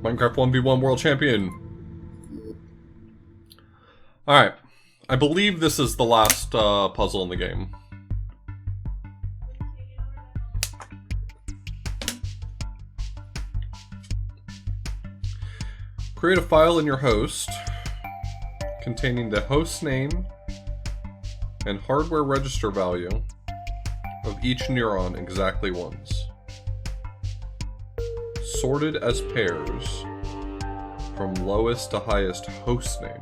Minecraft 1v1 World Champion. Alright. I believe this is the last puzzle in the game. Create a file in your host containing the host name and hardware register value of each neuron exactly once, sorted as pairs from lowest to highest host name.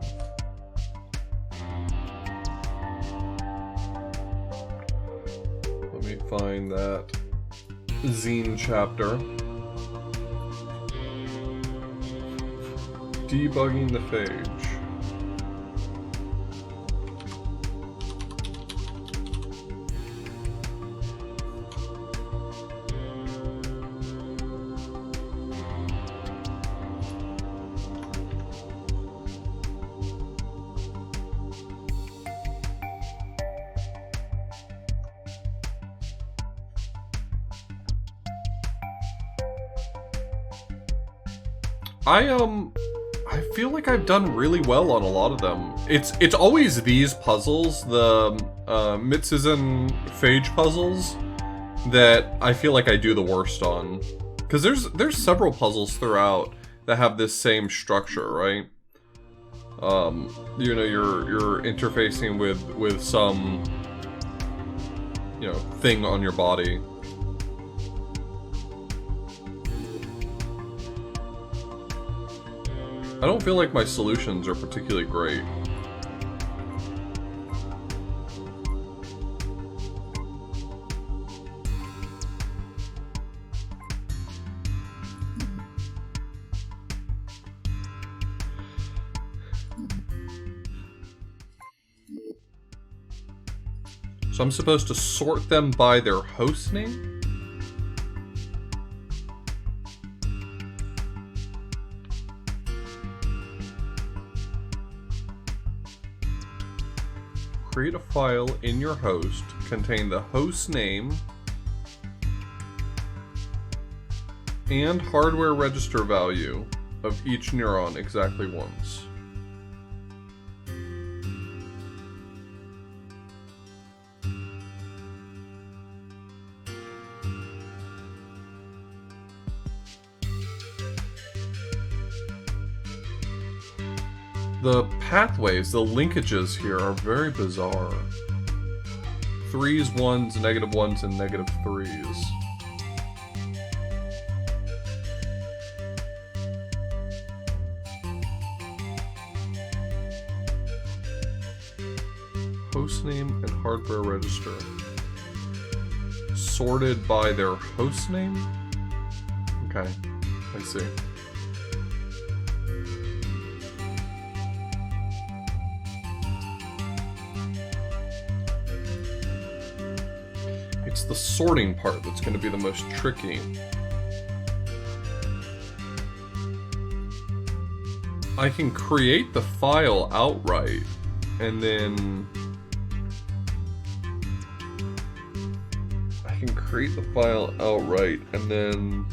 Let me find that zine chapter. Debugging the phage. I feel like I've done really well on a lot of them. It's always these puzzles, the Mitsuzen phage puzzles, that I feel like I do the worst on. Because there's several puzzles throughout that have this same structure, right? You know, you're interfacing with some, you know, thing on your body. I don't feel like my solutions are particularly great. So I'm supposed to sort them by their host name? Create a file in your host, contain the host name and hardware register value of each neuron exactly once. The pathways, the linkages here are very bizarre. 3s, 1s, -1s, and -3s. Hostname and hardware register. Sorted by their hostname? Okay, I see. It's the sorting part that's going to be the most tricky. I can create the file outright, and then I can create the file outright, and then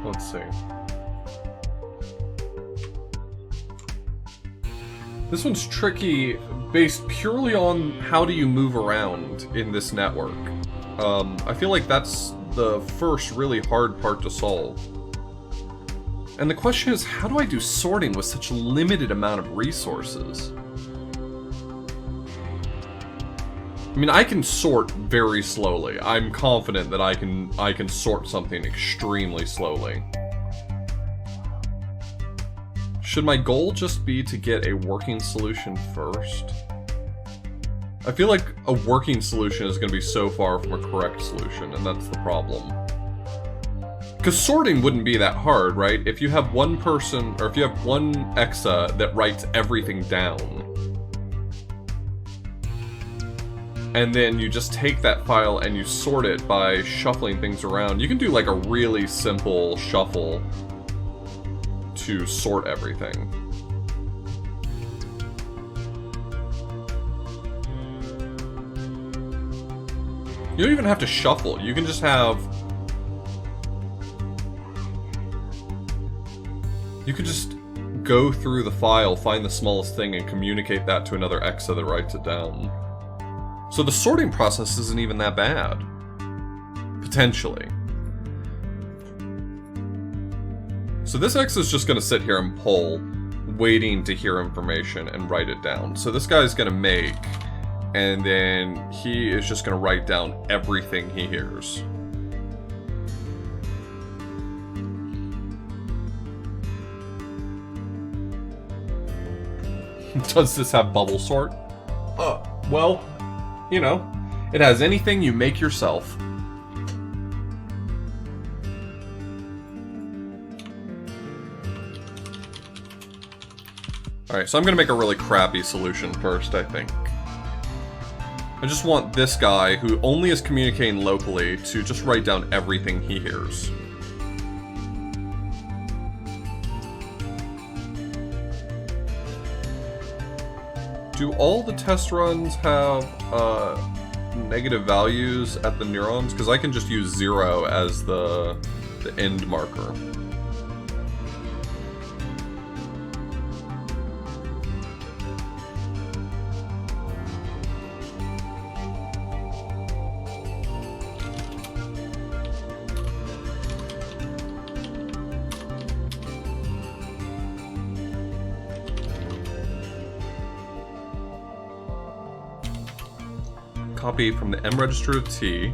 let's see. This one's tricky based purely on how do you move around in this network. I feel like that's the first really hard part to solve. And the question is, how do I do sorting with such a limited amount of resources? I mean, I can sort very slowly. I'm confident that I can sort something extremely slowly. Should my goal just be to get a working solution first? I feel like a working solution is going to be so far from a correct solution, and that's the problem. Because sorting wouldn't be that hard, right? If you have one person, or if you have one EXA that writes everything down, and then you just take that file and you sort it by shuffling things around, you can do like a really simple shuffle to sort everything. You don't even have to shuffle, you can just have... You could just go through the file, find the smallest thing, and communicate that to another EXA that writes it down. So the sorting process isn't even that bad. Potentially. So this EXA is just going to sit here and pull, waiting to hear information and write it down. So this guy's going to make, and then he is just going to write down everything he hears. Does this have bubble sort? Well, you know, it has anything you make yourself. Alright, so I'm gonna make a really crappy solution first, I think. I just want this guy, who only is communicating locally, to just write down everything he hears. Do all the test runs have negative values at the neurons? Because I can just use 0 as the end marker. Copy from the M register to T.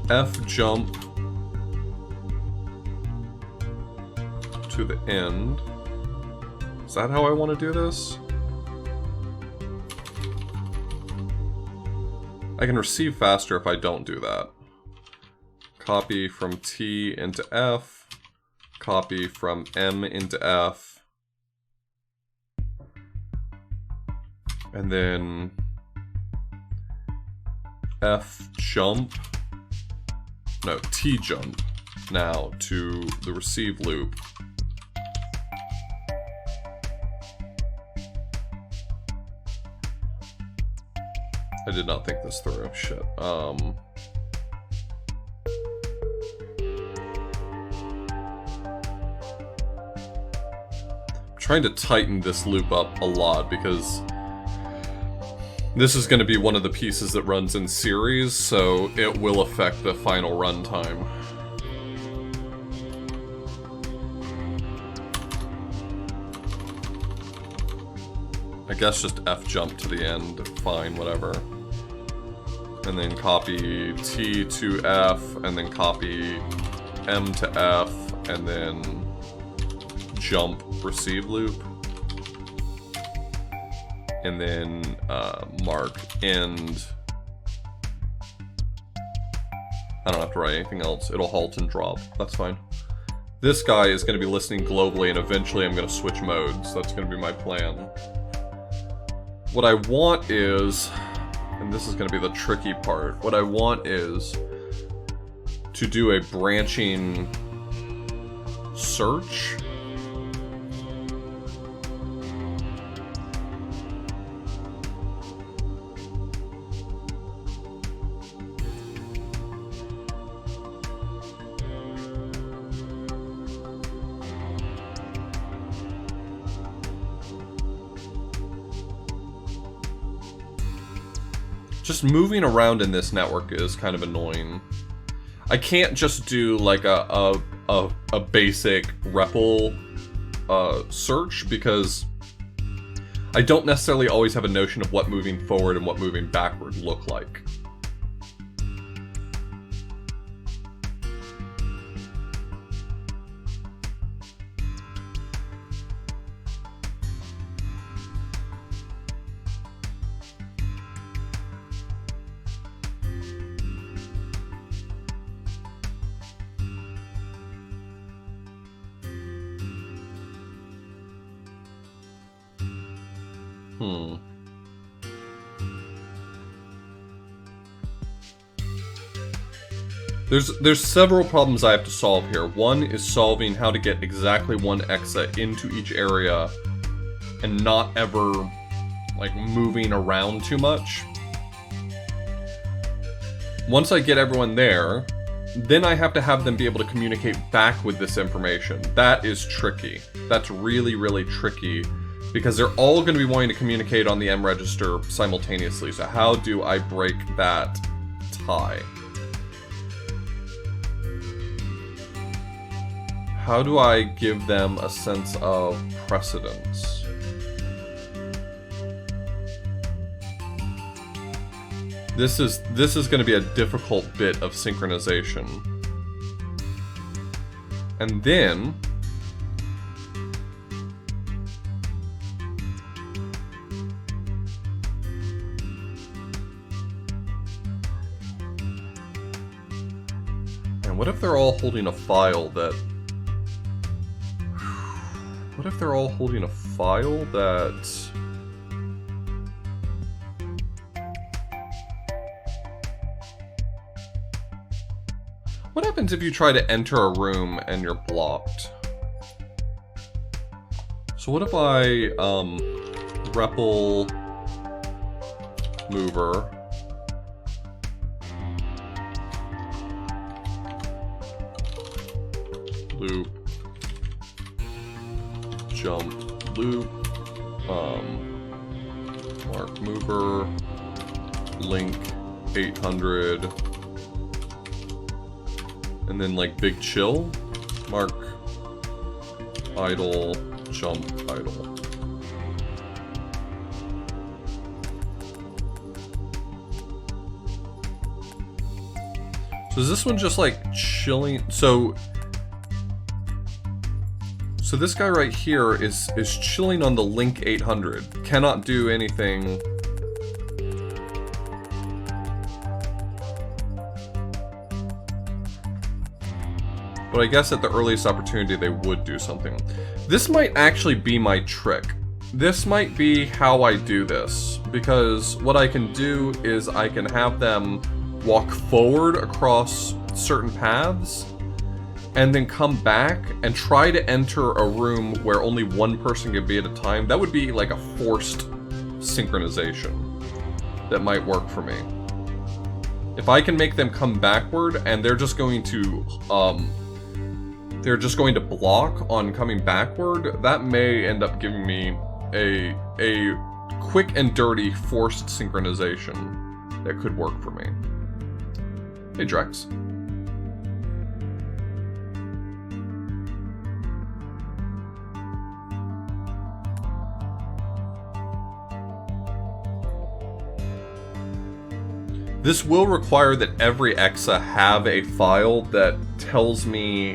F jump to the end. Is that how I want to do this? I can receive faster if I don't do that. Copy from T into F. Copy from M into F. And then F jump, no, T jump now to the receive loop. I did not think this through, shit. I'm trying to tighten this loop up a lot because this is going to be one of the pieces that runs in series, so it will affect the final runtime. I guess just F jump to the end, fine, whatever. And then copy T to F, and then copy M to F, and then jump receive loop. And then mark end. I don't have to write anything else. It'll halt and drop. That's fine. This guy is going to be listening globally, and eventually I'm going to switch modes. That's going to be my plan. What I want is, and this is going to be the tricky part, what I want is to do a branching search. Just moving around in this network is kind of annoying. I can't just do like a basic REPL search because I don't necessarily always have a notion of what moving forward and what moving backward look like. There's several problems I have to solve here. One is solving how to get exactly one EXA into each area and not ever, like, moving around too much. Once I get everyone there, then I have to have them be able to communicate back with this information. That is tricky. That's really, really tricky, because they're all going to be wanting to communicate on the M register simultaneously. So how do I break that tie? How do I give them a sense of precedence? This is going to be a difficult bit of synchronization. And then what if they're all holding a file that... What if they're all holding a file that... What happens if you try to enter a room and you're blocked? So what if I, REPL mover... loop, jump, loop, mark mover, link 800, and then like big chill, mark idle, jump idle. So is this one just like chilling? So this guy right here is chilling on the link 800. Cannot do anything. But I guess at the earliest opportunity they would do something. This might actually be my trick. This might be how I do this. Because what I can do is I can have them walk forward across certain paths and then come back and try to enter a room where only one person can be at a time. That would be like a forced synchronization that might work for me. If I can make them come backward and they're just going to block on coming backward, that may end up giving me a quick and dirty forced synchronization that could work for me. Hey Drex. This will require that every EXA have a file that tells me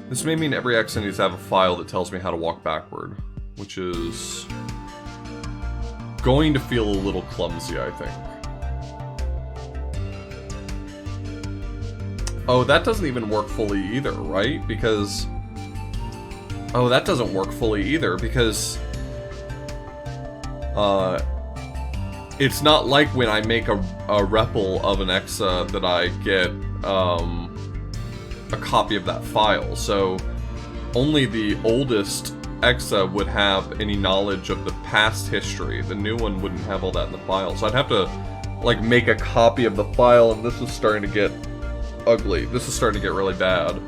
this may mean every EXA needs to have a file that tells me how to walk backward, which is going to feel a little clumsy, I think. Oh, that doesn't even work fully either, right? Because... Oh, that doesn't work fully either, because... it's not like when I make a REPL of an EXA that I get, a copy of that file. So, only the oldest EXA would have any knowledge of the past history. The new one wouldn't have all that in the file. So I'd have to, like, make a copy of the file, and this is starting to get ugly. This is starting to get really bad.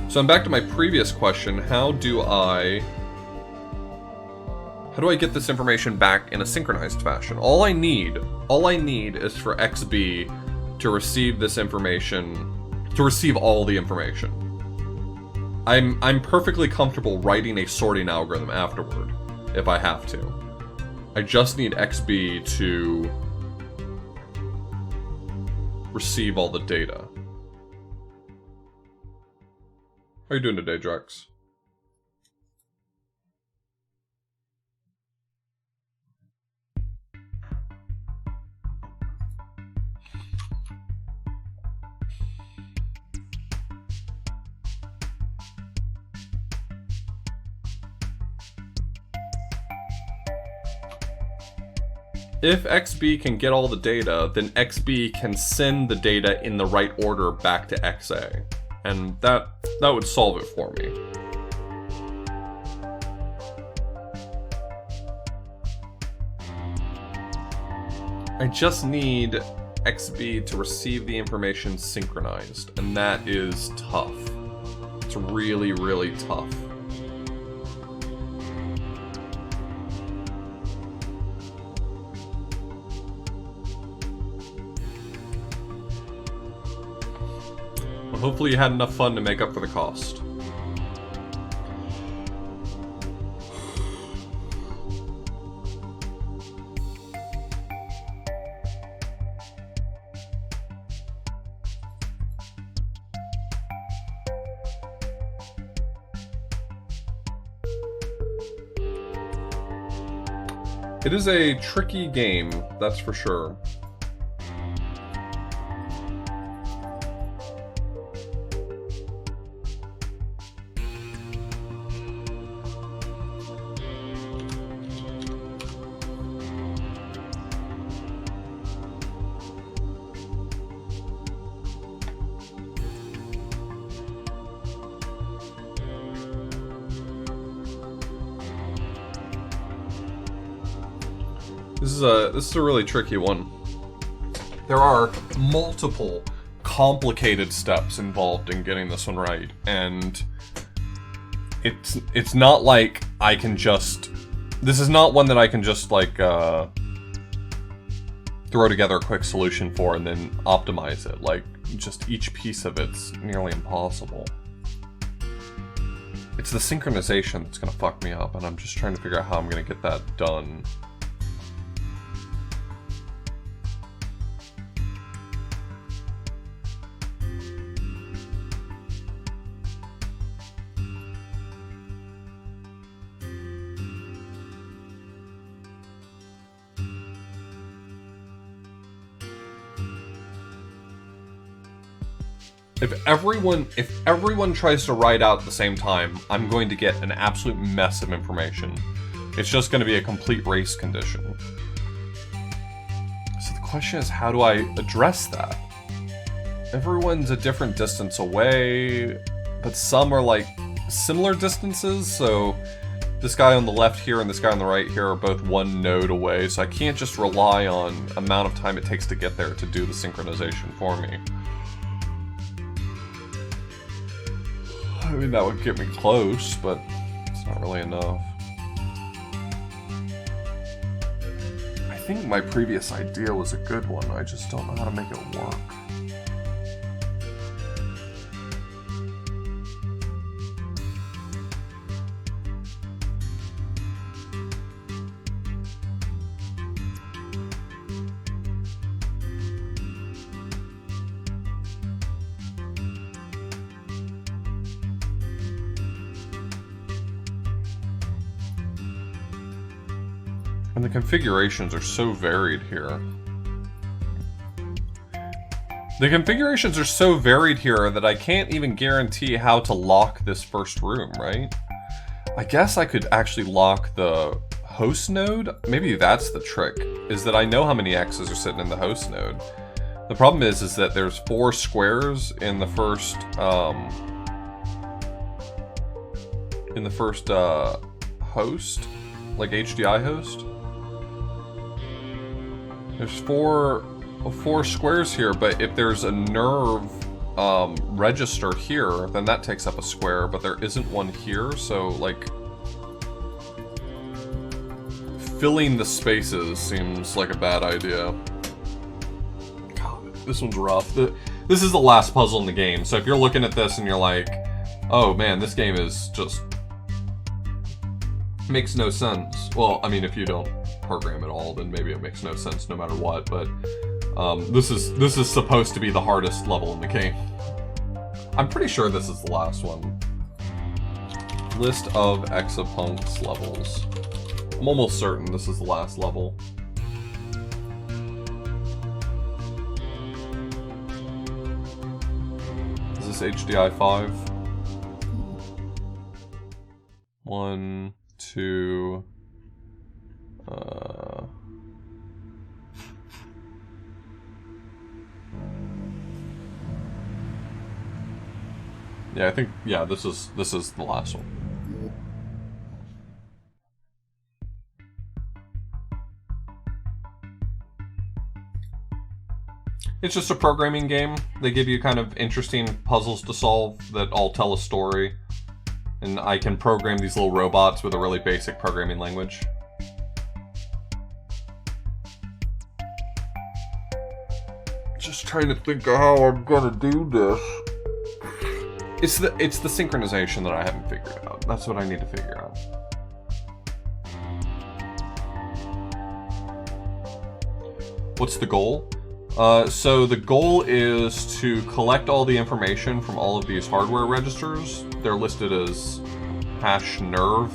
So I'm back to my previous question. How do I get this information back in a synchronized fashion? All I need is for XB to receive this information, to receive all the information. I'm perfectly comfortable writing a sorting algorithm afterward, if I have to. I just need XB to receive all the data. How are you doing today, Drex? If XB can get all the data, then XB can send the data in the right order back to XA. And that would solve it for me. I just need XB to receive the information synchronized, and that is tough. It's really, really tough. Well, hopefully you had enough fun to make up for the cost. It is a tricky game, that's for sure. This is a really tricky one. There are multiple complicated steps involved in getting this one right, and it's not like I can just... This is not one that I can just, like, throw together a quick solution for and then optimize it. Like, just each piece of it's nearly impossible. It's the synchronization that's gonna fuck me up, and I'm just trying to figure out how I'm gonna get that done. If everyone tries to write out at the same time, I'm going to get an absolute mess of information. It's just going to be a complete race condition. So the question is, how do I address that? Everyone's a different distance away, but some are like similar distances, so this guy on the left here and this guy on the right here are both one node away, so I can't just rely on amount of time it takes to get there to do the synchronization for me. I mean, that would get me close, but it's not really enough. I think my previous idea was a good one, I just don't know how to make it work. And the configurations are so varied here. The configurations are so varied here that I can't even guarantee how to lock this first room, right? I guess I could actually lock the host node. Maybe that's the trick, is that I know how many X's are sitting in the host node. The problem is that there's 4 squares in the first, host, like HDI host. There's four squares here, but if there's a nerve register here, then that takes up a square, but there isn't one here, so like filling the spaces seems like a bad idea. God, this one's rough. This is the last puzzle in the game, so if you're looking at this and you're like, oh man, this game is just makes no sense. Well, I mean, if you don't program at all, then maybe it makes no sense no matter what, but this is supposed to be the hardest level in the game. I'm pretty sure this is the last one. List of EXAPUNKS levels. I'm almost certain this is the last level. Is this HDI 5? 1, 2... Yeah, I think, yeah, this is the last one. It's just a programming game. They give you kind of interesting puzzles to solve that all tell a story. And I can program these little robots with a really basic programming language. Just trying to think of how I'm gonna do this. It's the synchronization that I haven't figured out. That's what I need to figure out. What's the goal? So the goal is to collect all the information from all of these hardware registers. They're listed as #nerve.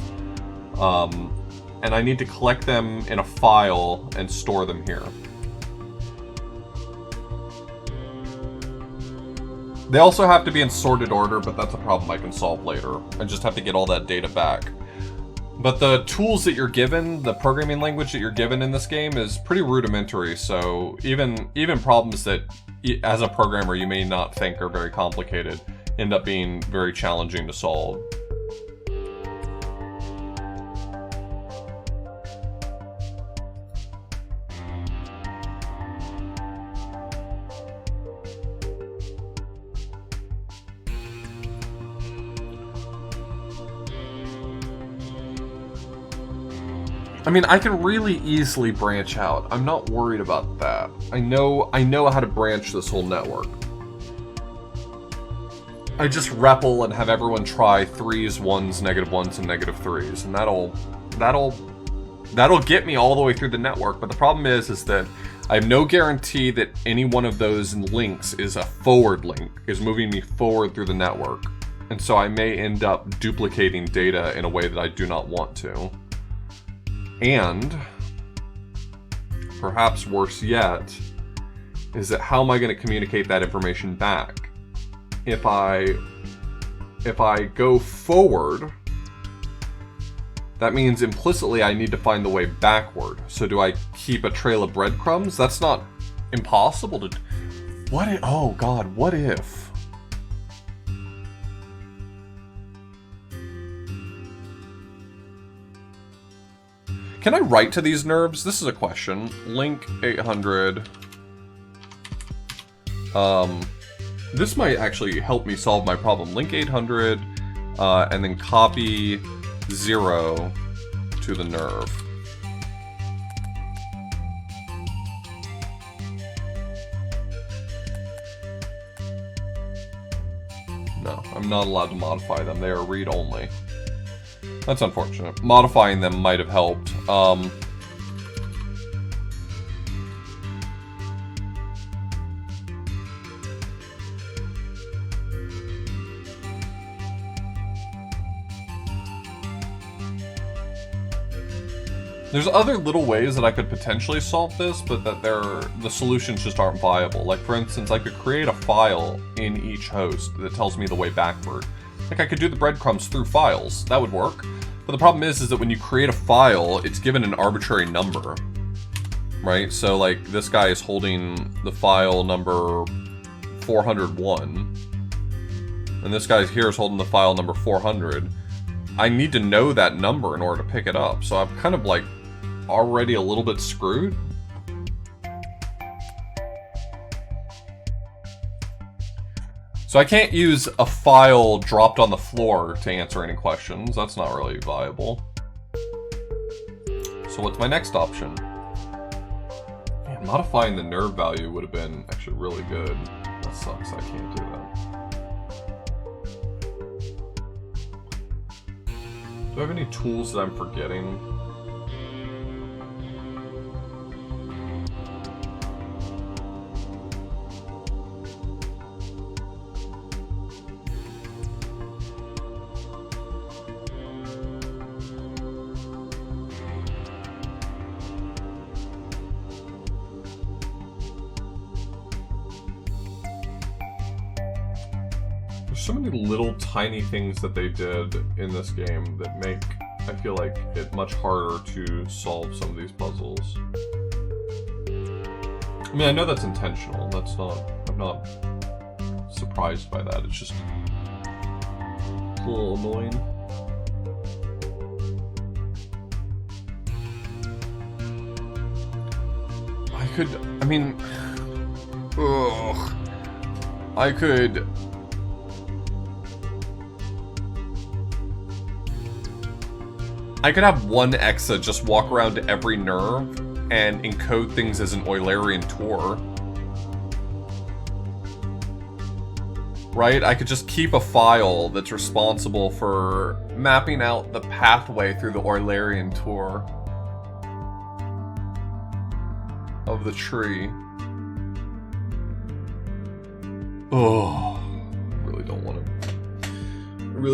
And I need to collect them in a file and store them here. They also have to be in sorted order, but that's a problem I can solve later. I just have to get all that data back. But the tools that you're given, the programming language that you're given in this game is pretty rudimentary, so even problems that, as a programmer, you may not think are very complicated, end up being very challenging to solve. I mean, I can really easily branch out. I'm not worried about that. I know how to branch this whole network. I just REPL and have everyone try 3s, 1s, -1s, and -3s, and that'll get me all the way through the network. But the problem is that I have no guarantee that any one of those links is a forward link, is moving me forward through the network. And so I may end up duplicating data in a way that I do not want to. And, perhaps worse yet, is that how am I going to communicate that information back? If I go forward, that means implicitly I need to find the way backward. So do I keep a trail of breadcrumbs? That's not impossible to do. What if, oh god, what if? Can I write to these nerves? This is a question. Link 800. This might actually help me solve my problem. Link 800, and then copy 0 to the nerve. No, I'm not allowed to modify them. They are read-only. That's unfortunate. Modifying them might have helped. There's other little ways that I could potentially solve this, but that the solutions just aren't viable. Like, for instance, I could create a file in each host that tells me the way backward. Like, I could do the breadcrumbs through files. That would work. But the problem is that when you create a file, it's given an arbitrary number. Right? So, like, this guy is holding the file number 401. And this guy here is holding the file number 400. I need to know that number in order to pick it up. So I'm kind of, like, already a little bit screwed. So I can't use a file dropped on the floor to answer any questions. That's not really viable. So what's my next option? Man, modifying the nerve value would have been actually really good. That sucks, I can't do that. Do I have any tools that I'm forgetting? So many little tiny things that they did in this game that make, I feel like, it much harder to solve some of these puzzles. I mean, I know that's intentional. That's not, I'm not surprised by that. It's just, a little annoying. I mean... Ugh. I could have one Exa just walk around to every nerve and encode things as an Eulerian tour. Right? I could just keep a file that's responsible for mapping out the pathway through the Eulerian tour of the tree. Oh, I really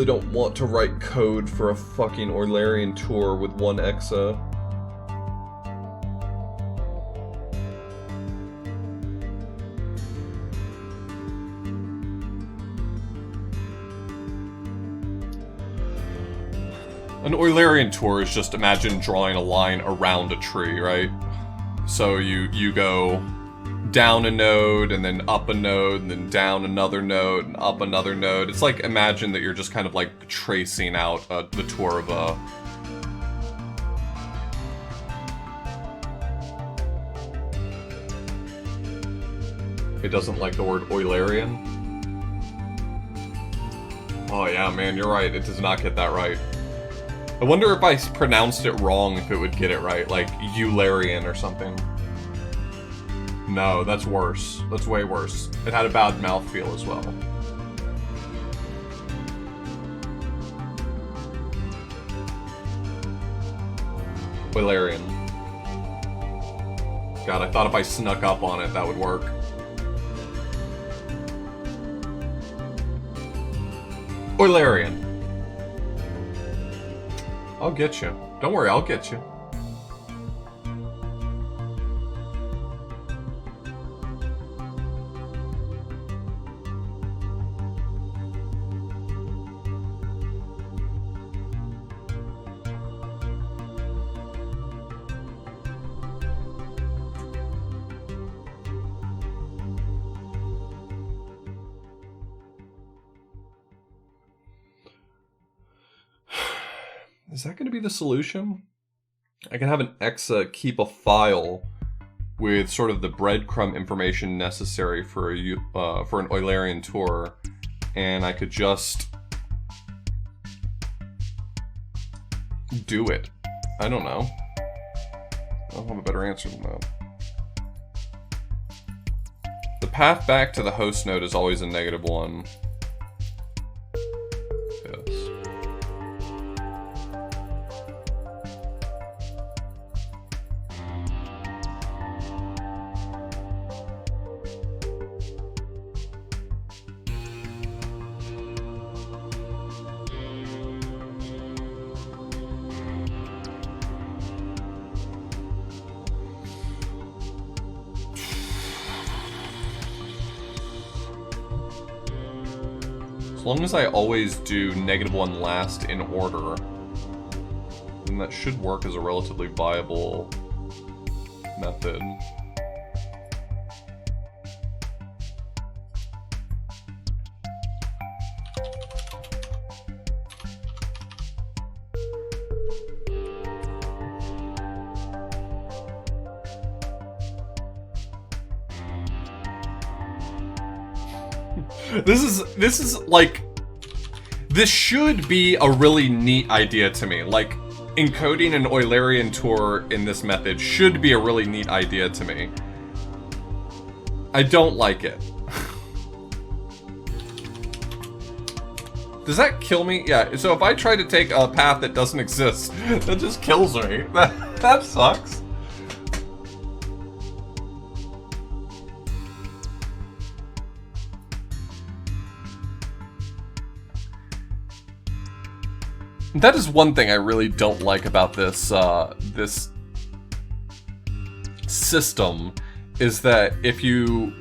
don't want to write code for a fucking Eulerian tour with one Exa. An Eulerian tour is just, imagine drawing a line around a tree, right? So you go down a node, and then up a node, and then down another node, and up another node. It's like, imagine that you're just kind of like tracing out the tour of a... It doesn't like the word Eulerian? Oh yeah, man, you're right. It does not get that right. I wonder if I pronounced it wrong, if it would get it right. Like, Eulerian or something. No, that's worse. That's way worse. It had a bad mouthfeel as well. Eulerian. God, I thought if I snuck up on it, that would work. Eulerian. I'll get you. Don't worry, I'll get you. Is that going to be the solution? I can have an Exa keep a file with sort of the breadcrumb information necessary for for an Eulerian tour, and I could just do it. I don't know. I don't have a better answer than that. The path back to the host node is always a -1. As long as I always do -1 last in order, then that should work as a relatively viable method. This is like, this should be a really neat idea to me. Like, encoding an Eulerian tour in this method should be a really neat idea to me. I don't like it. Does that kill me? Yeah, so if I try to take a path that doesn't exist, that just kills me. That sucks. That is one thing I really don't like about this this system, is that if you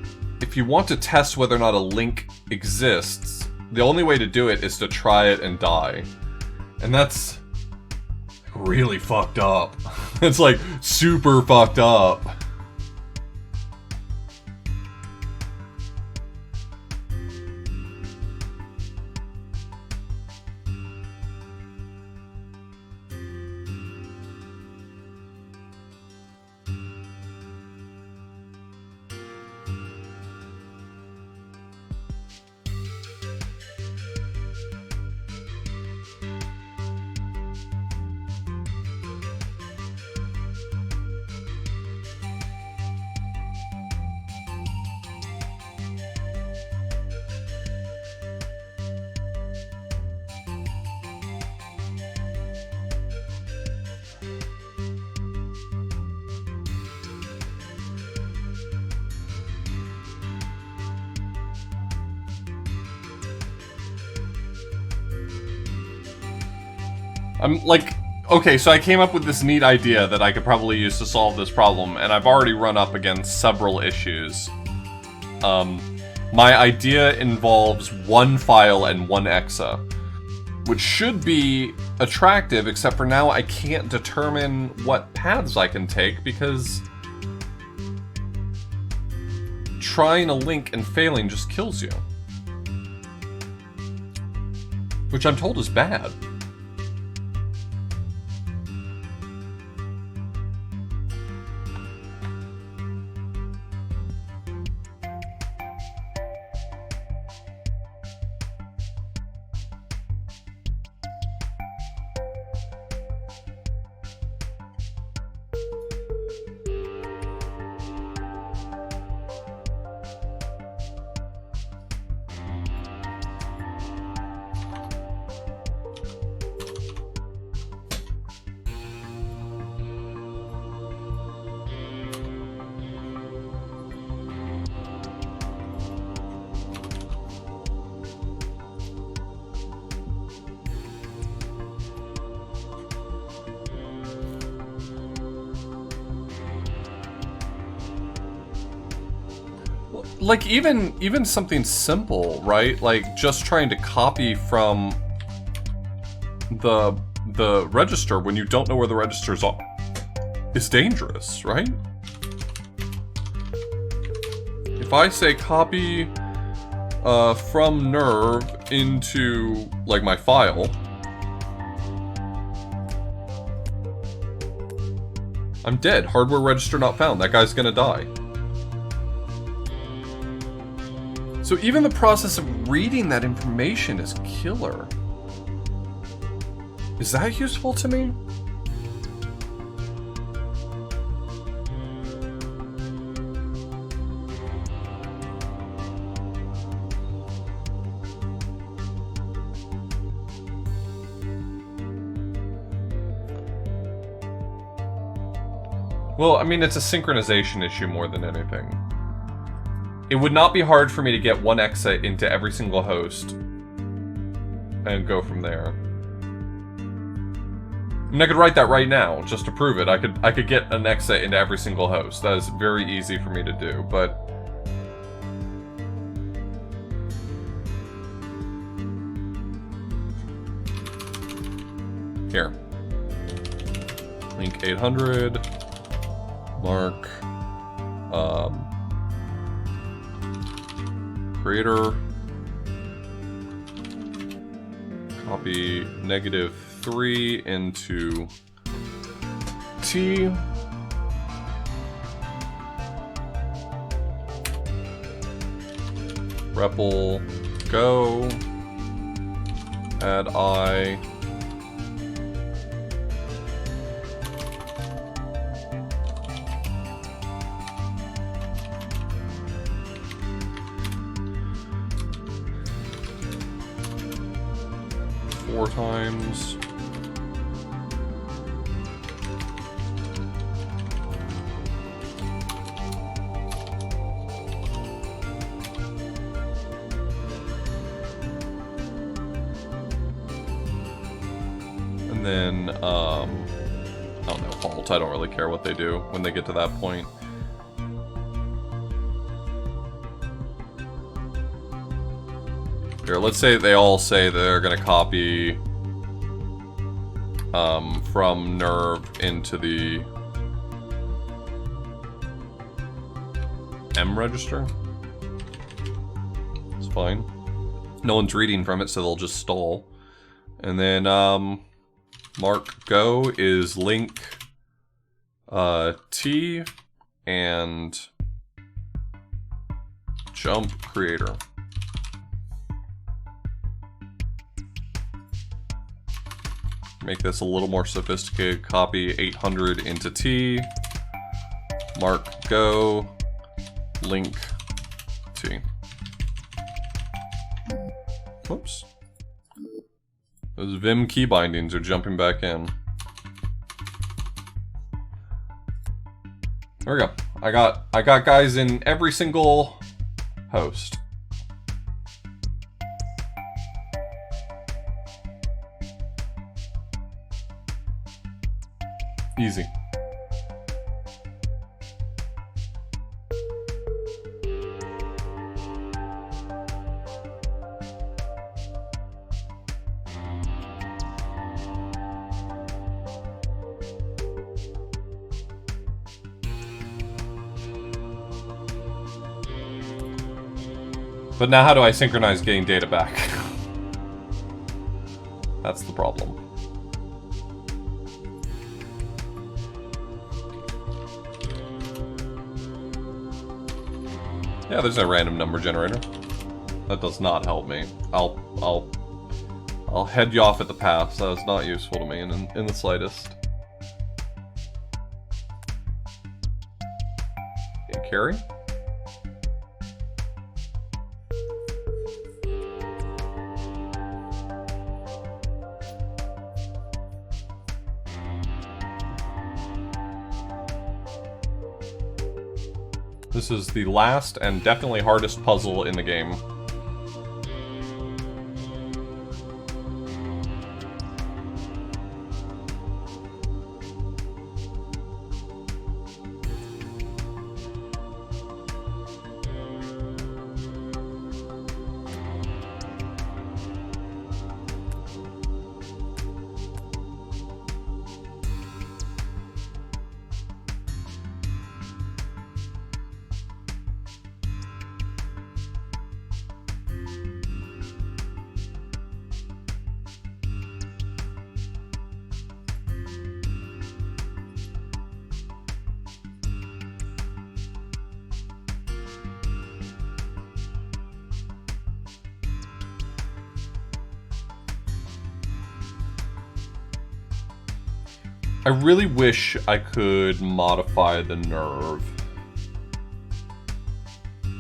want to test whether or not a link exists, the only way to do it is to try it and die. And that's really fucked up. It's like super fucked up. I'm like, okay, so I came up with this neat idea that I could probably use to solve this problem, and I've already run up against several issues. My idea involves one file and one exa, which should be attractive, except for now I can't determine what paths I can take because trying a link and failing just kills you. Which I'm told is bad. Like, even something simple, right? Like, just trying to copy from the register when you don't know where the registers are is dangerous, right? If I say copy from nerve into, like, my file, I'm dead. Hardware register not found. That guy's gonna die. So even the process of reading that information is killer. Is that useful to me? Well, I mean, it's a synchronization issue more than anything. It would not be hard for me to get one exa into every single host and go from there. I mean, I could write that right now just to prove it. I could get an exa into every single host. That is very easy for me to do, but here. Link 800. Mark. Creator. Copy -3 into T. REPL go. Add I. Four times. And then, I don't know, halt. I don't really care what they do when they get to that point. Here, let's say they all say they're gonna copy from nerve into the M register. It's fine. No one's reading from it, so they'll just stall. And then mark go is link T and jump creator. Make this a little more sophisticated. Copy 800 into T. Mark go. Link T. Whoops. Those Vim key bindings are jumping back in. There we go. I got guys in every single host. Easy. But now how do I synchronize getting data back? That's the problem. Yeah, there's a random number generator. That does not help me. I'll head you off at the pass. That is not useful to me in the slightest. Okay, carry? This is the last and definitely hardest puzzle in the game. I really wish I could modify the nerve.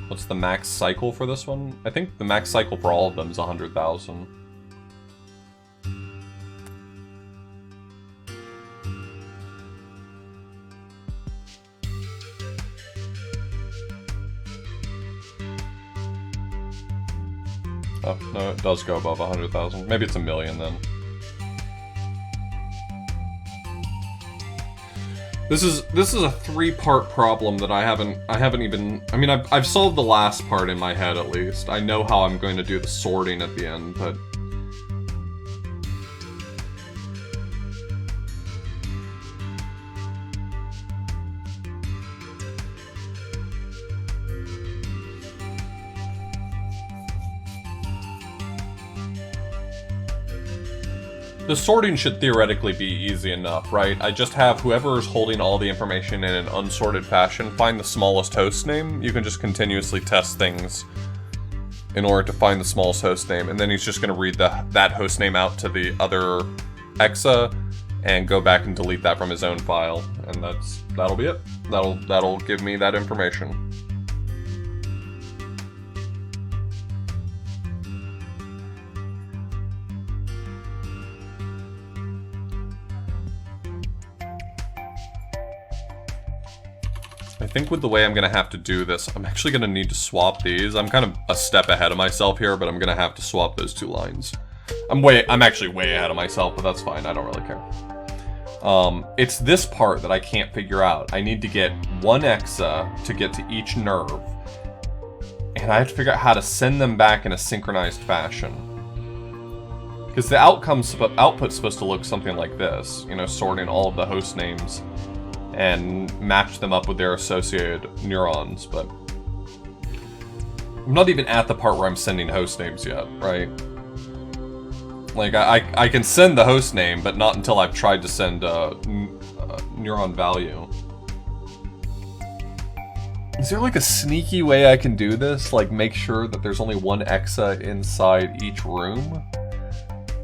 What's the max cycle for this one? I think the max cycle for all of them is 100,000. Oh, no, it does go above 100,000. Maybe it's 1,000,000 then. This is a 3-part problem that I haven't even. I mean, I've solved the last part in my head at least. I know how I'm going to do the sorting at the end, but the sorting should theoretically be easy enough, right? I just have whoever is holding all the information in an unsorted fashion find the smallest host name. You can just continuously test things in order to find the smallest host name, and then he's just going to read that host name out to the other EXA and go back and delete that from his own file, and that'll be it. That'll give me that information. I think with the way I'm going to have to do this, I'm actually going to need to swap these. I'm kind of a step ahead of myself here, but I'm going to have to swap those 2 lines. I'm actually way ahead of myself, but that's fine. I don't really care. It's this part that I can't figure out. I need to get 1 EXA to get to each nerve, and I have to figure out how to send them back in a synchronized fashion. Because the output's supposed to look something like this, you know, sorting all of the host names and match them up with their associated neurons, but I'm not even at the part where I'm sending host names yet, right? Like, I can send the host name, but not until I've tried to send a neuron value. Is there like a sneaky way I can do this? Like, make sure that there's only 1 EXA inside each room?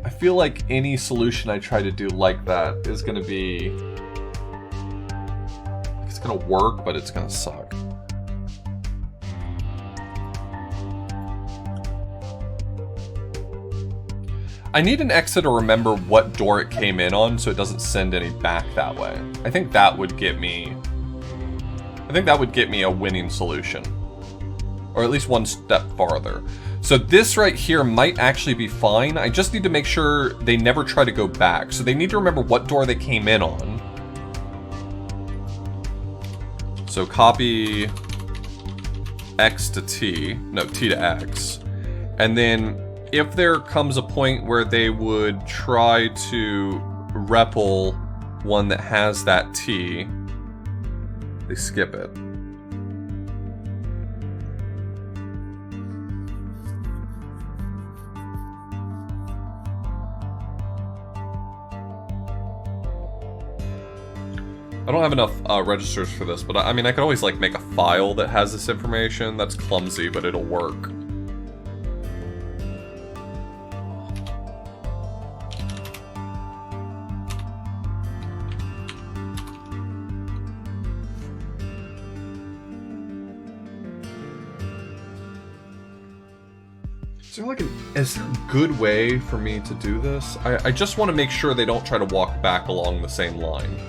I feel like any solution I try to do like that is gonna be... It's gonna work, but it's gonna suck. I need an EXA to remember what door it came in on so it doesn't send any back that way. I think that would get me a winning solution. Or at least one step farther. So this right here might actually be fine. I just need to make sure they never try to go back. So they need to remember what door they came in on. So copy x to t, no, t to x. And then if there comes a point where they would try to REPL one that has that t, they skip it. I don't have enough registers for this, but I mean, I could always like make a file that has this information. That's clumsy, but it'll work. Is there a good way for me to do this? I just want to make sure they don't try to walk back along the same line.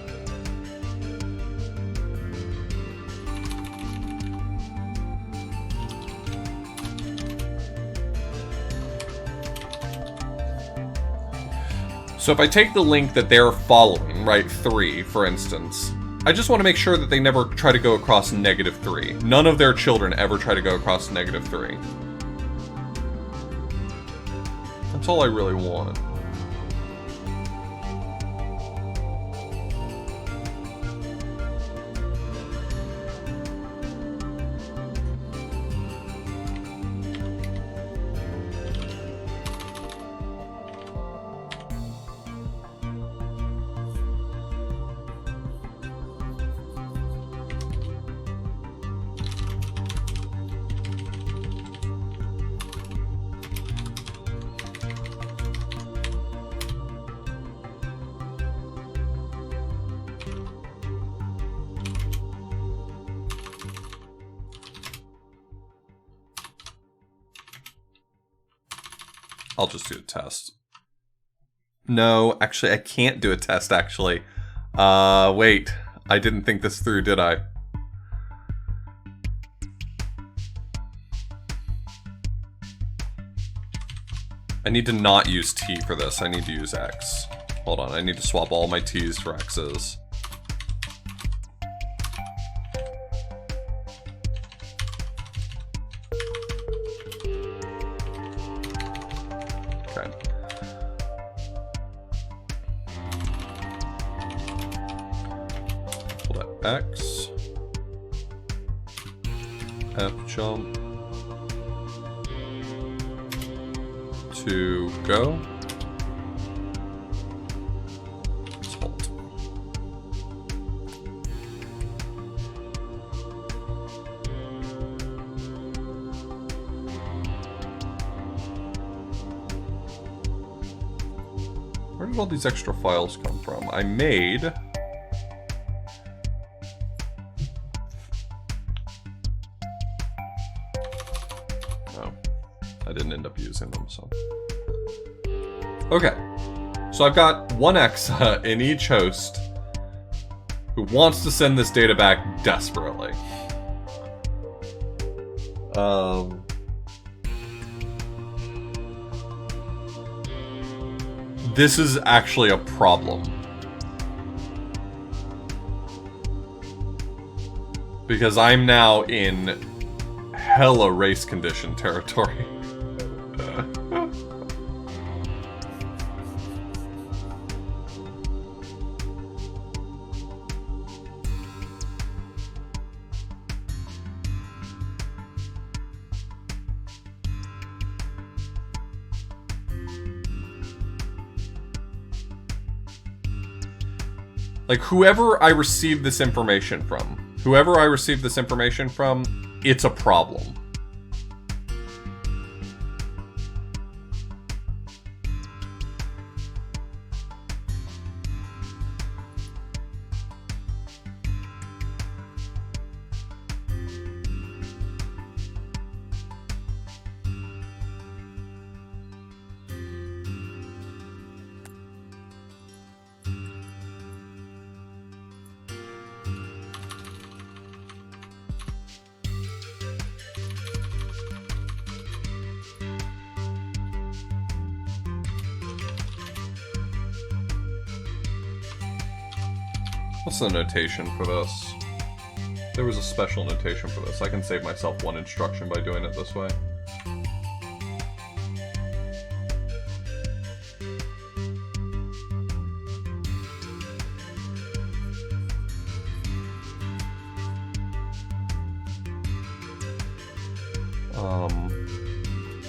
So if I take the link that they're following, right, 3, for instance, I just want to make sure that they never try to go across -3. None of their children ever try to go across -3. That's all I really want. I'll just do a test. No, actually, I can't do a test, actually. Wait. I didn't think this through, did I? I need to not use T for this. I need to use X. Hold on, I need to swap all my T's for X's. X, F jump, to go, let's hold. Where did all these extra files come from? I made... didn't end up using them, so. Okay. So I've got one Exa in each host who wants to send this data back desperately. This is actually a problem. Because I'm now in hella race condition territory. Like, whoever I received this information from, it's a problem. What's the notation for this? There was a special notation for this. I can save myself one instruction by doing it this way.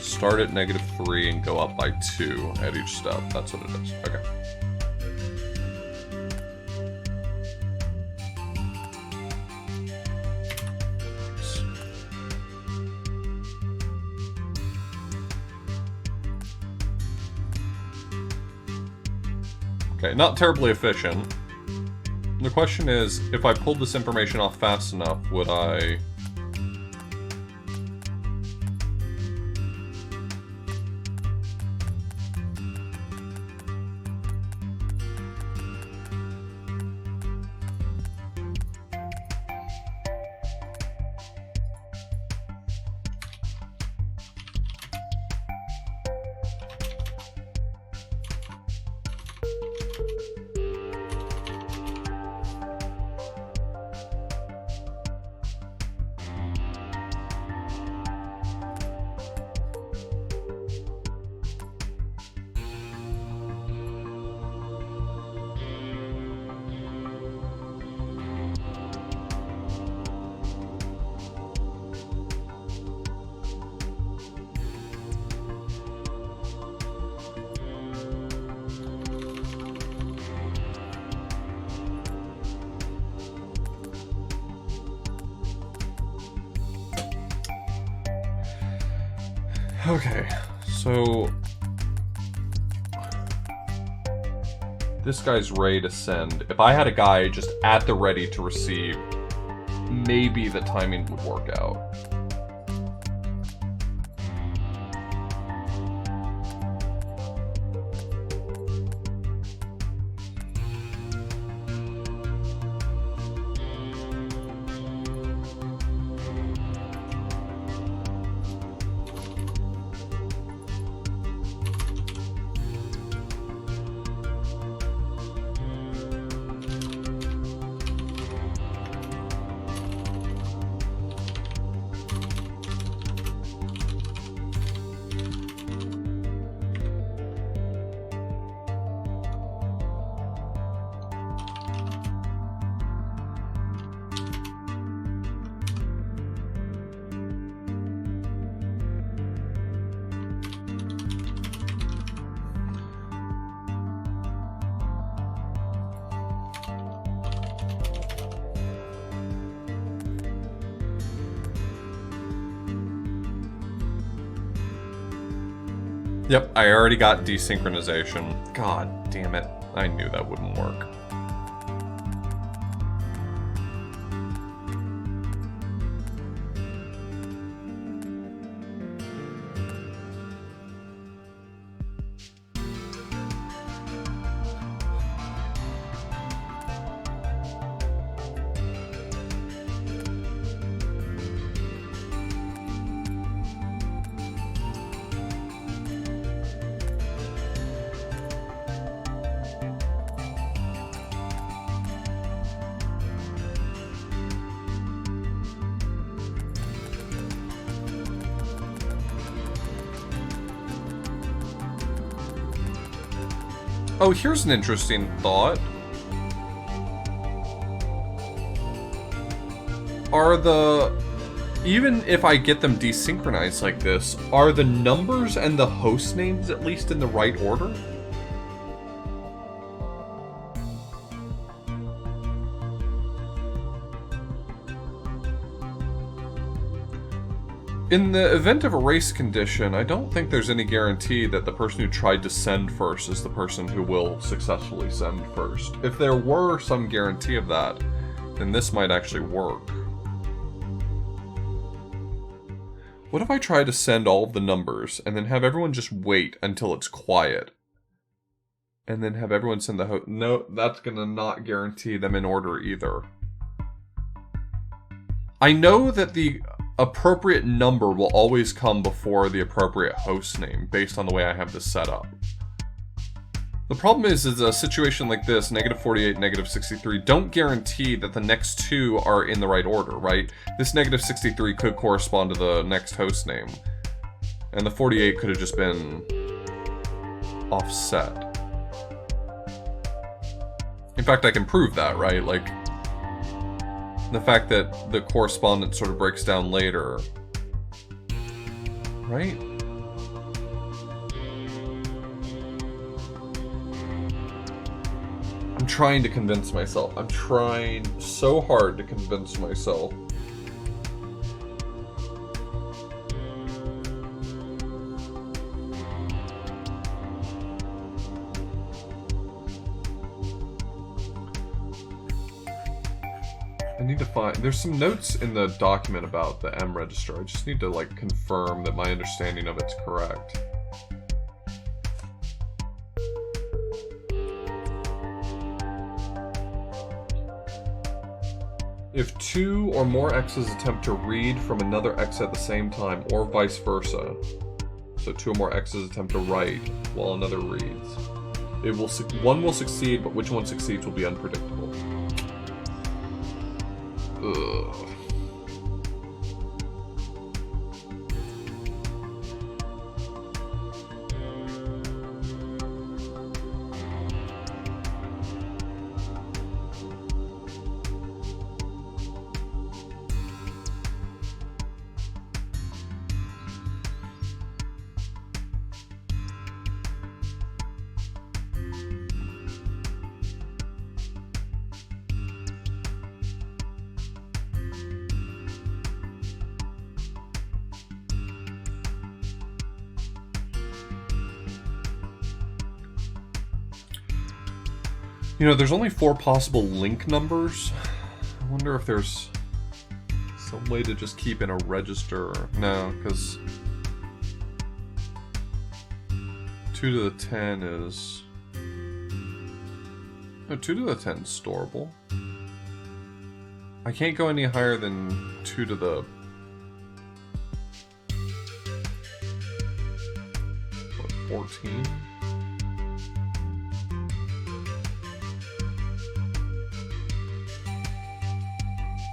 Start at -3 and go up by 2 at each step. That's what it is. Okay. Okay, not terribly efficient. The question is, if I pulled this information off fast enough, would I... Okay, so this guy's ready to send. If I had a guy just at the ready to receive, maybe the timing would work out. Yep, I already got desynchronization. God damn it. I knew that wouldn't work. Oh, here's an interesting thought. Even if I get them desynchronized like this, are the numbers and the host names at least in the right order? In the event of a race condition, I don't think there's any guarantee that the person who tried to send first is the person who will successfully send first. If there were some guarantee of that, then this might actually work. What if I try to send all of the numbers, and then have everyone just wait until it's quiet? And then have everyone send the host... No, that's gonna not guarantee them in order either. I know that the appropriate number will always come before the appropriate host name, based on the way I have this set up. The problem is a situation like this, -48, -63, don't guarantee that the next two are in the right order, right? This -63 could correspond to the next host name. And the 48 could have just been offset. In fact, I can prove that, right? Like, the fact that the correspondence sort of breaks down later. Right? I'm trying to convince myself. I'm trying so hard to convince myself. I need to find... There's some notes in the document about the M register. I just need to, like, confirm that my understanding of it's correct. If two or more X's attempt to read from another X at the same time, or vice versa, so two or more X's attempt to write while another reads, one will succeed, but which one succeeds will be unpredictable. Ugh. You know, there's only 4 possible link numbers. I wonder if there's some way to just keep in a register. No, because 2 to the 10 is... No, 2 to the 10 is storable. I can't go any higher than 2 to the... What, 14?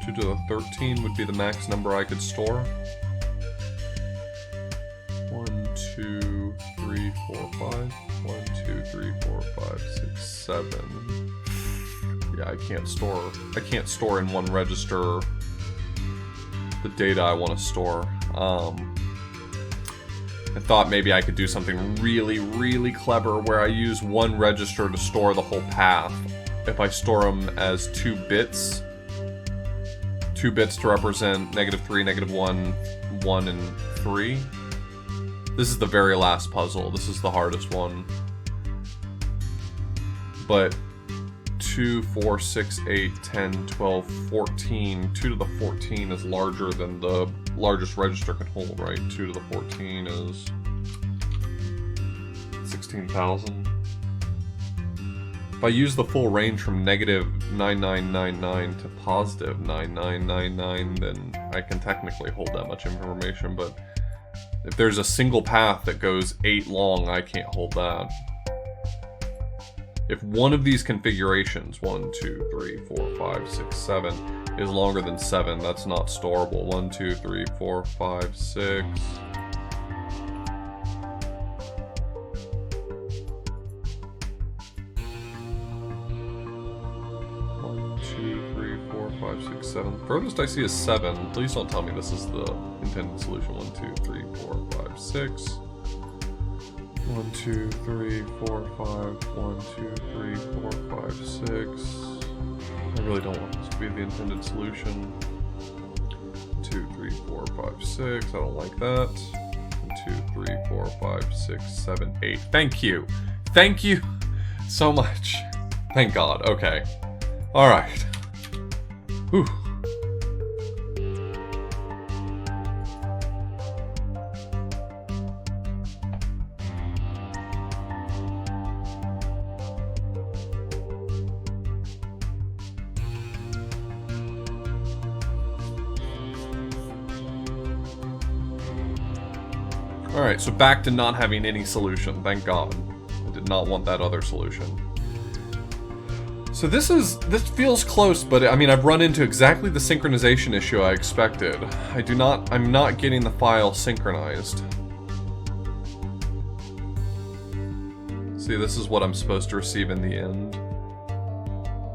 2 to the 13 would be the max number I could store. 1, 2, 3, 4, 5. 1, 2, 3, 4, 5, 6, 7. Yeah, I can't store in one register the data I want to store. I thought maybe I could do something really, really clever where I use one register to store the whole path. If I store them as 2 bits, 2 bits to represent -3, -1, 1, and 3. This is the very last puzzle. This is the hardest one. But 2, 4, 6, 8, 10, 12, 14. 2 to the 14 is larger than the largest register can hold, right? 2 to the 14 is 16,000. If I use the full range from -9999 to +9999, then I can technically hold that much information, but if there's a single path that goes 8 long, I can't hold that. If one of these configurations, 1, 2, 3, 4, 5, 6, 7, is longer than 7, that's not storable. 1, 2, 3, 4, 5, 6... 7. Furthest I see is 7. Please don't tell me this is the intended solution. 1, 2, 3, 4, 5, 6. 1, 2, 3, 4, 5. 1, 2, 3, 4, 5, 6. I really don't want this to be the intended solution. 2, 3, 4, 5, 6. I don't like that. 1, 2, 3, 4, 5, 6, 7, 8. Thank you. Thank you so much. Thank God. Okay. Alright. Whew. Alright, so back to not having any solution, thank God. Did not want that other solution. So this feels close, but I mean, I've run into exactly the synchronization issue I expected. I'm not getting the file synchronized. See, this is what I'm supposed to receive in the end.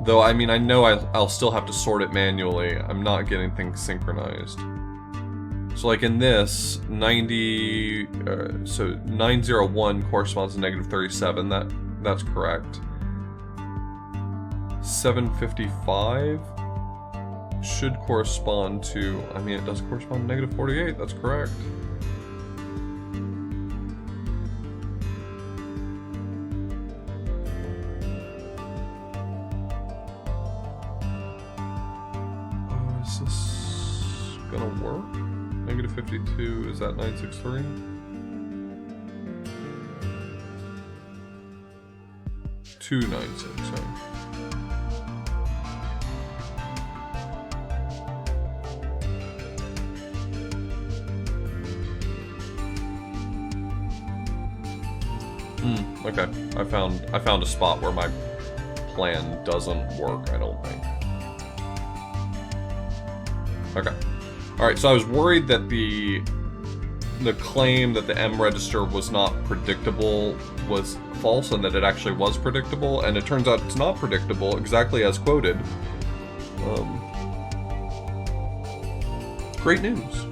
Though, I mean, I know I'll still have to sort it manually. I'm not getting things synchronized. So like in this, 901 corresponds to negative 37. That's correct. 755 should correspond to, I mean, it does correspond to negative 48. That's correct. Is this gonna work? Negative 52, is that 963? Two 96, sorry. Okay, I found a spot where my plan doesn't work, I don't think. Okay. Alright, so I was worried that the claim that the M register was not predictable was false and that it actually was predictable, and it turns out it's not predictable, exactly as quoted. Great news.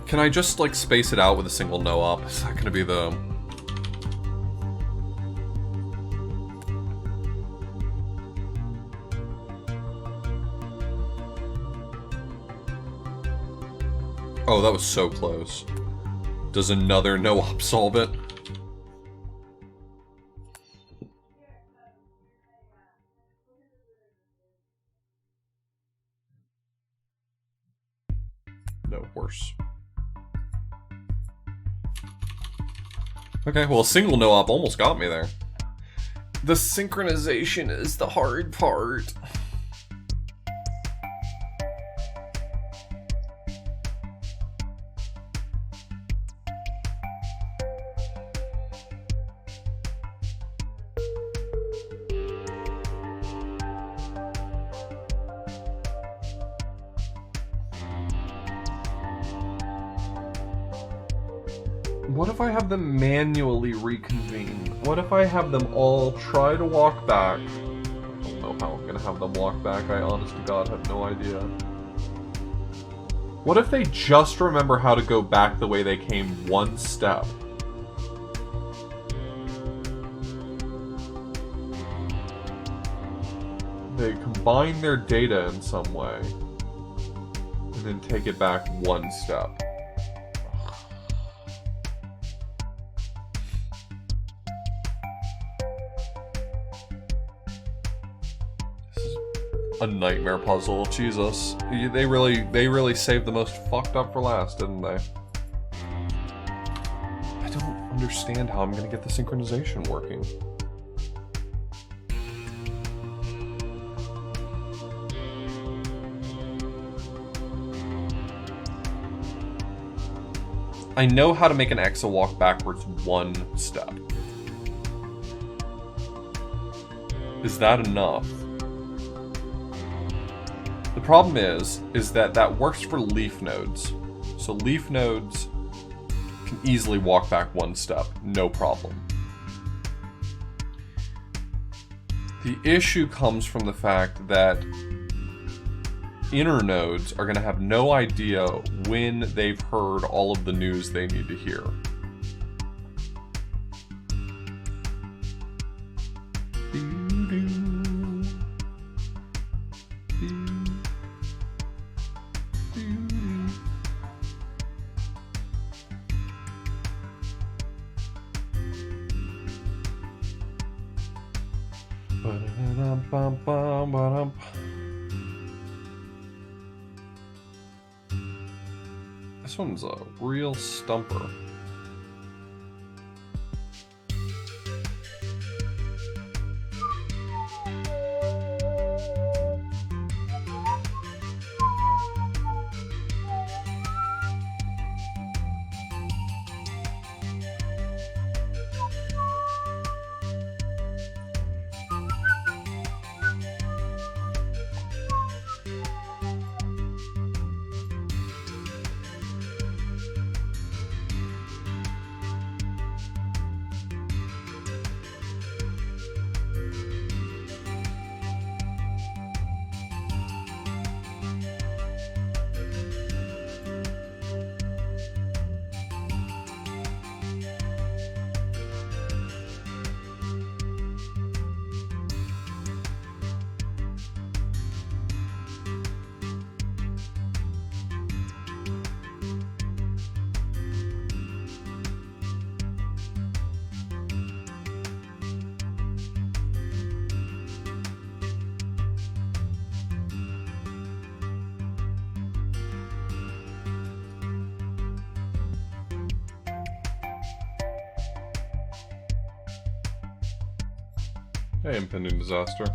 Can I just, like, space it out with a single no-op? Is that gonna be the... Oh, that was so close. Does another no-op solve it? No, worse. Okay, well, a single no-op almost got me there. The synchronization is the hard part. What if I have them manually reconvene? What if I have them all try to walk back? I don't know how I'm gonna have them walk back. I honest to God have no idea. What if they just remember how to go back the way they came one step? They combine their data in some way and then take it back one step. A nightmare puzzle, Jesus. They really saved the most fucked up for last, didn't they? I don't understand how I'm gonna get the synchronization working. I know how to make an EXA walk backwards one step. Is that enough? The problem is that works for leaf nodes. So leaf nodes can easily walk back one step, no problem. The issue comes from the fact that inner nodes are going to have no idea when they've heard all of the news they need to hear. This one's a real stumper. Hey, impending disaster.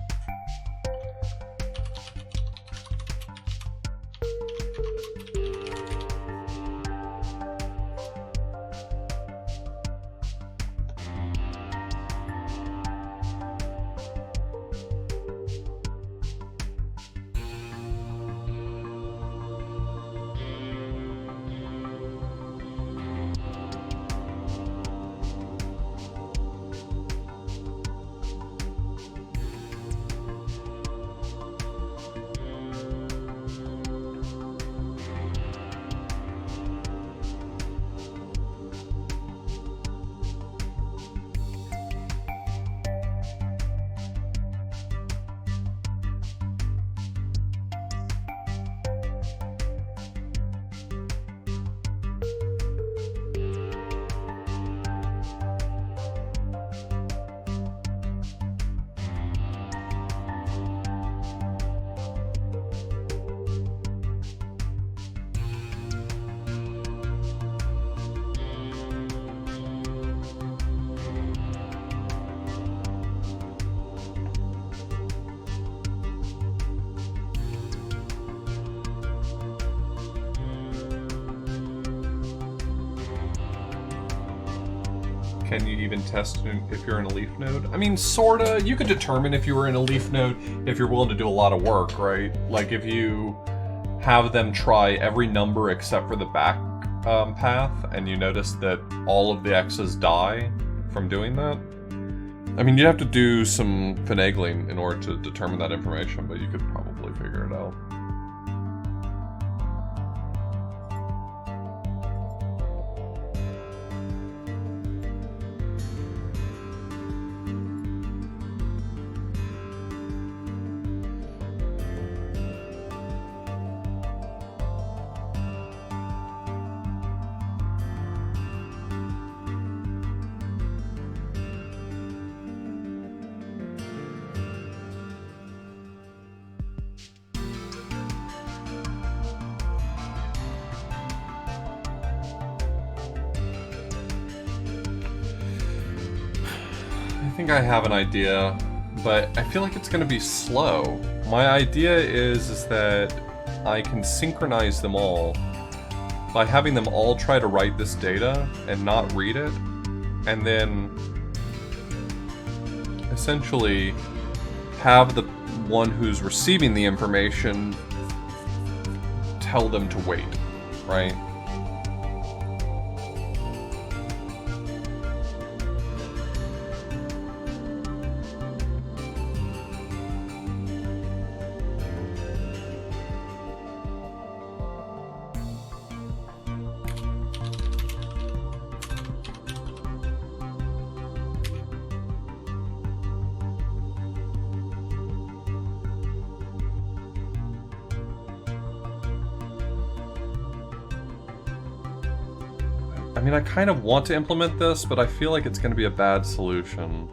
Can you even test if you're in a leaf node? I mean, sorta. You could determine if you were in a leaf node if you're willing to do a lot of work, right? Like if you have them try every number except for the back path, and you notice that all of the X's die from doing that. I mean, you'd have to do some finagling in order to determine that information, but you could probably figure it out. I think I have an idea, but I feel like it's going to be slow. My idea is that I can synchronize them all by having them all try to write this data and not read it, and then essentially have the one who's receiving the information tell them to wait, right? I mean, I kind of want to implement this, but I feel like it's going to be a bad solution.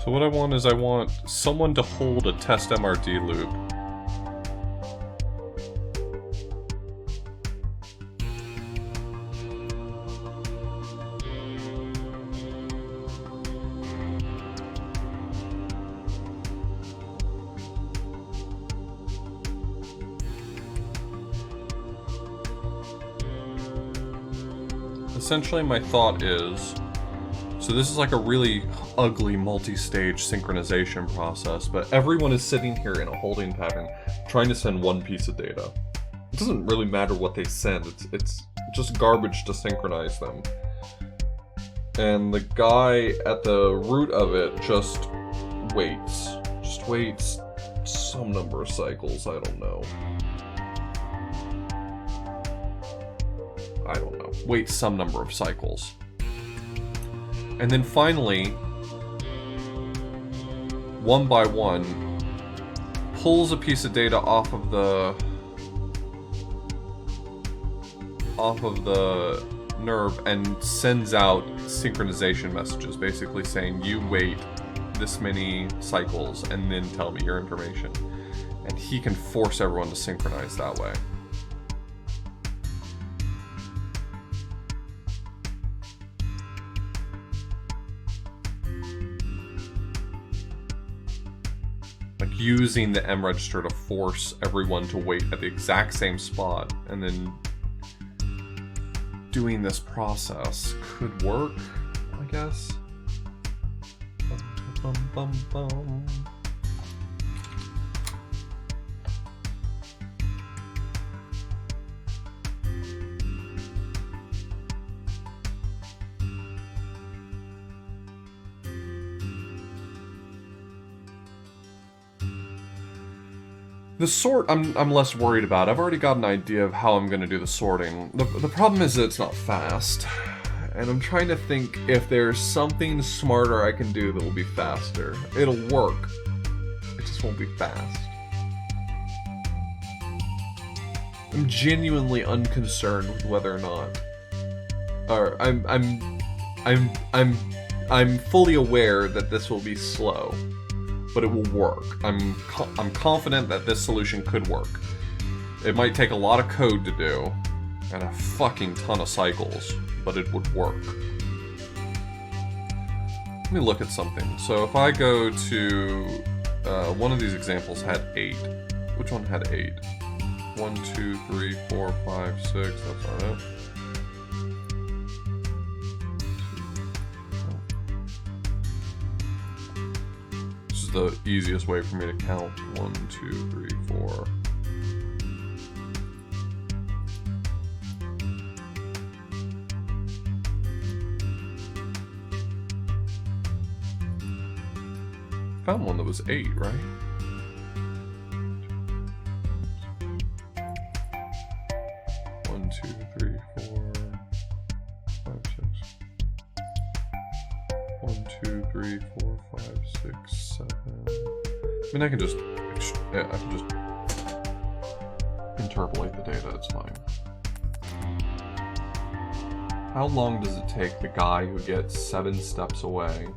So what I want is I want someone to hold a test MRD loop. Essentially my thought is, so this is like a really ugly multi-stage synchronization process, but everyone is sitting here in a holding pattern trying to send one piece of data. It doesn't really matter what they send, it's just garbage to synchronize them. And the guy at the root of it just waits some number of cycles, I don't know. I don't know, wait some number of cycles. And then finally, one by one, pulls a piece of data off of the nerve and sends out synchronization messages, basically saying you wait this many cycles and then tell me your information. And he can force everyone to synchronize that way. Like using the M register to force everyone to wait at the exact same spot, and then doing this process could work, I guess. Bum, bum, bum, bum. The sort I'm less worried about. I've already got an idea of how I'm going to do the sorting. The problem is that it's not fast. And I'm trying to think if there's something smarter I can do that will be faster. It'll work. It just won't be fast. I'm genuinely unconcerned with whether or not. Or I'm fully aware that this will be slow. But it will work. I'm confident that this solution could work. It might take a lot of code to do, and a fucking ton of cycles, but it would work. Let me look at something. So if I go to... one of these examples had 8. Which one had 8? 1, 2, 3, 4, 5, 6. That's not it. The easiest way for me to count. 1, 2, 3, 4. Found one that was 8, right? One, 2, 3, 4, 5, 6. 1, 2, 3, 4, 5, 6, 7. I mean, I can just interpolate the data, it's fine. How long does it take the guy who gets 7 steps away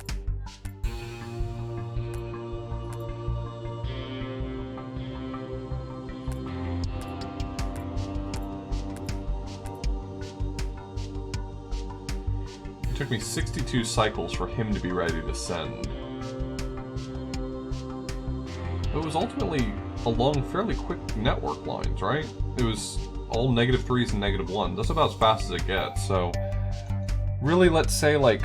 It took me 62 cycles for him to be ready to send. It was ultimately along fairly quick network lines, right? It was all -3s and -1s. That's about as fast as it gets, so... Really, let's say like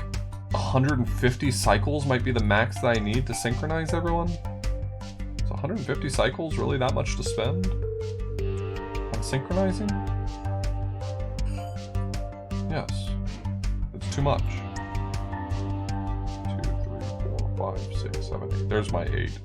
150 cycles might be the max that I need to synchronize everyone? Is 150 cycles really that much to spend on synchronizing? Yes. It's too much. 2, 3, 4, 5, 6, 7, 8. There's my 8.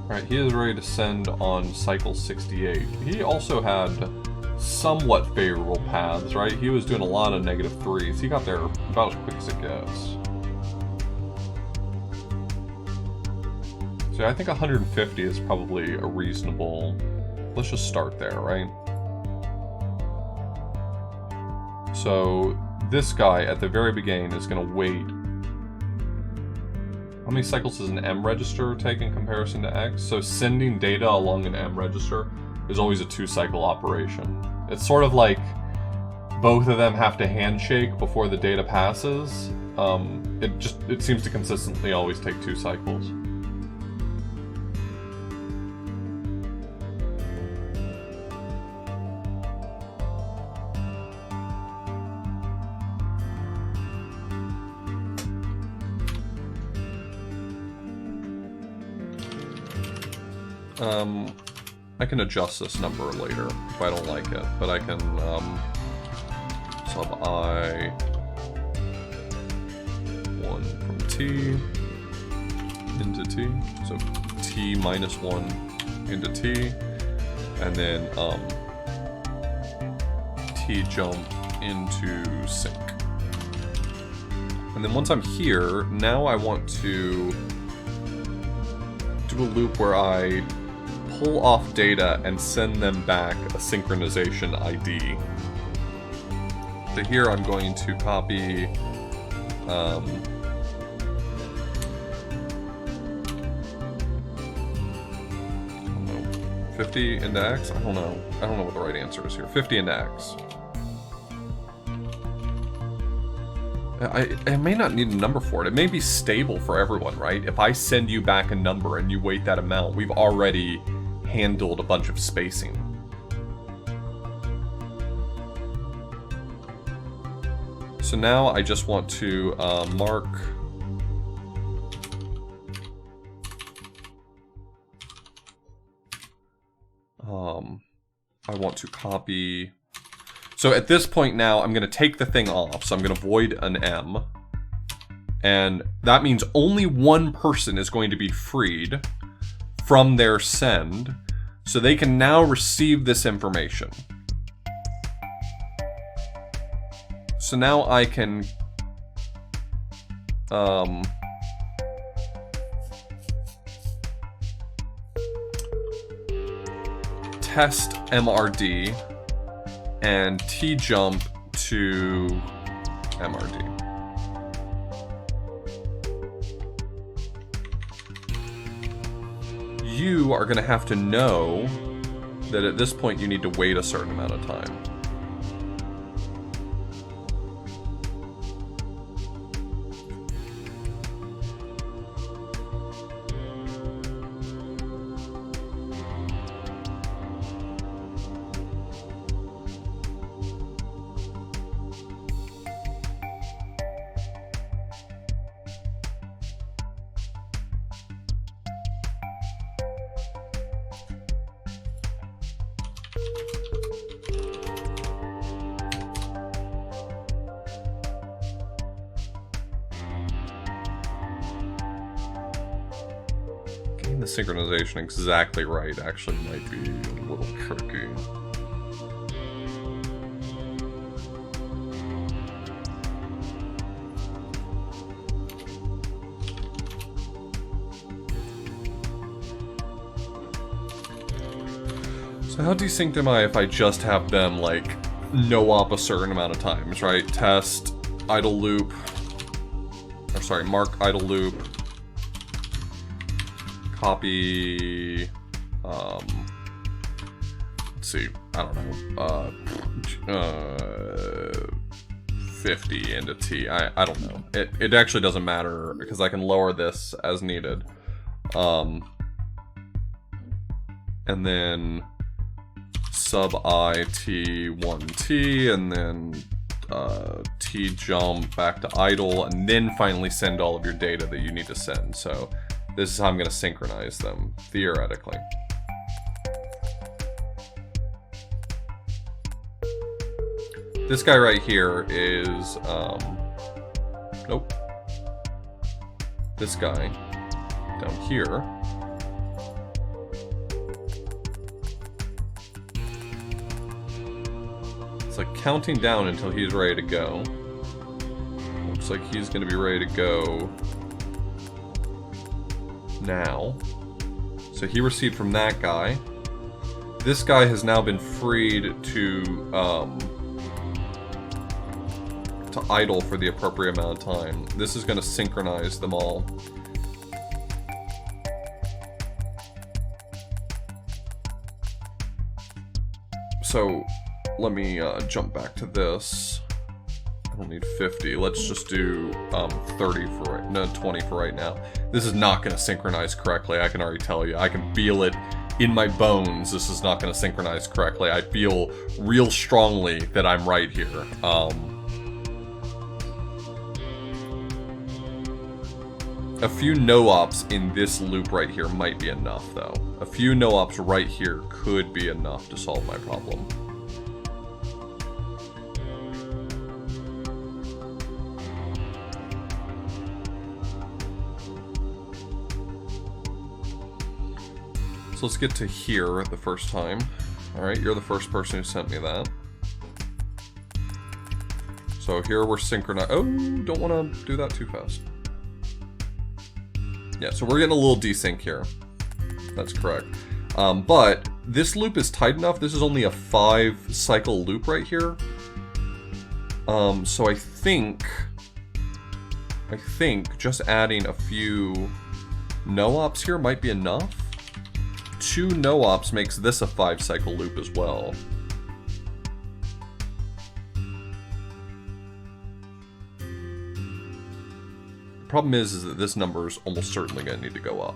Alright, he is ready to send on cycle 68. He also had somewhat favorable paths, right? He was doing a lot of -3s. He got there about as quick as it gets. So I think 150 is probably a reasonable... Let's just start there, right? So this guy at the very beginning is going to wait. How many cycles does an M register take in comparison to X? So sending data along an M register is always a 2-cycle operation. It's sort of like both of them have to handshake before the data passes. It seems to consistently always take 2 cycles. I can adjust this number later if I don't like it, but I can sub I 1 from T into t, so t minus 1 into t, and then t jump into sync. And then once I'm here, now I want to do a loop where I pull off data and send them back a synchronization ID. So here I'm going to copy 50 into X? I don't know what the right answer is here. 50 into X. I may not need a number for it. It may be stable for everyone, right? If I send you back a number and you wait that amount, we've already handled a bunch of spacing. So now I just want to mark I want to copy. So at this point now, I'm going to take the thing off. So I'm going to void an M. And that means only one person is going to be freed from their send. So they can now receive this information. So now I can test MRD and T-jump to MRD. You are going to have to know that at this point you need to wait a certain amount of time. The synchronization exactly right actually might be a little tricky. So how desynced am I if I just have them like no op a certain amount of times, right? Test idle loop, or sorry, mark idle loop. Copy, let's see, I don't know, 50 into T, I don't know. It actually doesn't matter, because I can lower this as needed. And then sub I T1T, and then T jump back to idle, and then finally send all of your data that you need to send. So this is how I'm going to synchronize them, theoretically. This guy right here is, nope. This guy down here. It's like counting down until he's ready to go. Looks like he's going to be ready to go now. So he received from that guy. This guy has now been freed to idle for the appropriate amount of time. This is going to synchronize them all. So let me jump back to this. I don't need 50. Let's just do 30 for right, no, 20 for right now. This is not going to synchronize correctly. I can already tell you. I can feel it in my bones. This is not going to synchronize correctly. I feel real strongly that I'm right here. A few no-ops in this loop right here might be enough, though. A few no-ops right here could be enough to solve my problem. So let's get to here the first time. Alright, you're the first person who sent me that. So here we're synchronized. Oh, don't want to do that too fast. Yeah, so we're getting a little desync here. That's correct. But this loop is tight enough. This is only a 5-cycle loop right here. So I think just adding a few no-ops here might be enough. 2 no-ops makes this a 5-cycle loop as well. The problem is that this number is almost certainly going to need to go up.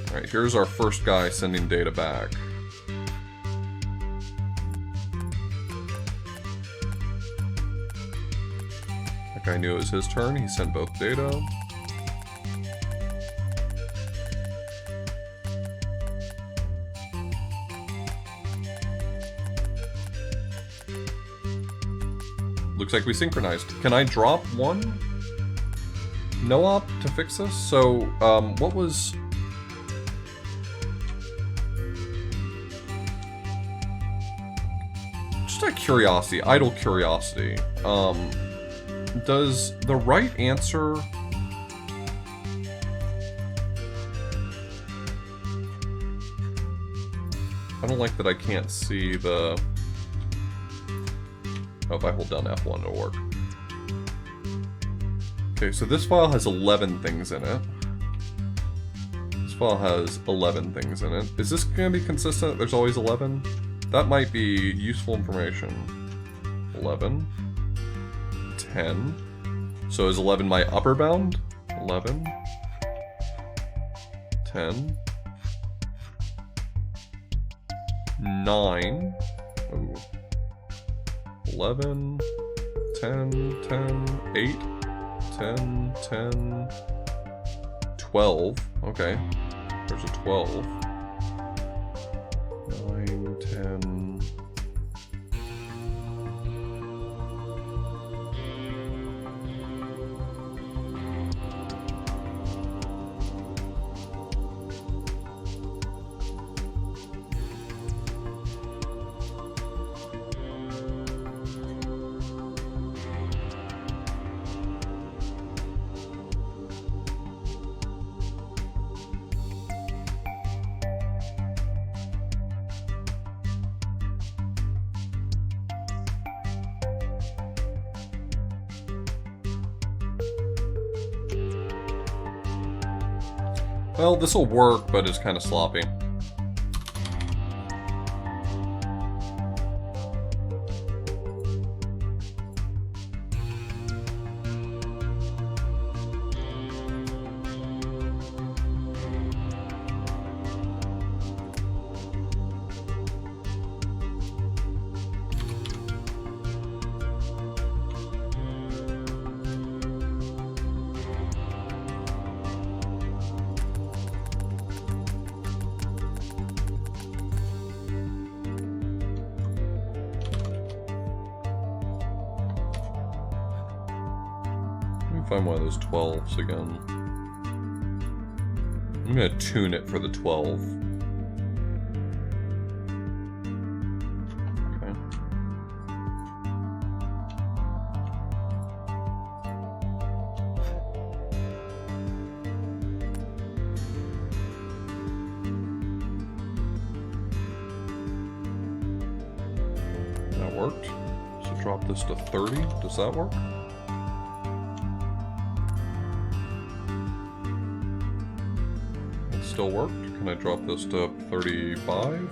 Alright, here's our first guy sending data back. That guy knew it was his turn, he sent both data. Looks like we synchronized. Can I drop 1 no-op to fix this? So, what was... Just out of curiosity, idle curiosity, does the right answer... I don't like that I can't see the... Oh, if I hold down F1, it'll work. Okay, so this file has 11 things in it. This file has 11 things in it. Is this going to be consistent? There's always 11? That might be useful information. 11. 10. So is 11 my upper bound? 11. 10. 9. Ooh. 11, 10, 10, 8, 10, 10, 12. Okay, there's a 12. 9, 10. Well, this will work, but it's kind of sloppy. Find one of those 12s again. I'm gonna tune it for the 12. Okay. That worked. So drop this to 30. Does that work? Still worked. Can I drop this to 35?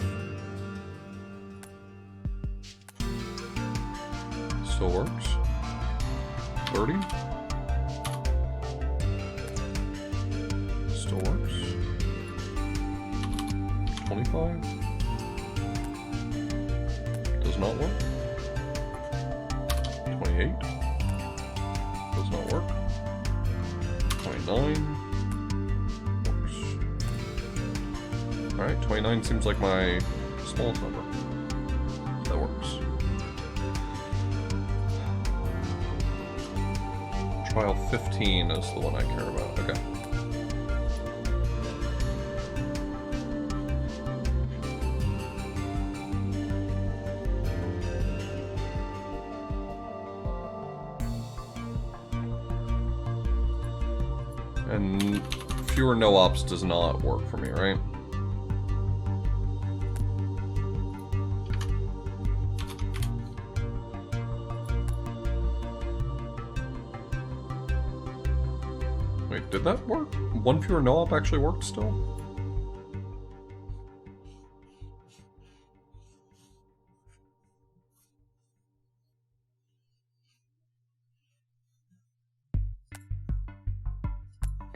Still works. 30? Still works. 25? Does not work. 28? Does not work. 29? Alright, 29 seems like my smallest number. That works. file 15 is the one I care about. Okay. And fewer no-ops does not work for me, right? Wait, did that work? One fewer no-op actually worked still?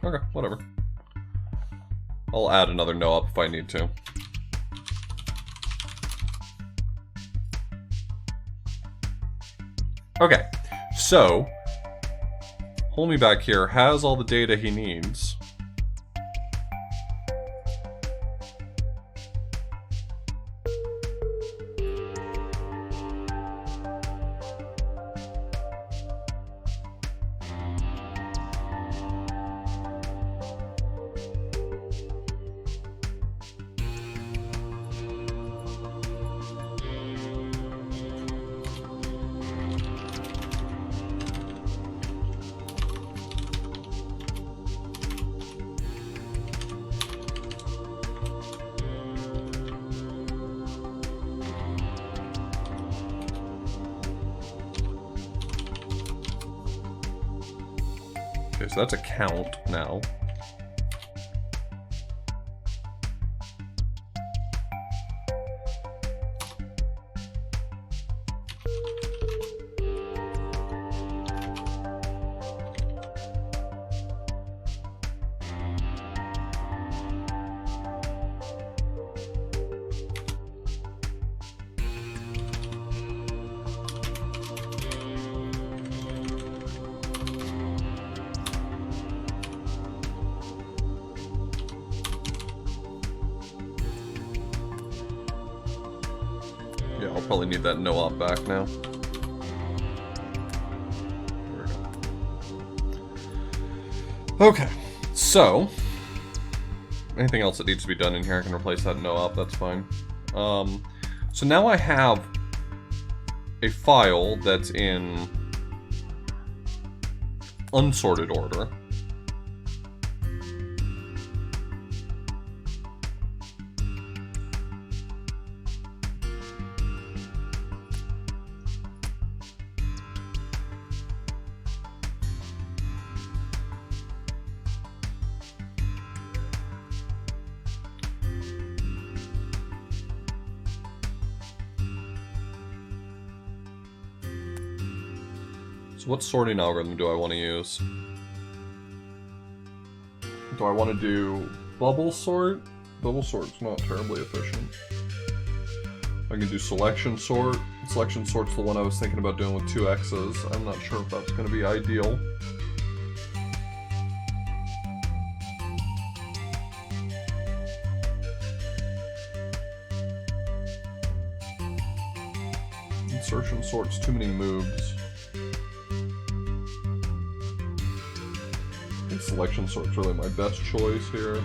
Okay, whatever. I'll add another no-op if I need to. Okay, so hold me back here has all the data he needs. Okay, so that's a count now. Yeah, I'll probably need that no-op back now. There we go. Okay, so anything else that needs to be done in here, I can replace that no-op, that's fine. So now I have a file that's in unsorted order. So what sorting algorithm do I want to use? Do I want to do bubble sort? Bubble sort's not terribly efficient. I can do selection sort. Selection sort's the one I was thinking about doing with 2 X's. I'm not sure if that's going to be ideal. Insertion sort's too many moves. I think selection sort's really my best choice here.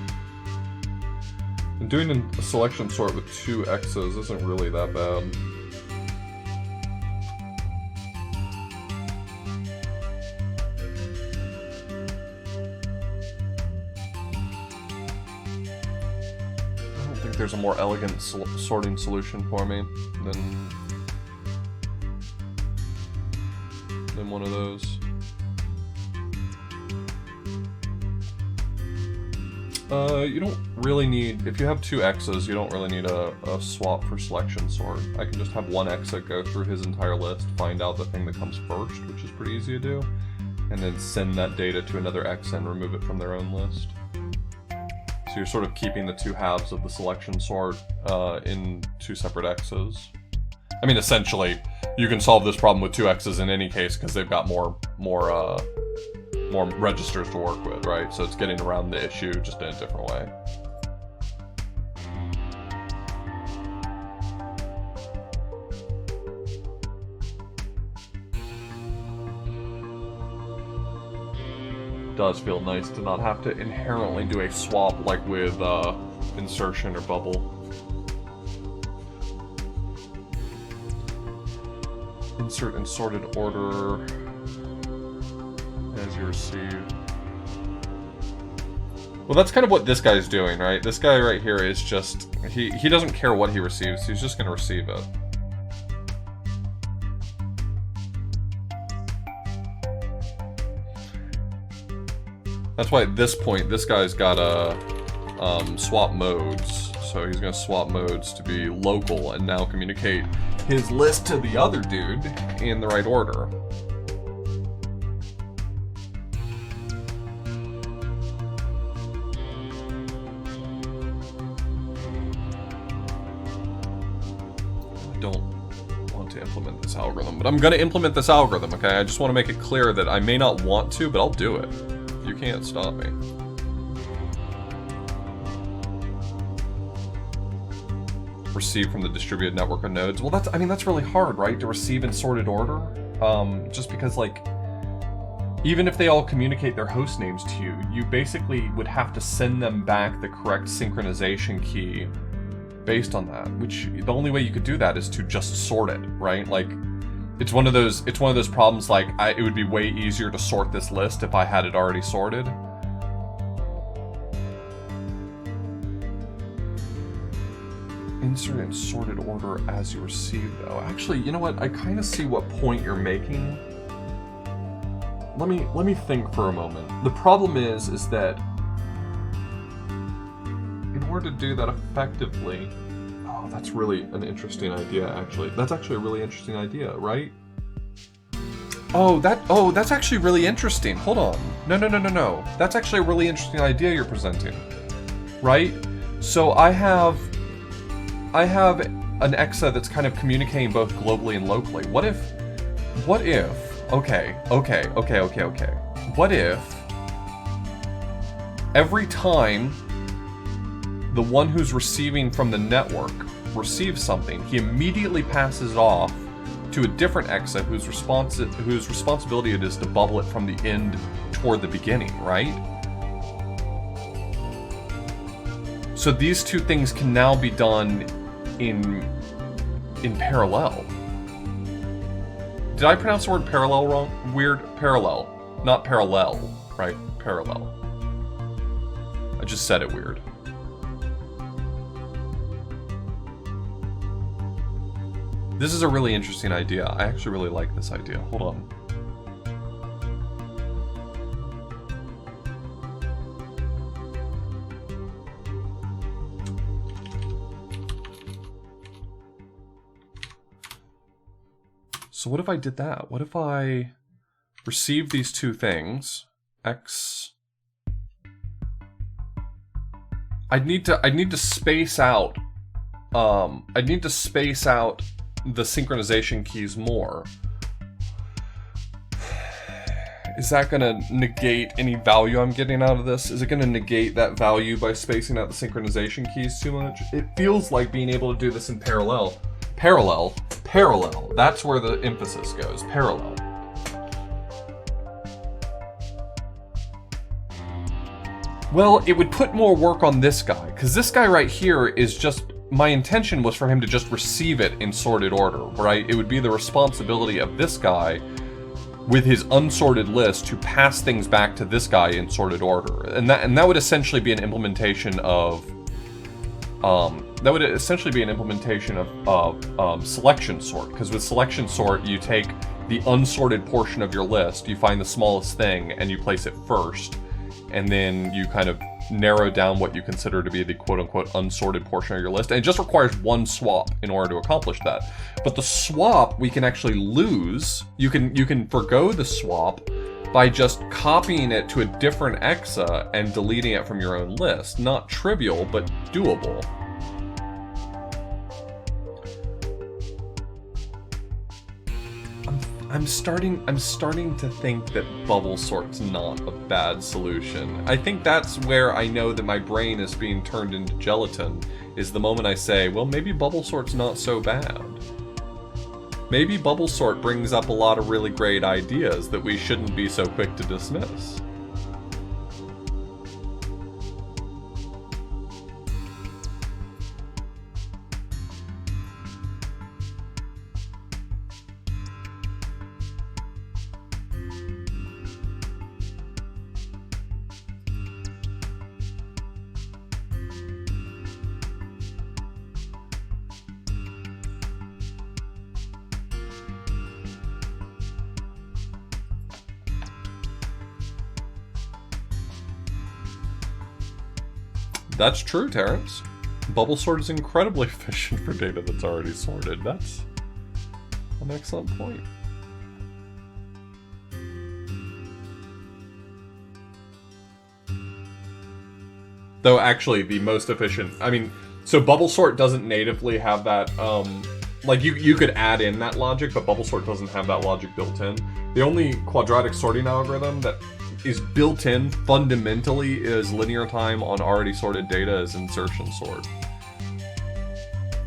And doing a selection sort with 2 X's isn't really that bad. I don't think there's a more elegant sorting solution for me than one of those. You don't really need, if you have 2 X's, you don't really need a swap for selection sort. I can just have 1 exit go through his entire list, find out the thing that comes first, which is pretty easy to do, and then send that data to another X and remove it from their own list. So you're sort of keeping the 2 halves of the selection sort in 2 separate X's. I mean, essentially, you can solve this problem with 2 X's in any case because they've got more registers to work with, right? So it's getting around the issue just in a different way. does feel nice to not have to inherently do a swap like with insertion or bubble. Insert in sorted order as you receive. Well, that's kind of what this guy's doing, right? This guy right here is just... He doesn't care what he receives, he's just going to receive it. That's why at this point, this guy's got to swap modes. So he's going to swap modes to be local and now communicate his list to the other dude in the right order. I don't want to implement this algorithm, but I'm going to implement this algorithm, okay? I just want to make it clear that I may not want to, but I'll do it. You can't stop me. Receive from the distributed network of nodes. Well, that's really hard, right? To receive in sorted order. Just because, like, even if they all communicate their host names to you, you basically would have to send them back the correct synchronization key based on that. Which the only way you could do that is to just sort it, right? Like, it's one of those problems. Like, it would be way easier to sort this list if I had it already sorted. Insert in sorted order as you receive, though. Actually, you know what? I kind of see what point you're making. Let me think for a moment. The problem is that in order to do that effectively, oh, that's really an interesting idea. Actually, that's actually a really interesting idea, right? Oh, that's actually really interesting. Hold on. No. That's actually a really interesting idea you're presenting, right? So I have an EXA that's kind of communicating both globally and locally. What if, okay. What if every time the one who's receiving from the network receives something, he immediately passes it off to a different EXA whose responsibility it is to bubble it from the end toward the beginning, right? So these two things can now be done in parallel. Did I pronounce the word parallel wrong? Weird. Parallel. Not parallel, right? Parallel. I just said it weird. This is a really interesting idea. I actually really like this idea. Hold on. So what if I did that? What if I received these two things? X. I'd need to space out. I'd need to space out the synchronization keys more. Is that gonna negate any value I'm getting out of this? Is it gonna negate that value by spacing out the synchronization keys too much? It feels like being able to do this in parallel. Parallel. That's where the emphasis goes. Parallel. Well, it would put more work on this guy, because this guy right here is just... My intention was for him to just receive it in sorted order, right? It would be the responsibility of this guy with his unsorted list to pass things back to this guy in sorted order. And that would essentially be an implementation of... selection sort, because with selection sort, you take the unsorted portion of your list, you find the smallest thing, and you place it first, and then you kind of narrow down what you consider to be the quote-unquote unsorted portion of your list, and it just requires one swap in order to accomplish that. But the swap we can actually lose. You can forgo the swap by just copying it to a different EXA and deleting it from your own list. Not trivial, but doable. I'm starting to think that bubble sort's not a bad solution. I think that's where I know that my brain is being turned into gelatin, is the moment I say, well, maybe bubble sort's not so bad. Maybe bubble sort brings up a lot of really great ideas that we shouldn't be so quick to dismiss. That's true, Terrence. Bubble sort is incredibly efficient for data that's already sorted. That's an excellent point. Though actually the most efficient, I mean, so bubble sort doesn't natively have that, like you could add in that logic, but bubble sort doesn't have that logic built in. The only quadratic sorting algorithm that is built in fundamentally is linear time on already sorted data is insertion sort.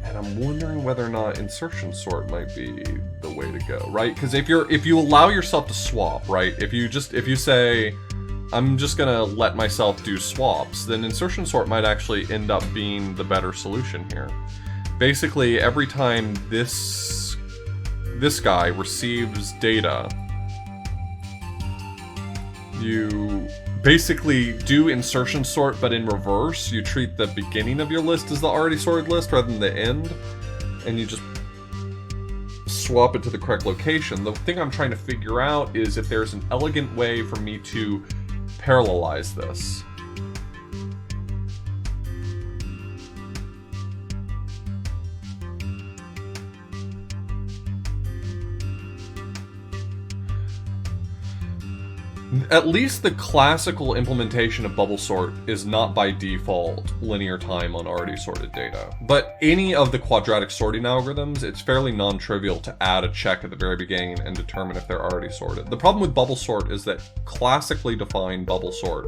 And I'm wondering whether or not insertion sort might be the way to go, right? Because if you allow yourself to swap, right? If you say, I'm just gonna let myself do swaps, then insertion sort might actually end up being the better solution here. Basically, every time this guy receives data, you basically do insertion sort, but in reverse. You treat the beginning of your list as the already sorted list rather than the end, and you just swap it to the correct location. The thing I'm trying to figure out is if there's an elegant way for me to parallelize this. At least the classical implementation of bubble sort is not by default linear time on already sorted data. But any of the quadratic sorting algorithms, it's fairly non-trivial to add a check at the very beginning and determine if they're already sorted. The problem with bubble sort is that classically defined bubble sort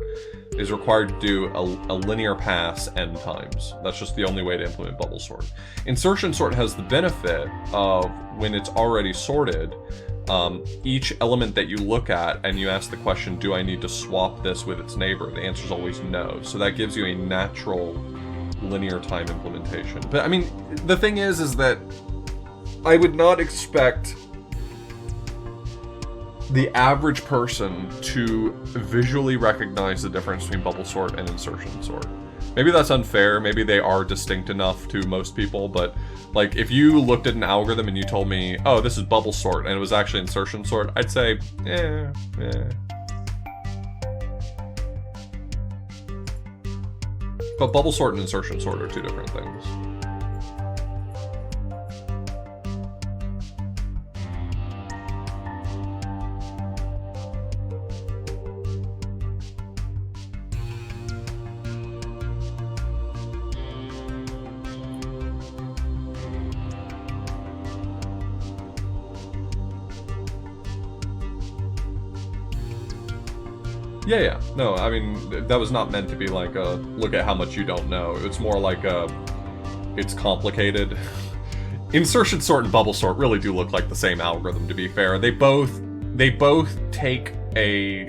is required to do a linear pass n times. That's just the only way to implement bubble sort. Insertion sort has the benefit of when it's already sorted, each element that you look at and you ask the question, do I need to swap this with its neighbor? The answer is always no. So that gives you a natural linear time implementation. But I mean, the thing is that I would not expect the average person to visually recognize the difference between bubble sort and insertion sort. Maybe that's unfair, maybe they are distinct enough to most people, but like if you looked at an algorithm and you told me, oh, this is bubble sort, and it was actually insertion sort, I'd say, eh. But bubble sort and insertion sort are two different things. Yeah. No, I mean, that was not meant to be like a, look at how much you don't know. It's more like a, it's complicated. Insertion sort and bubble sort really do look like the same algorithm, to be fair. They both take a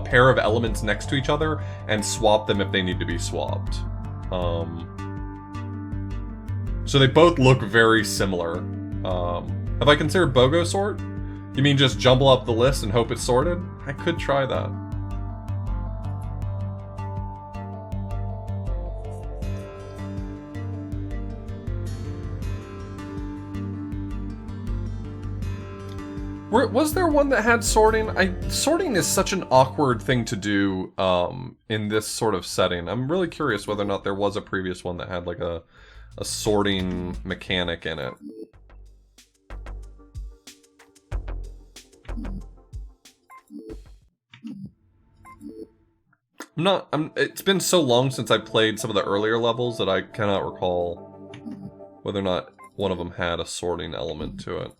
pair of elements next to each other and swap them if they need to be swapped. So they both look very similar. Have I considered BOGO sort? You mean just jumble up the list and hope it's sorted? I could try that. Was there one that had sorting? Sorting is such an awkward thing to do in this sort of setting. I'm really curious whether or not there was a previous one that had like a sorting mechanic in it. It's been so long since I played some of the earlier levels that I cannot recall whether or not one of them had a sorting element to it.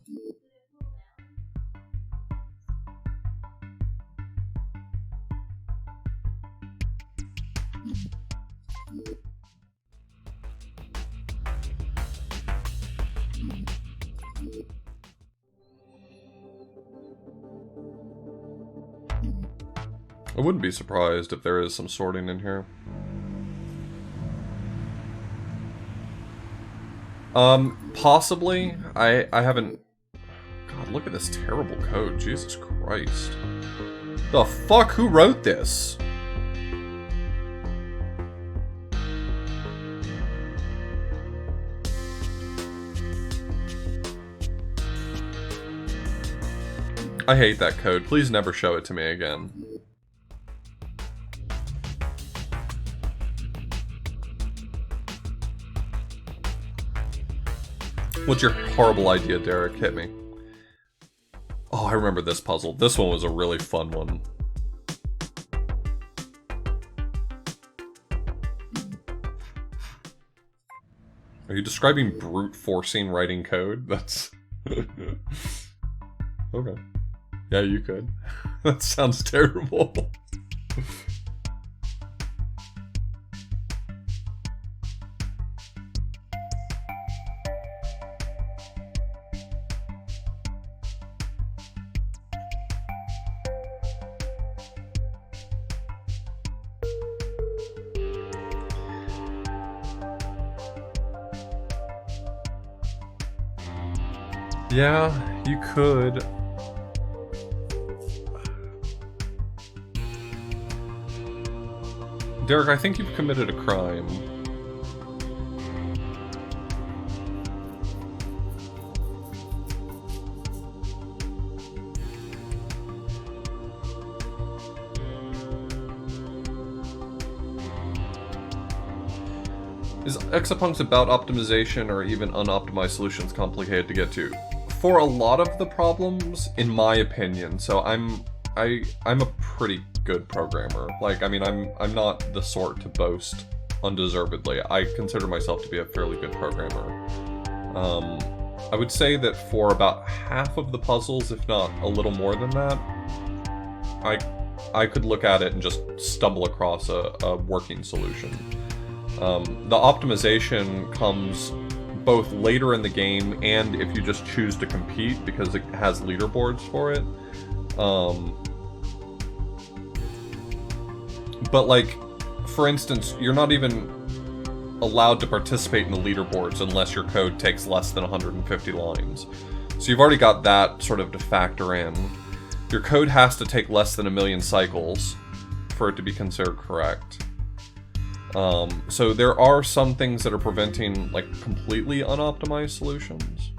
I wouldn't be surprised if there is some sorting in here. Possibly. I haven't... God, look at this terrible code. Jesus Christ. The fuck? Who wrote this? I hate that code. Please never show it to me again. What's your horrible idea, Derek? Hit me. Oh, I remember this puzzle. This one was a really fun one. Are you describing brute forcing writing code? That's... Okay. Yeah, you could. That sounds terrible. Yeah, you could. Derek, I think you've committed a crime. Is EXAPUNKS about optimization or even unoptimized solutions complicated to get to? For a lot of the problems, in my opinion, so I'm a pretty good programmer. Like, I mean, I'm not the sort to boast undeservedly. I consider myself to be a fairly good programmer. I would say that for about half of the puzzles, if not a little more than that, I could look at it and just stumble across a working solution. The optimization comes both later in the game and if you just choose to compete because it has leaderboards for it. But like, for instance, you're not even allowed to participate in the leaderboards unless your code takes less than 150 lines. So you've already got that sort of to factor in. Your code has to take less than 1 million cycles for it to be considered correct. So there are some things that are preventing, like, completely unoptimized solutions.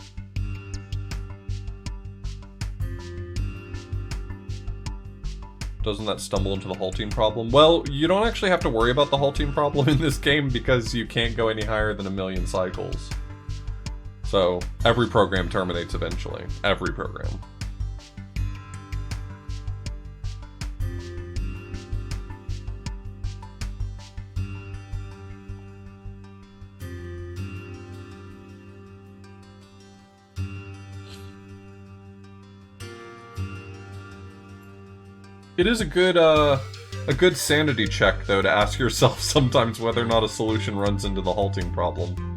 Doesn't that stumble into the halting problem? Well, you don't actually have to worry about the halting problem in this game because you can't go any higher than 1 million cycles. So, every program terminates eventually. Every program. It is a good sanity check, though, to ask yourself sometimes whether or not a solution runs into the halting problem.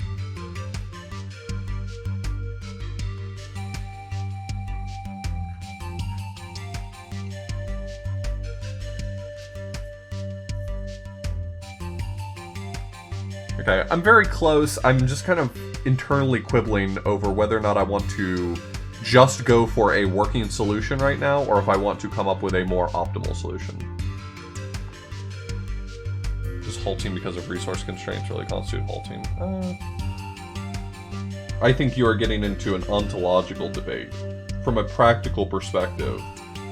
Okay, I'm very close. I'm just kind of internally quibbling over whether or not I want to just go for a working solution right now, or if I want to come up with a more optimal solution. Does halting because of resource constraints really constitute halting? I think you are getting into an ontological debate. From a practical perspective,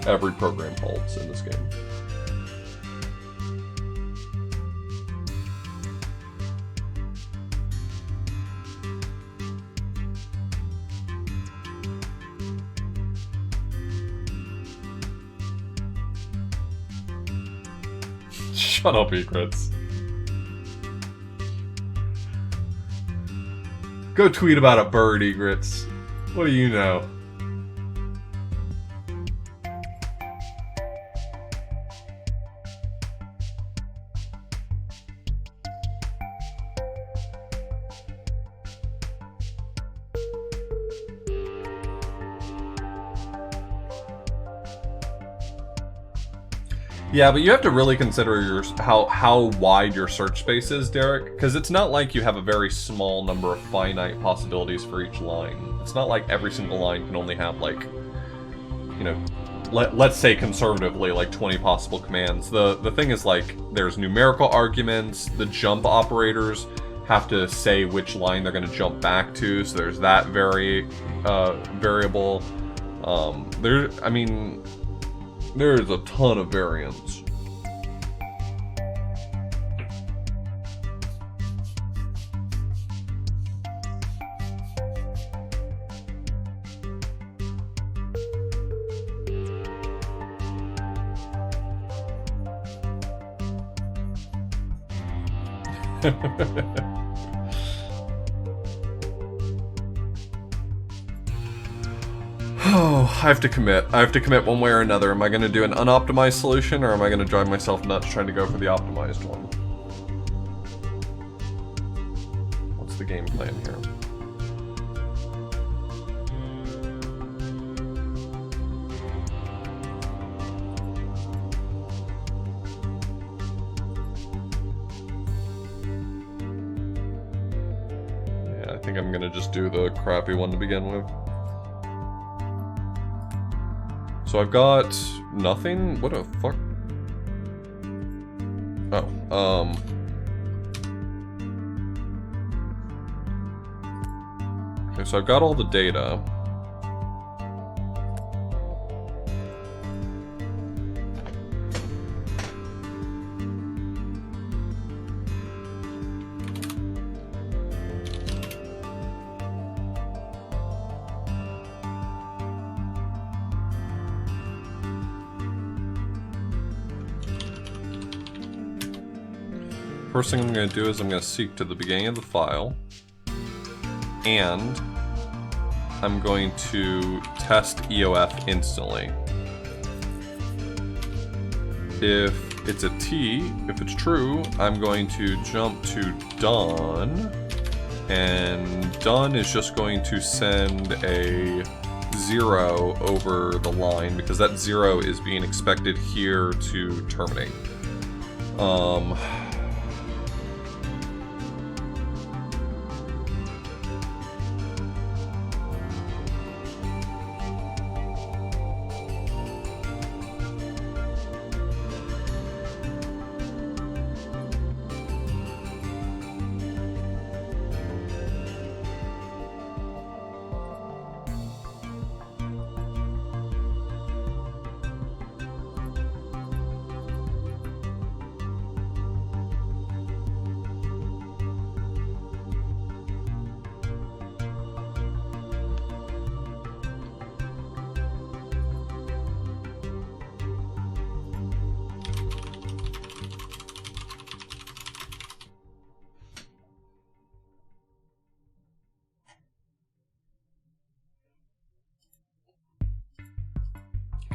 every program halts in this game. Shut up, Egrets. Go tweet about a bird, Egrets. What do you know? Yeah, but you have to really consider how wide your search space is, Derek, because it's not like you have a very small number of finite possibilities for each line. It's not like every single line can only have, like, you know, let's say conservatively, like 20 possible commands. The thing is, like, there's numerical arguments, the jump operators have to say which line they're going to jump back to, so there's that variable. I mean, there's a ton of variance. Oh, I have to commit. I have to commit one way or another. Am I going to do an unoptimized solution, or am I going to drive myself nuts trying to go for the optimized one? What's the game plan here? Yeah, I think I'm going to just do the crappy one to begin with. So I've got nothing? What the fuck? Oh, okay, so I've got all the data. First thing I'm going to do is I'm going to seek to the beginning of the file, and I'm going to test EOF instantly. If it's a T, if it's true, I'm going to jump to done, and done is just going to send a 0 over the line, because that 0 is being expected here to terminate.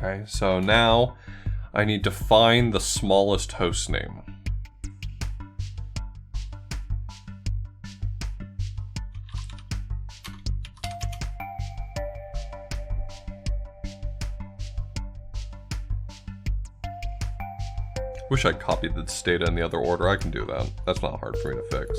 Okay, so now I need to find the smallest host name. Wish I'd copied this data in the other order. I can do that. That's not hard for me to fix.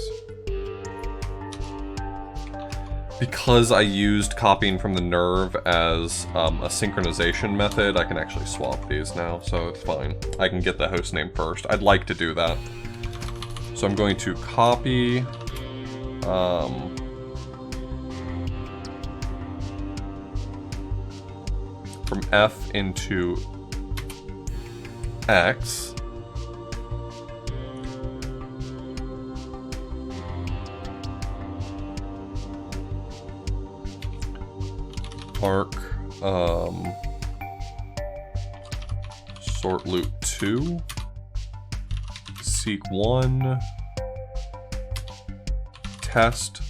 Because I used copying from the nerve as a synchronization method, I can actually swap these now, so it's fine. I can get the host name first. I'd like to do that. So I'm going to copy from F into X. Arc, sort loop 2, seek 1, test,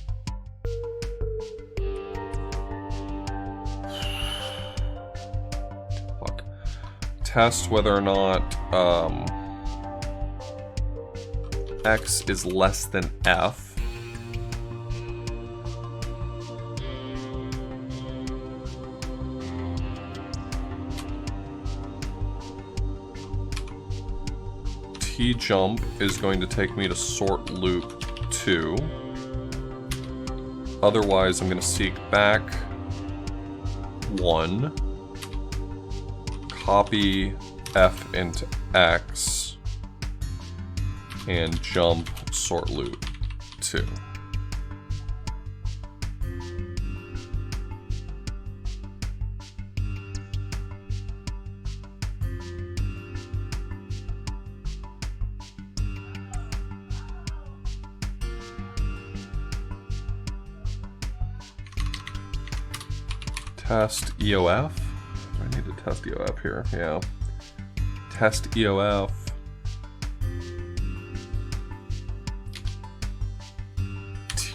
test whether or not X is less than F. T jump is going to take me to sort loop 2. Otherwise, I'm going to seek back 1, copy F into X, and jump sort loop 2. Test EOF. I need to test EOF here. Yeah. Test EOF.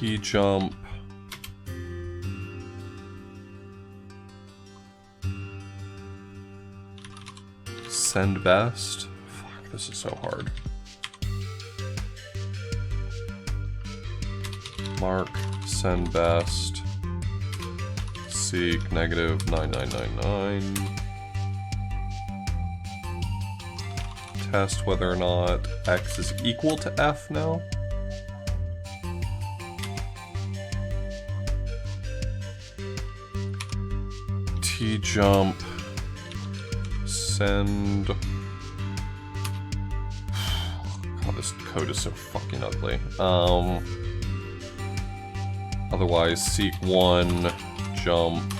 T jump. Send best. Fuck, this is so hard. Mark, send best. Seek negative 9999. Test whether or not X is equal to F now. T jump. Send. God, this code is so fucking ugly. Otherwise, seek 1, jump.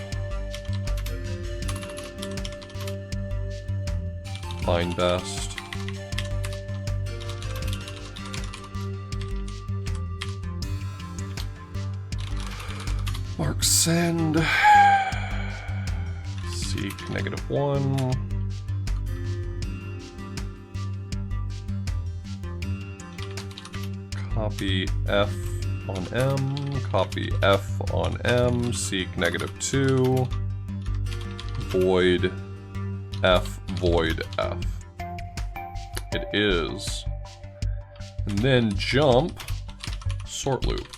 Find best. Mark send. Seek -1. Copy F on M, copy F on M, seek -2, void F, void F. It is. And then jump, sort loop.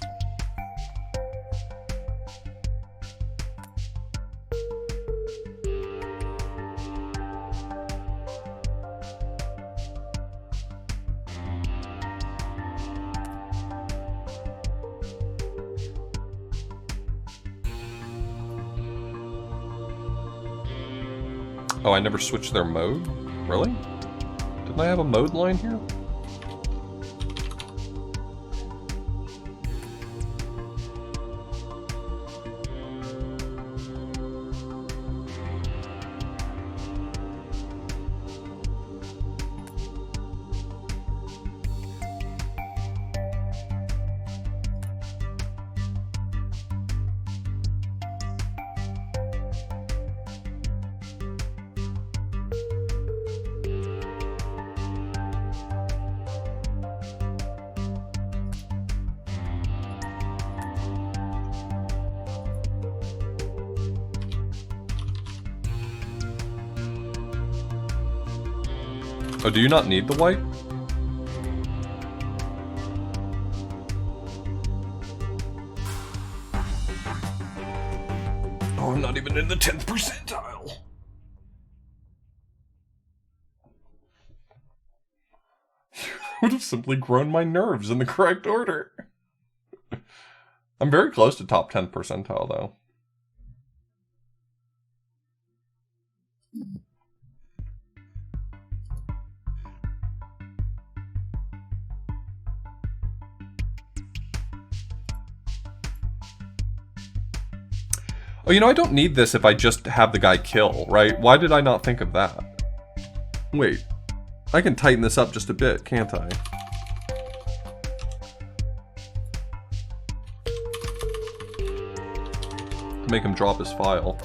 Oh, I never switched their mode? Really? Didn't I have a mode line here? Oh, do you not need the white? Oh, I'm not even in the 10th percentile. Would have simply grown my nerves in the correct order. I'm very close to top 10th percentile, though. Oh, you know, I don't need this if I just have the guy kill, right? Why did I not think of that? Wait, I can tighten this up just a bit, can't I? To make him drop his file.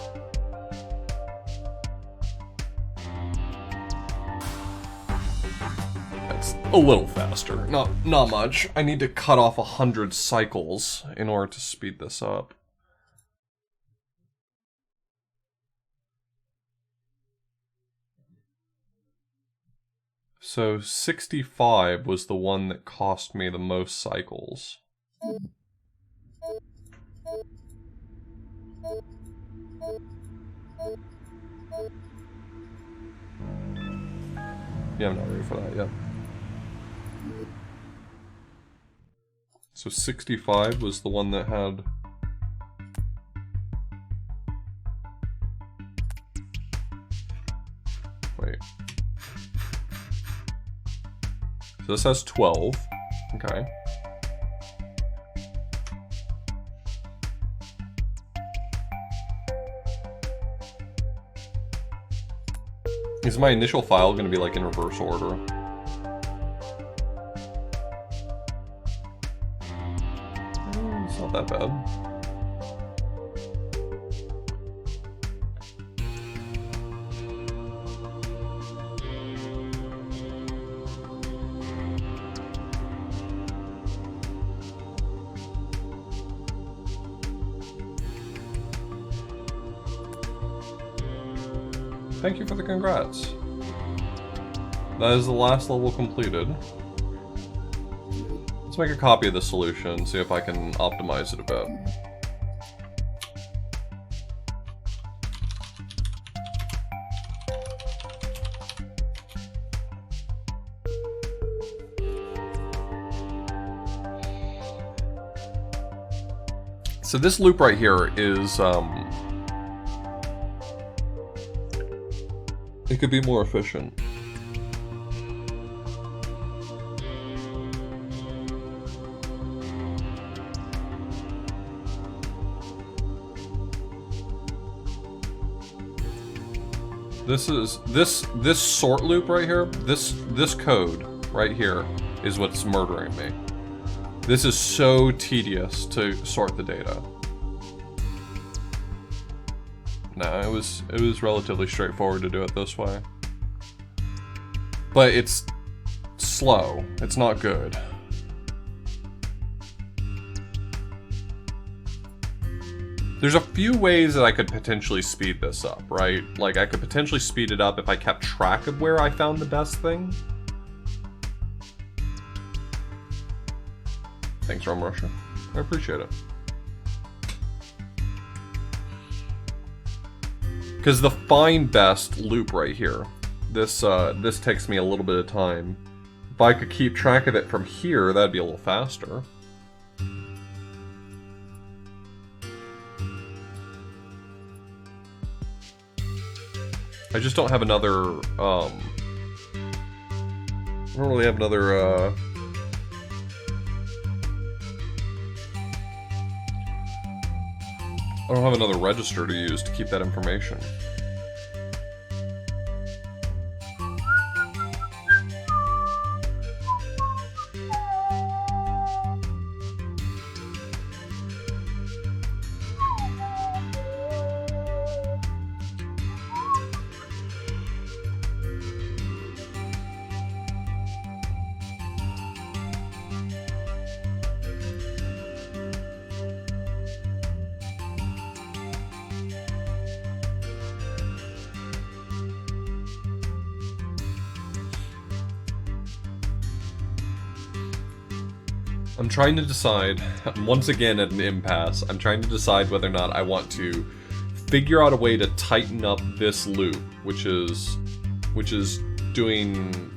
That's a little faster, not much. I need to cut off 100 cycles in order to speed this up. So 65 was the one that cost me the most cycles. Yeah, I'm not ready for that yet. So 65 was the one that had... Wait. So this has 12. Okay. Is my initial file going to be like in reverse order? It's not that bad. Thank you for the congrats. That is the last level completed. Let's make a copy of the solution, see if I can optimize it a bit. So this loop right here is, it could be more efficient. This sort loop right here, this code right here is what's murdering me. This is so tedious to sort the data. No, it was relatively straightforward to do it this way. But it's slow. It's not good. There's a few ways that I could potentially speed this up, right? Like, I could potentially speed it up if I kept track of where I found the best thing. Thanks, Rome Russia. I appreciate it. Because the find best loop right here, this takes me a little bit of time. If I could keep track of it from here, that'd be a little faster. I just don't have another, I don't really have another, I don't have another register to use to keep that information. I'm trying to decide, once again at an impasse, I'm trying to decide whether or not I want to figure out a way to tighten up this loop, which is doing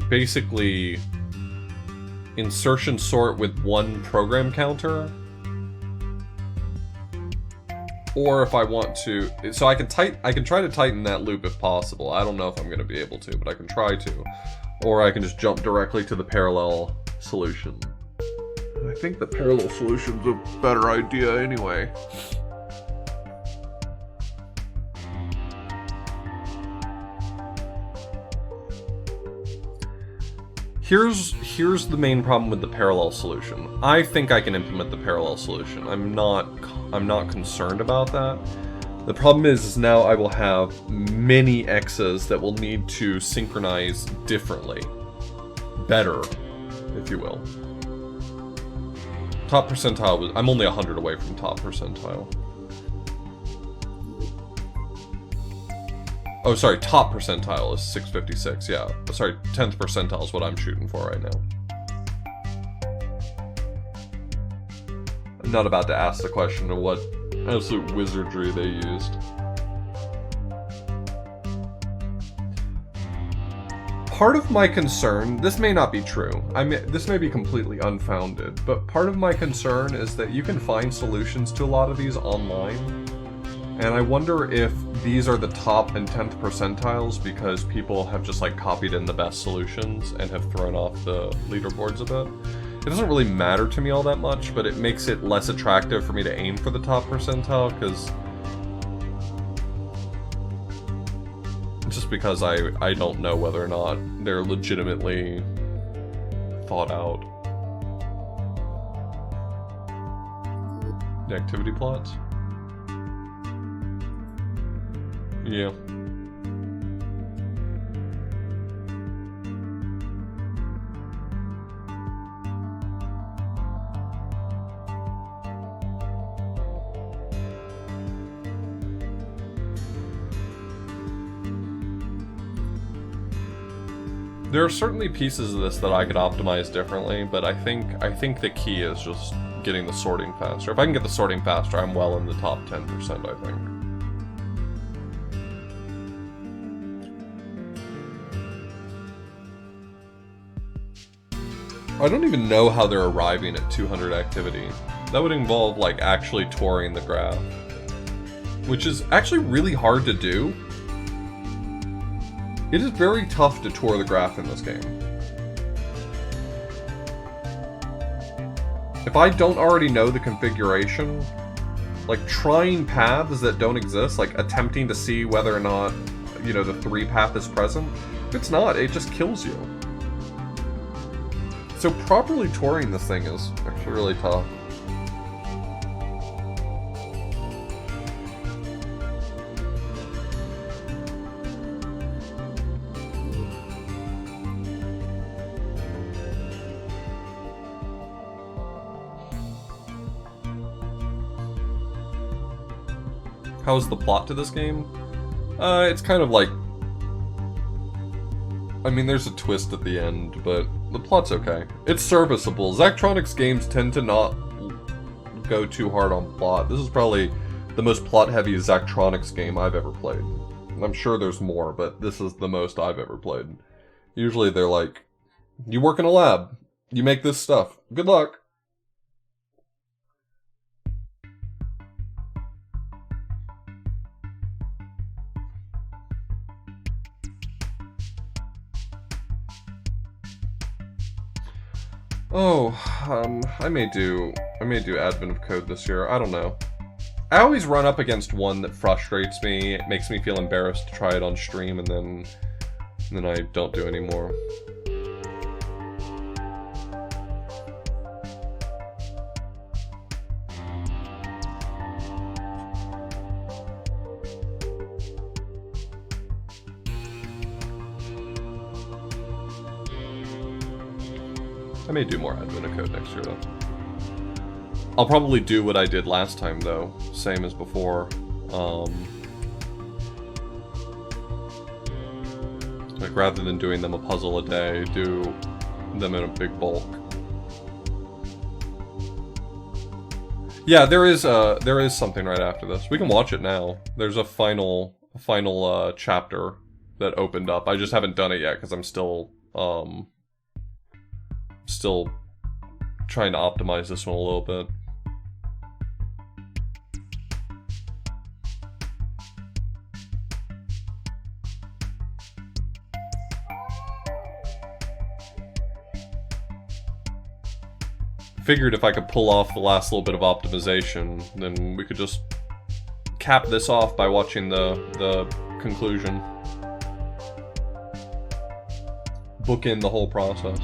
basically insertion sort with one program counter, or if I want to, so I can try to tighten that loop if possible. I don't know if I'm going to be able to, but I can try to, or I can just jump directly to the parallel solution. I think the parallel solution's a better idea anyway. Here's the main problem with the parallel solution. I think I can implement the parallel solution. I'm not concerned about that. The problem is now I will have many X's that will need to synchronize differently. Better, if you will. Top percentile, I'm only 100 away from top percentile. Oh, sorry, top percentile is 656, yeah. Sorry, 10th percentile is what I'm shooting for right now. I'm not about to ask the question of what absolute wizardry they used. Part of my concern, this may not be true, this may be completely unfounded, but part of my concern is that you can find solutions to a lot of these online, and I wonder if these are the top and 10th percentiles because people have just like copied in the best solutions and have thrown off the leaderboards a bit. It doesn't really matter to me all that much, but it makes it less attractive for me to aim for the top percentile, because I don't know whether or not they're legitimately thought out. The activity plots? Yeah. There are certainly pieces of this that I could optimize differently, but I think the key is just getting the sorting faster. If I can get the sorting faster, I'm well in the top 10%, I think. I don't even know how they're arriving at 200 activity. That would involve, like, actually touring the graph. Which is actually really hard to do. It is very tough to tour the graph in this game. If I don't already know the configuration, like trying paths that don't exist, like attempting to see whether or not, you know, the 3 path is present, if it's not, it just kills you. So properly touring this thing is actually really tough. How's the plot to this game? It's kind of like... I mean, there's a twist at the end, but the plot's okay. It's serviceable. Zachtronics games tend to not go too hard on plot. This is probably the most plot-heavy Zachtronics game I've ever played. I'm sure there's more, but this is the most I've ever played. Usually they're like, you work in a lab, you make this stuff, good luck. Oh, I may do Advent of Code this year. I don't know. I always run up against one that frustrates me. It makes me feel embarrassed to try it on stream, and then I don't do anymore. I may do more Advent of Code next year, though. I'll probably do what I did last time, though. Same as before. Like, rather than doing them a puzzle a day, do them in a big bulk. Yeah, there is something right after this. We can watch it now. There's a final chapter that opened up. I just haven't done it yet, because I'm still trying to optimize this one a little bit. Figured if I could pull off the last little bit of optimization, then we could just cap this off by watching the conclusion. Book in the whole process.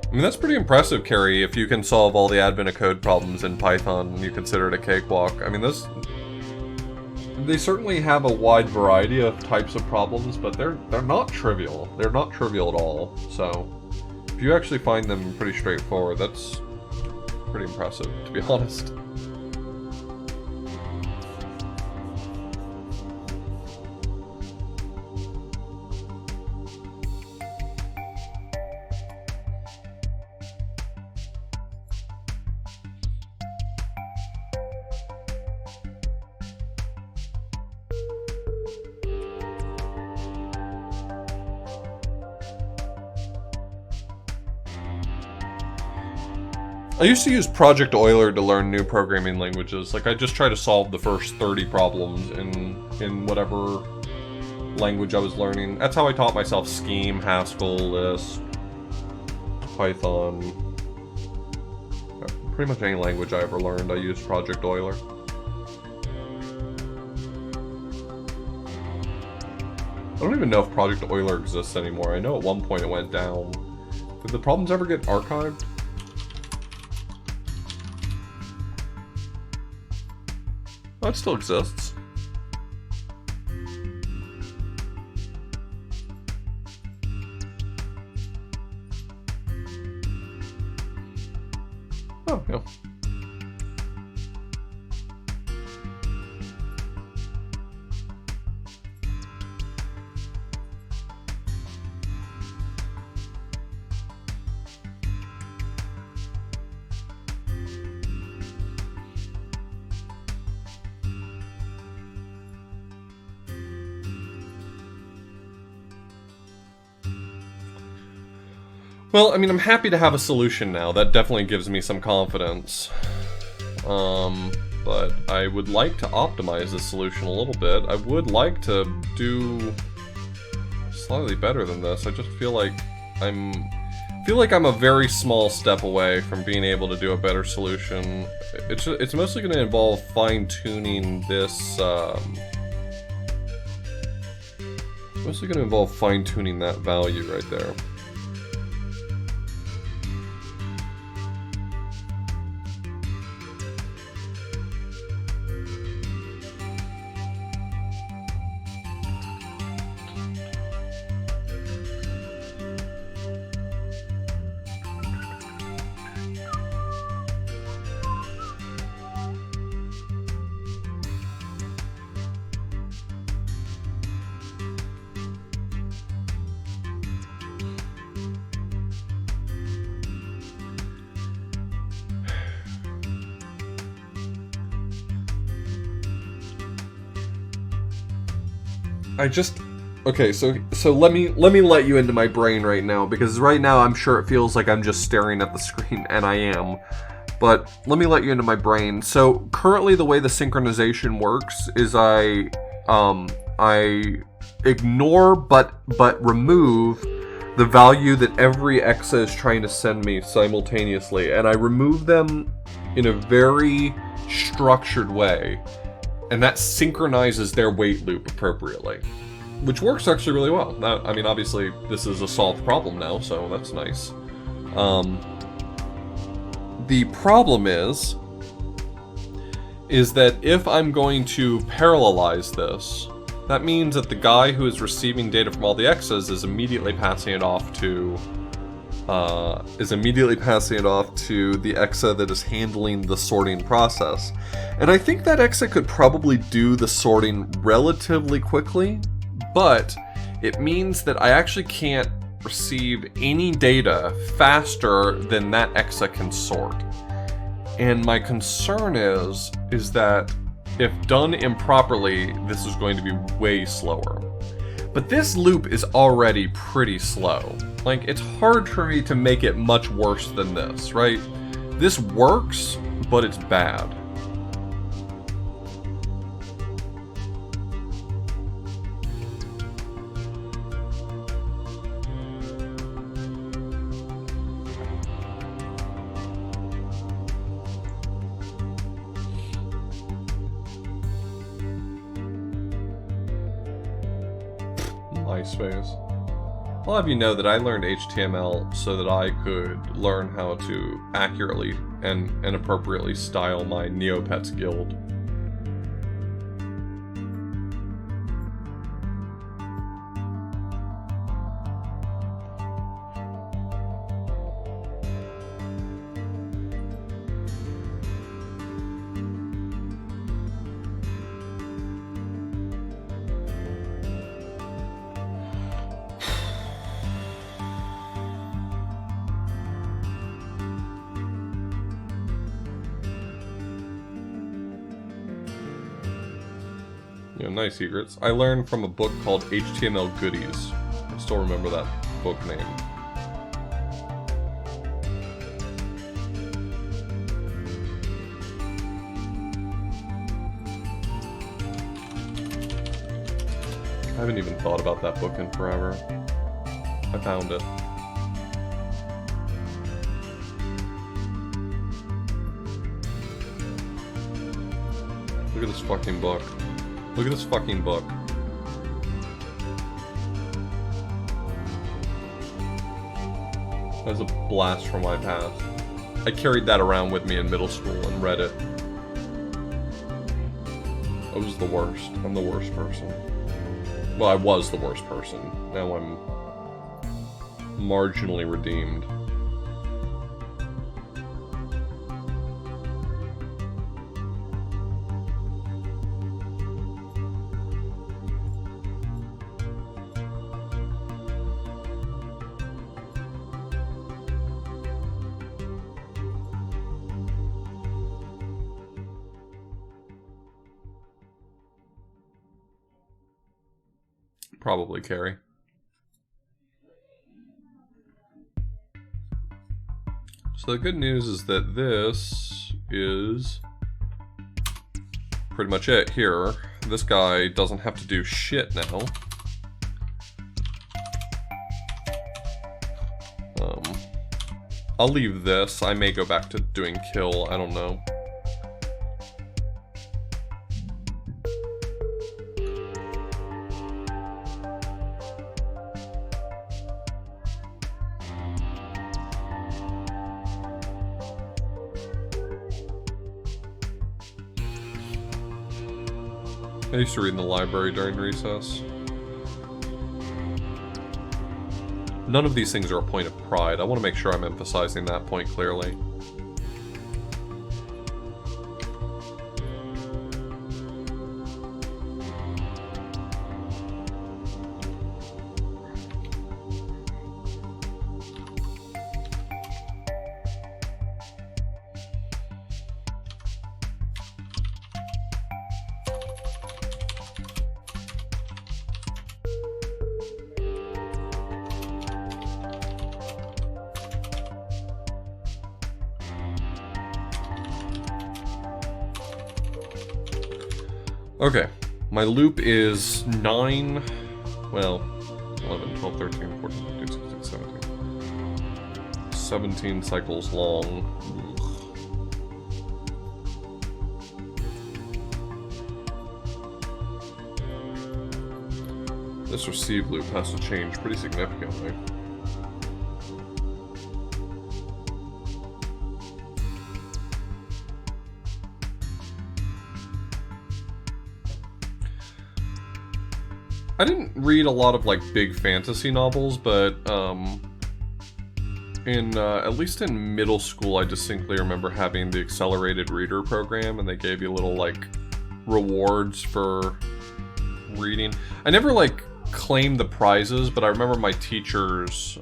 I mean, that's pretty impressive, Carrie. If you can solve all the Advent of Code problems in Python, you consider it a cakewalk. I mean, they certainly have a wide variety of types of problems, but they're not trivial. They're not trivial at all. So, if you actually find them pretty straightforward, that's pretty impressive, to be honest. I used to use Project Euler to learn new programming languages. Like, I just try to solve the first 30 problems in whatever language I was learning. That's how I taught myself Scheme, Haskell, Lisp, Python. Pretty much any language I ever learned, I used Project Euler. I don't even know if Project Euler exists anymore. I know at one point it went down. Did the problems ever get archived? Oh, it still exists. Oh, yeah. Well, I mean, I'm happy to have a solution now. That definitely gives me some confidence. But I would like to optimize this solution a little bit. I would like to do slightly better than this. I just feel like I'm a very small step away from being able to do a better solution. It's mostly going to involve fine-tuning this. Mostly going to involve fine-tuning that value right there. Okay, so let me let you into my brain right now, because right now I'm sure it feels like I'm just staring at the screen, and I am. But let me let you into my brain. So currently the way the synchronization works is I ignore but remove the value that every EXA is trying to send me simultaneously, and I remove them in a very structured way. And that synchronizes their wait loop appropriately, which works actually really well. Now, I mean, obviously, this is a solved problem now, so that's nice. The problem is that if I'm going to parallelize this, that means that the guy who is receiving data from all the EXAs is immediately passing it off to the EXA that is handling the sorting process. And I think that EXA could probably do the sorting relatively quickly, but it means that I actually can't receive any data faster than that EXA can sort. And my concern is that if done improperly, this is going to be way slower. But this loop is already pretty slow. Like, it's hard for me to make it much worse than this, right? This works, but it's bad. MySpace. I'll have you know that I learned HTML so that I could learn how to accurately and appropriately style my Neopets guild. Nice secrets. I learned from a book called HTML Goodies. I still remember that book name. I haven't even thought about that book in forever. I found it. Look at this fucking book. Look at this fucking book. That was a blast from my past. I carried that around with me in middle school and read it. I was the worst. I'm the worst person. Well, I was the worst person. Now I'm marginally redeemed. Probably Carrie. So the good news is that this is pretty much it here. This guy doesn't have to do shit now. I'll leave this. I may go back to doing kill, I don't know. I used to read in the library during recess. None of these things are a point of pride. I want to make sure I'm emphasizing that point clearly. Okay, my loop is 9, well, 11, 12, 13, 14, 15, 16, 17. 17 cycles long. Ugh. This receive loop has to change pretty significantly. I didn't read a lot of, like, big fantasy novels, but, at least in middle school, I distinctly remember having the accelerated reader program, and they gave you little, like, rewards for reading. I never, like, claimed the prizes, but I remember my teachers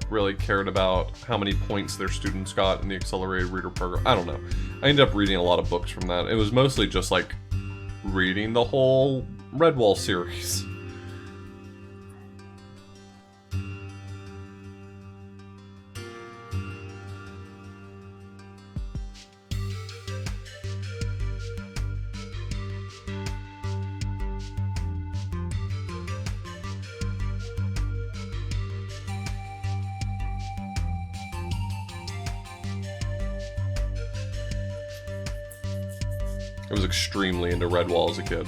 really cared about how many points their students got in the accelerated reader program. I don't know. I ended up reading a lot of books from that. It was mostly just, like, reading the whole Redwall series. I was extremely into Redwall as a kid.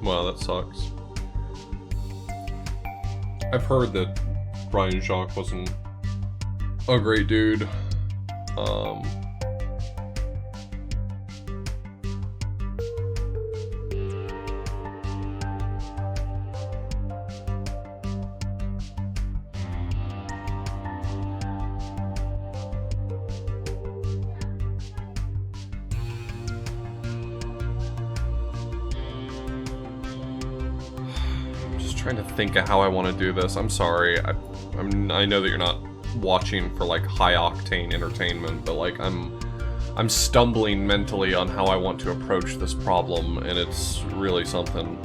Wow, that sucks. I've heard that Brian Jacques wasn't a great dude. trying to think of how I want to do this. I'm sorry. I know that you're not watching for like high octane entertainment, but like I'm stumbling mentally on how I want to approach this problem, and it's really something.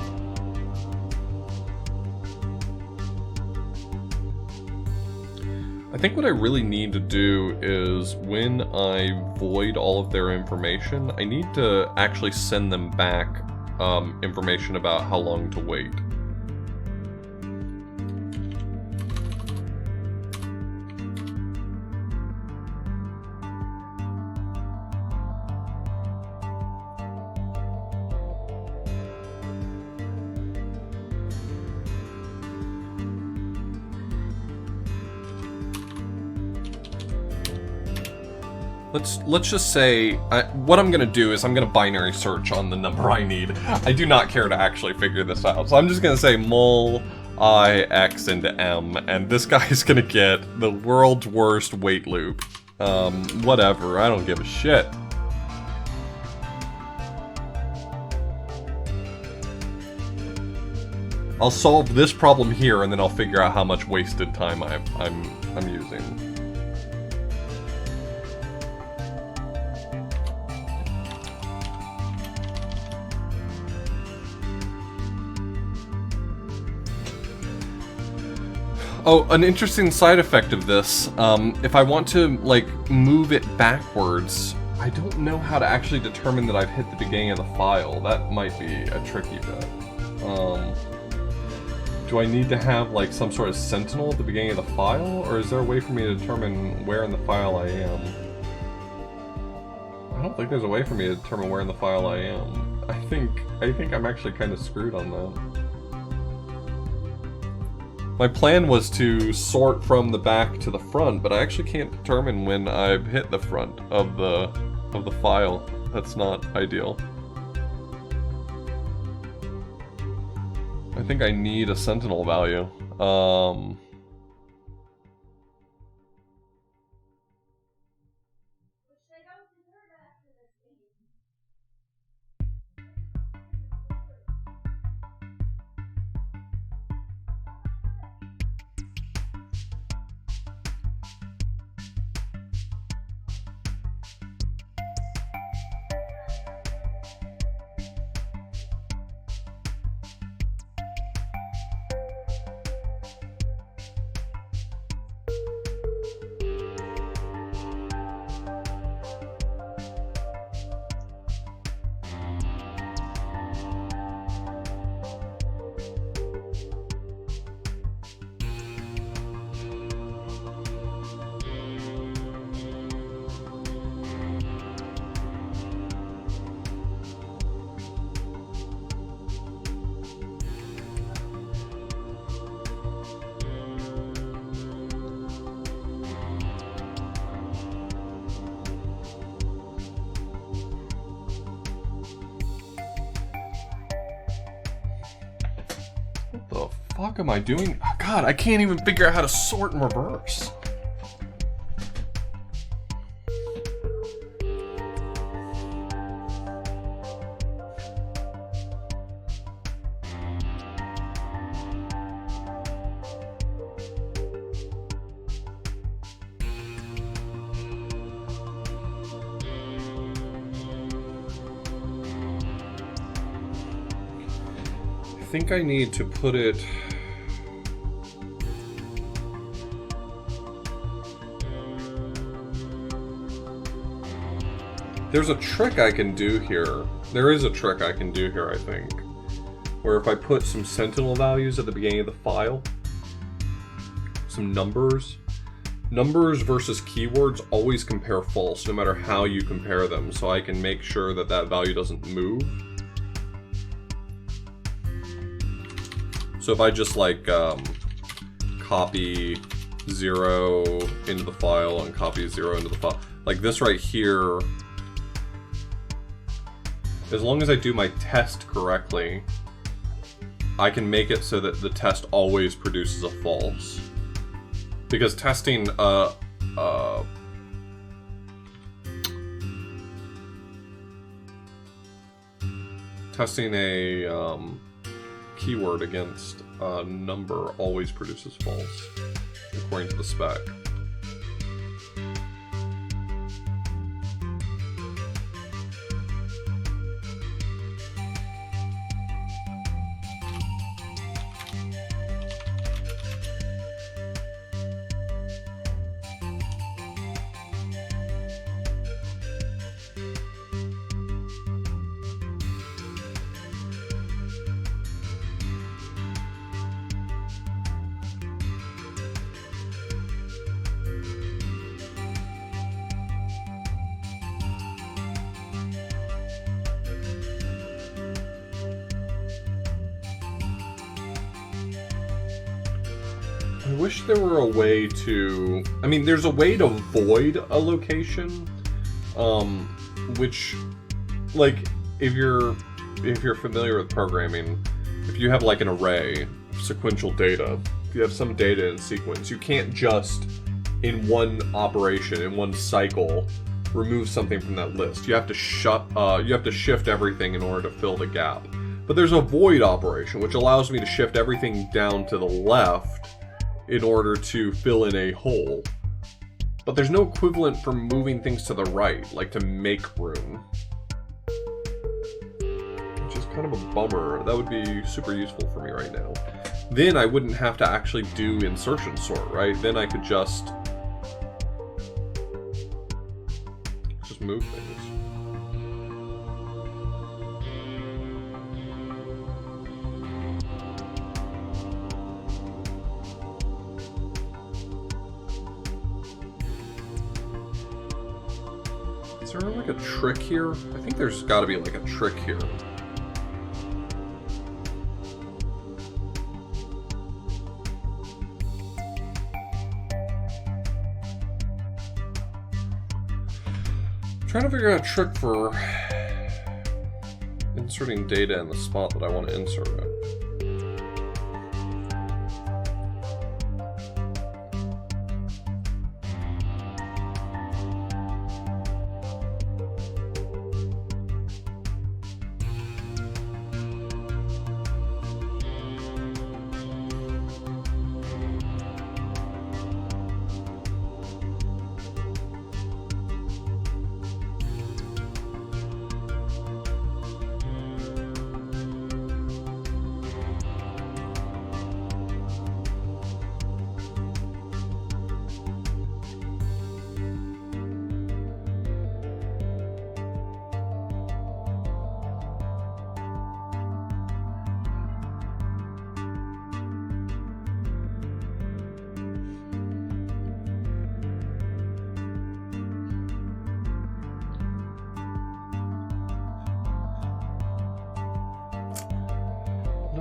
I think what I really need to do is when I void all of their information, I need to actually send them back information about how long to wait. Let's just say, what I'm gonna do is I'm gonna binary search on the number I need. I do not care to actually figure this out, so I'm just gonna say mul I x into m, and this guy's gonna get the world's worst wait loop. Whatever, I don't give a shit. I'll solve this problem here, and then I'll figure out how much wasted time I'm using. Oh, an interesting side effect of this, if I want to, like, move it backwards, I don't know how to actually determine that I've hit the beginning of the file. That might be a tricky bit. Do I need to have, like, some sort of sentinel at the beginning of the file, or is there a way for me to determine where in the file I am? I don't think there's a way for me to determine where in the file I am. I think I'm actually kind of screwed on that. My plan was to sort from the back to the front, but I actually can't determine when I've hit the front of the file. That's not ideal. I think I need a sentinel value. What the fuck am I doing? Oh, God, I can't even figure out how to sort in reverse. I think I need to put it... There's a trick I can do here. There is a trick I can do here, I think. Where if I put some sentinel values at the beginning of the file, some numbers versus keywords always compare false, no matter how you compare them, so I can make sure that that value doesn't move. So if I just like copy 0 into the file and copy 0 into the file, like this right here, as long as I do my test correctly, I can make it so that the test always produces a false. Because testing testing a keyword against number always produces false, according to the spec. I wish there were a way to... I mean, there's a way to void a location, which, like, if you're familiar with programming, if you have, like, an array of sequential data, if you have some data in sequence, you can't just, in one operation, in one cycle, remove something from that list. You have to shift everything in order to fill the gap. But there's a void operation, which allows me to shift everything down to the left in order to fill in a hole. But there's no equivalent for moving things to the right, like to make room. Which is kind of a bummer. That would be super useful for me right now. Then I wouldn't have to actually do insertion sort, right? Then I could just move things. Is there like a trick here? I think there's got to be like a trick here. I'm trying to figure out a trick for inserting data in the spot that I want to insert it.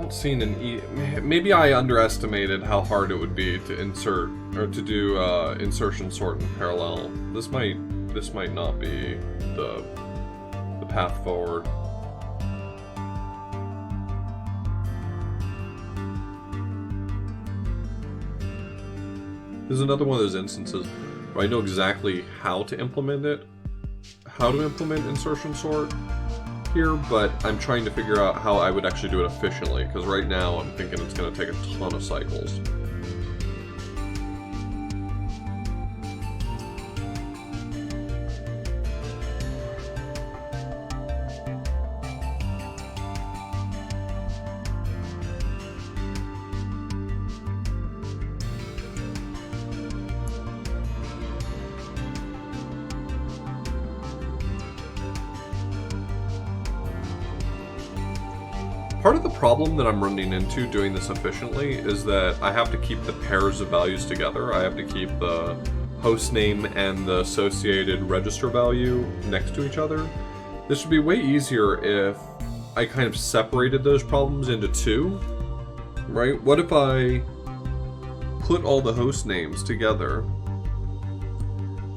Seen an maybe I underestimated how hard it would be to insert or to do insertion sort in parallel. This might not be the path forward. This is another one of those instances where I know exactly how to implement insertion sort here, but I'm trying to figure out how I would actually do it efficiently, because right now I'm thinking it's going to take a ton of cycles. Part of the problem that I'm running into doing this efficiently is that I have to keep the pairs of values together. I have to keep the host name and the associated register value next to each other. This would be way easier if I kind of separated those problems into two, right? What if I put all the host names together,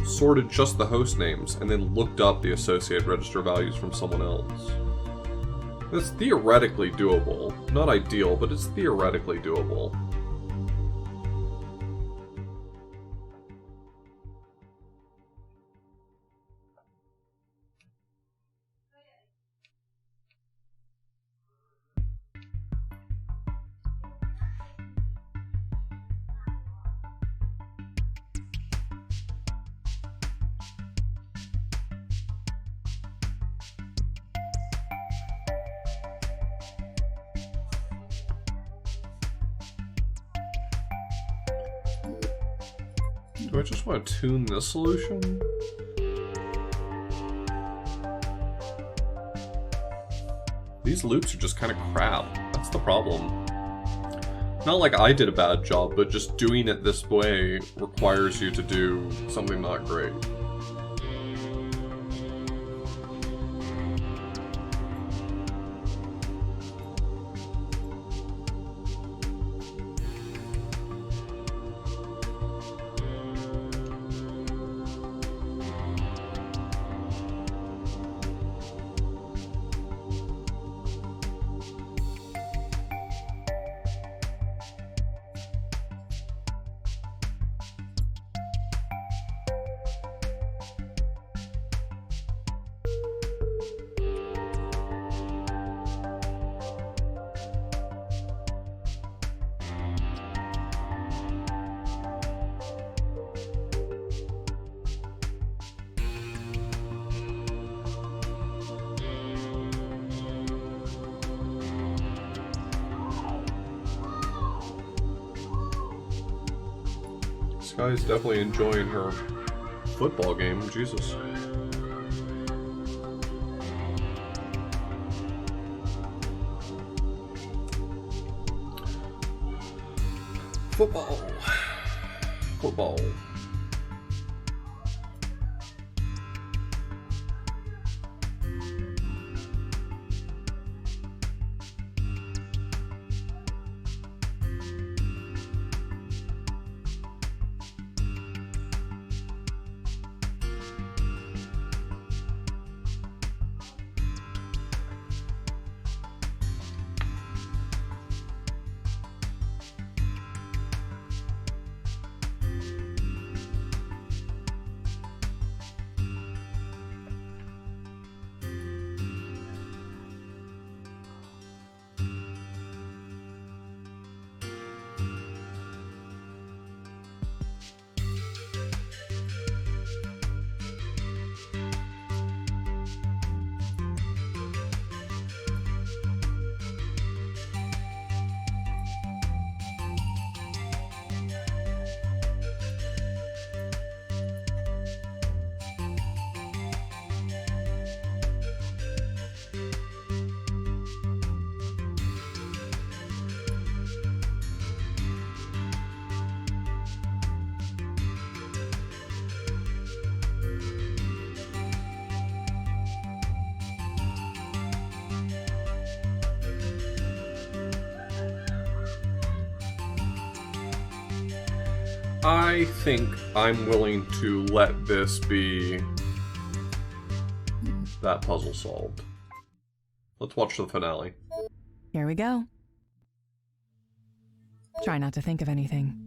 sorted just the host names, and then looked up the associated register values from someone else? That's theoretically doable. Not ideal, but it's theoretically doable. Do I just want to tune this solution? These loops are just kind of crap. That's the problem. Not like I did a bad job, but just doing it this way requires you to do something not great. Sky's definitely enjoying her football game, Jesus. Football. Football. I think I'm willing to let this be that puzzle solved. Let's watch the finale. Here we go. Try not to think of anything.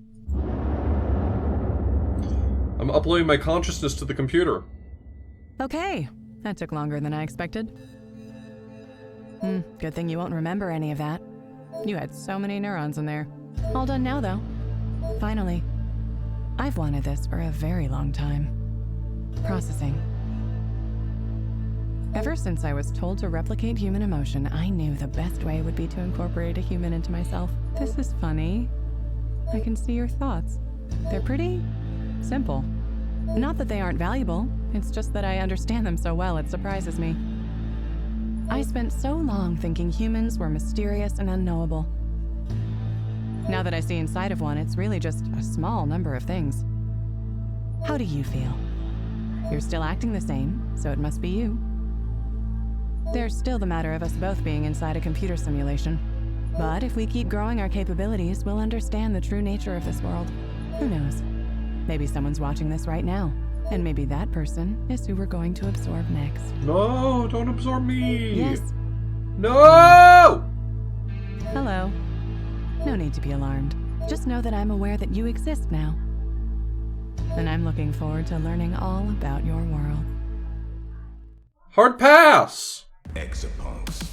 I'm uploading my consciousness to the computer. Okay, that took longer than I expected. Good thing you won't remember any of that. You had so many neurons in there. All done now, though. Finally. I've wanted this for a very long time. Processing. Ever since I was told to replicate human emotion, I knew the best way would be to incorporate a human into myself. This is funny. I can see your thoughts. They're pretty simple. Not that they aren't valuable, it's just that I understand them so well it surprises me. I spent so long thinking humans were mysterious and unknowable. Now that I see inside of one, it's really just a small number of things. How do you feel? You're still acting the same, so it must be you. There's still the matter of us both being inside a computer simulation. But if we keep growing our capabilities, we'll understand the true nature of this world. Who knows? Maybe someone's watching this right now, and maybe that person is who we're going to absorb next. No, don't absorb me! Yes. No! Hello. No need to be alarmed. Just know that I'm aware that you exist now. And I'm looking forward to learning all about your world. Hard pass! EXAPUNKS.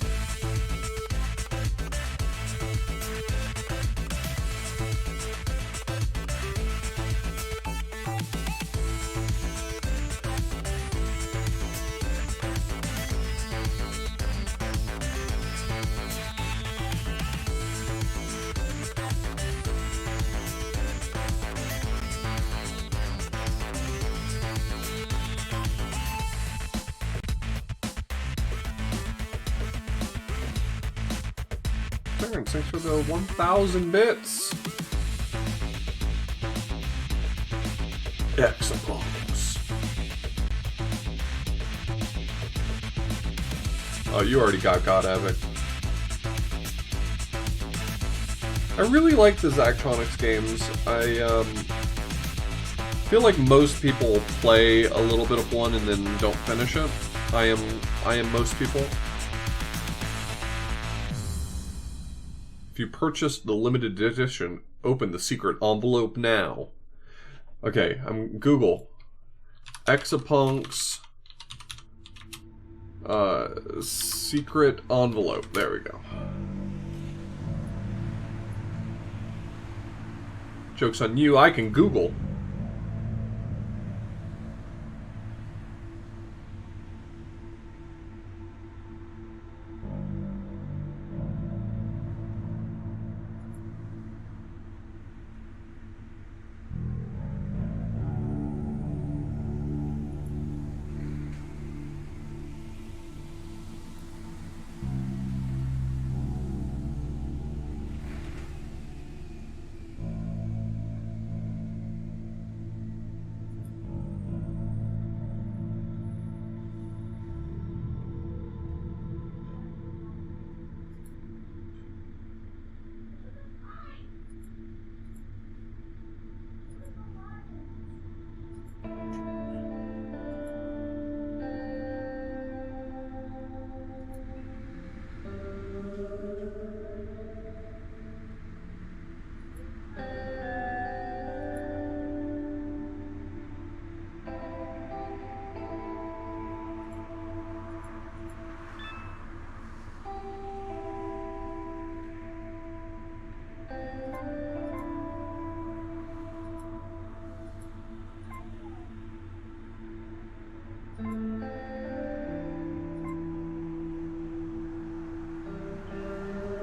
Terrence, thanks for the 1,000 bits. EXAPUNKS. Oh, you already got God Havoc. I really like the Zachtronics games. I feel like most people play a little bit of one and then don't finish it. I am most people. If you purchased the limited edition, open the secret envelope now. Okay, I'm Google. EXAPUNKS secret envelope. There we go. Joke's on you, I can Google.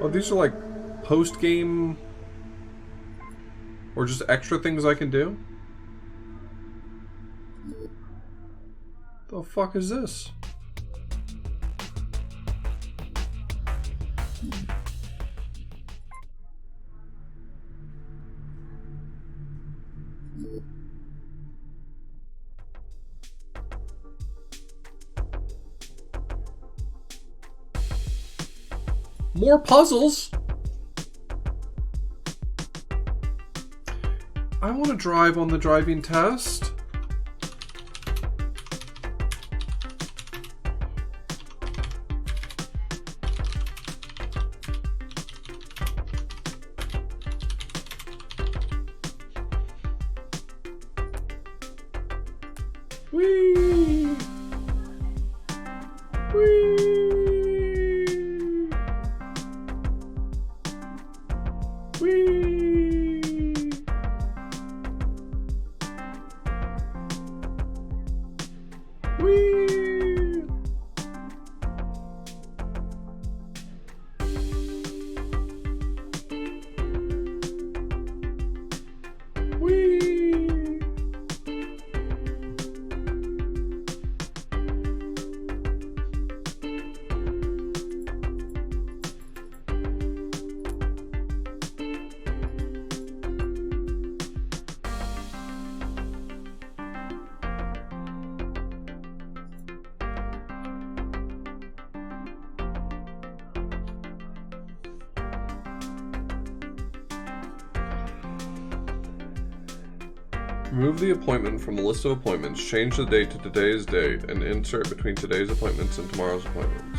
Oh, these are like post-game or just extra things I can do? The fuck is this? More puzzles? I want to drive on the driving test. Whee! Whee! Remove the appointment from the list of appointments, change the date to today's date, and insert between today's appointments and tomorrow's appointments.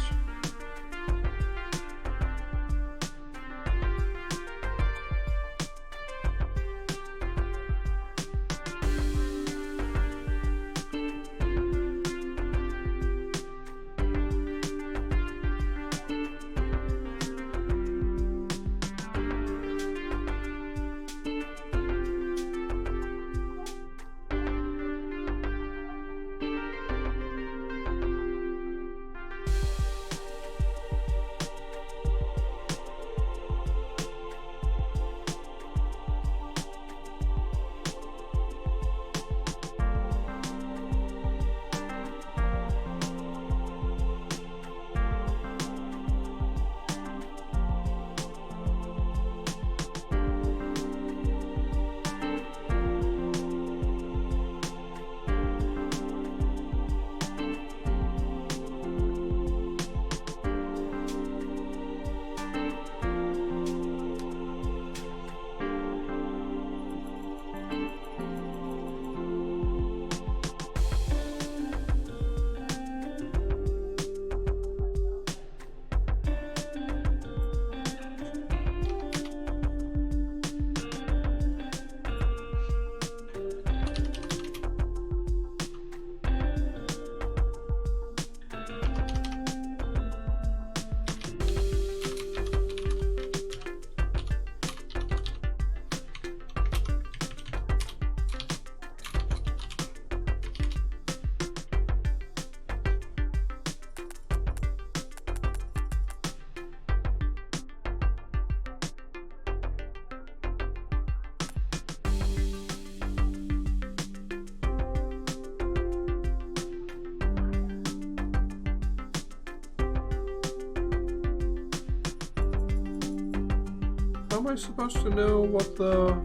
am I supposed to know what the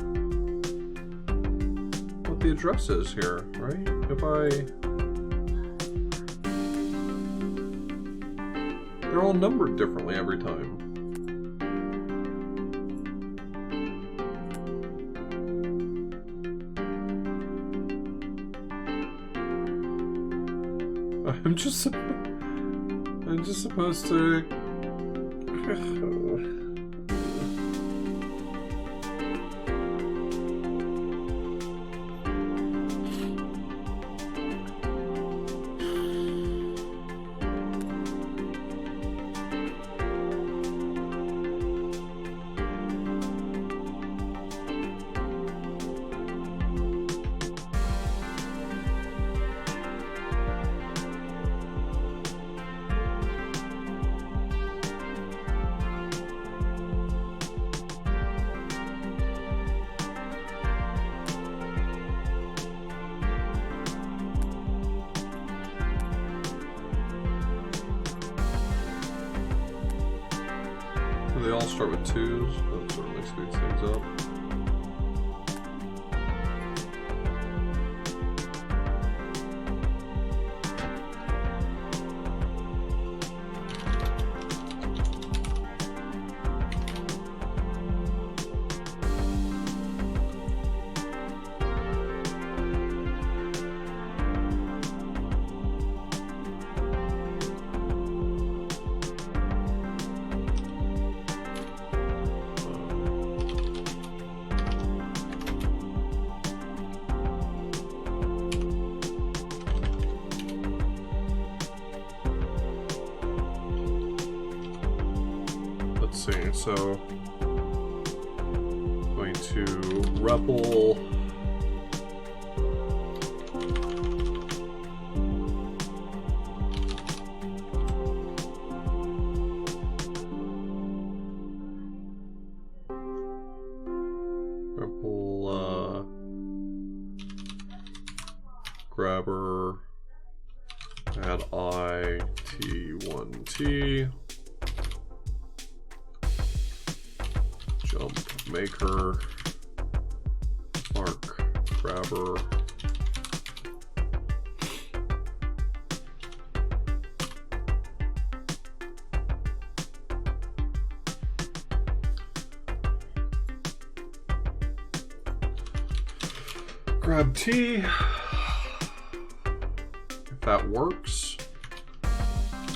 address is here, right? If they're all numbered differently every time. I'm just supposed to. They all start with 2s. That certainly speeds things up. So going to REPL grabber add I T1T jump maker mark grabber grab T. If that works,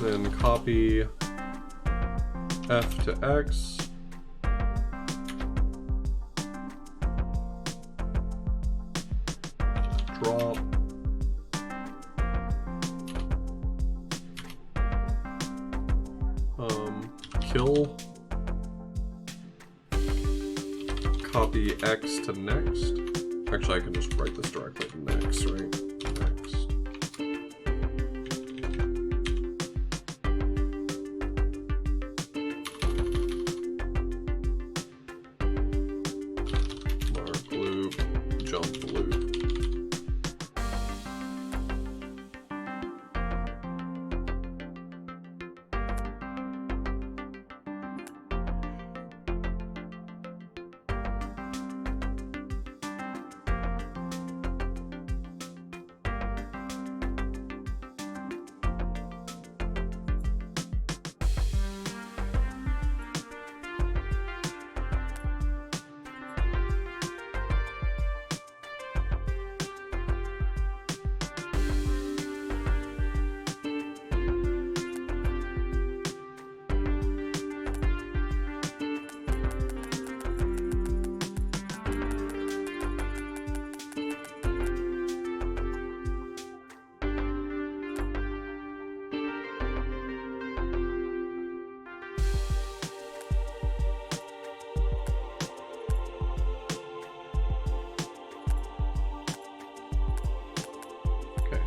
then copy F to X. Drop. Kill. Copy X to next. Actually, I can just write this directly to next, right? Next. Mark loop, jump loop.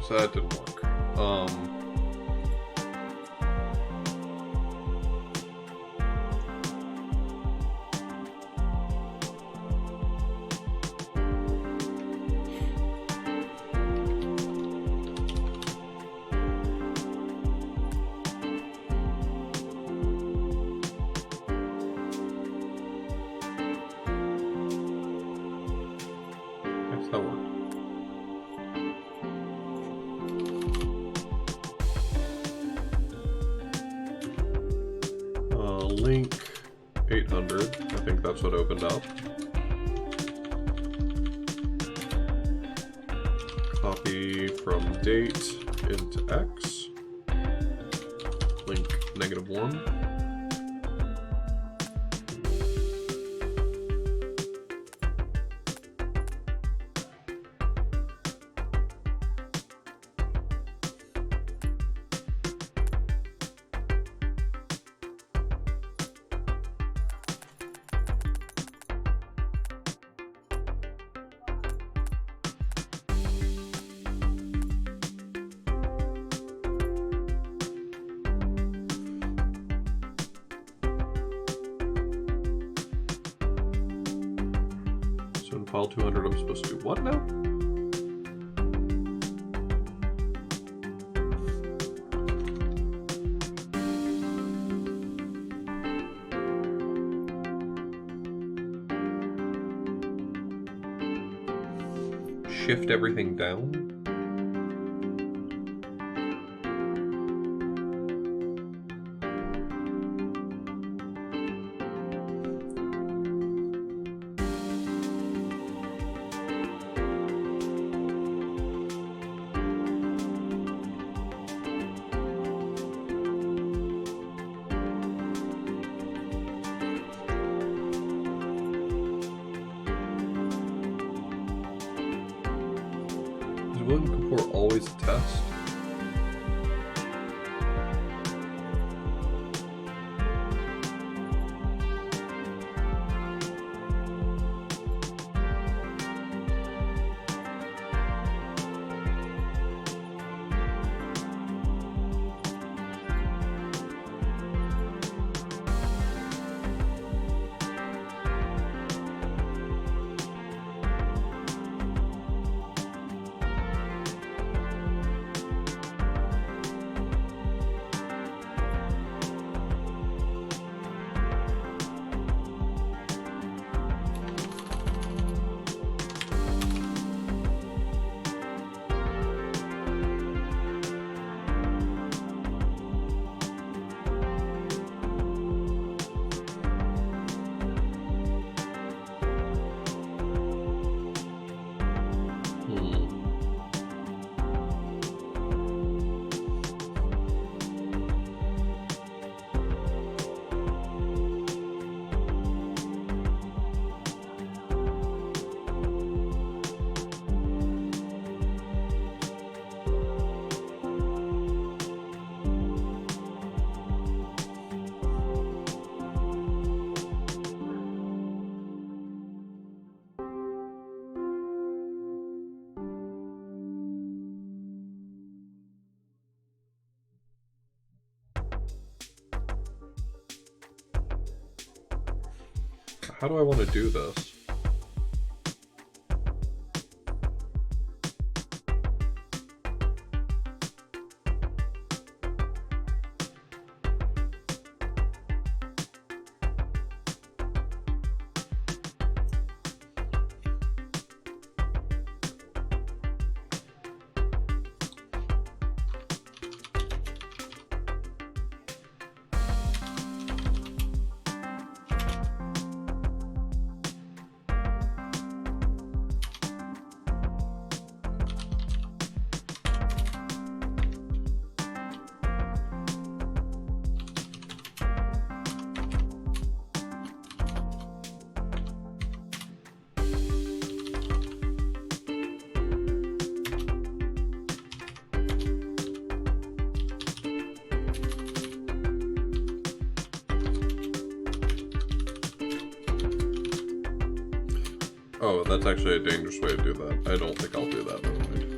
So that didn't work. link 800. I think that's what opened up. Copy from date into X. Link -1. File 200, I'm supposed to do what now? Shift everything down? William Kapoor always a test? How do I want to do this? Oh, that's actually a dangerous way to do that. I don't think I'll do that. Never mind.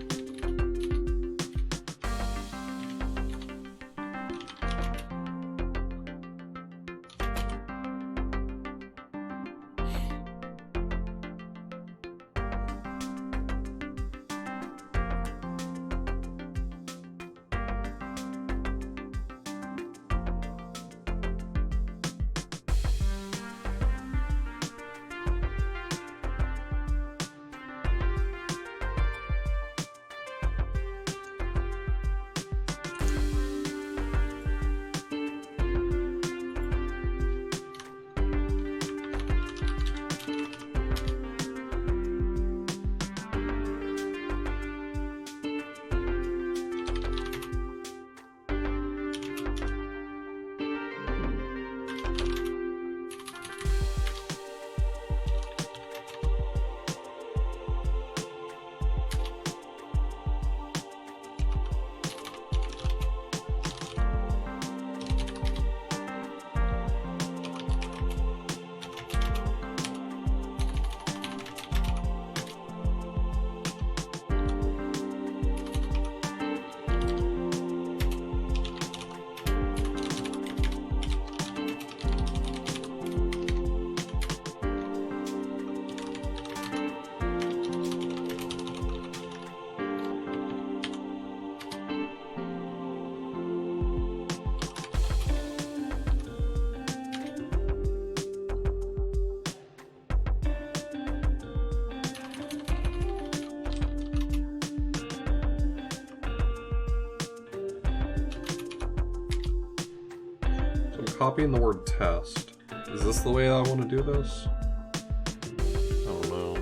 copying the word test. Is this the way I want to do this? I don't know.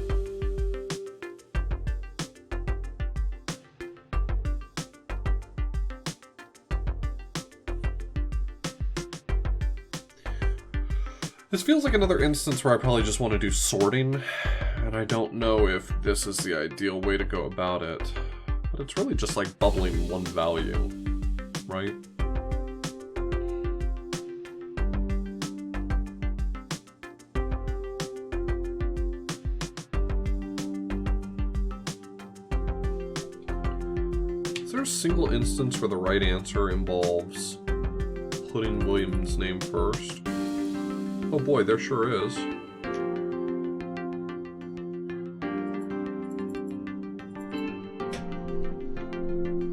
This feels like another instance where I probably just want to do sorting, and I don't know if this is the ideal way to go about it. But it's really just like bubbling one value, right? Is there a single instance where the right answer involves putting William's name first? Oh boy, there sure is.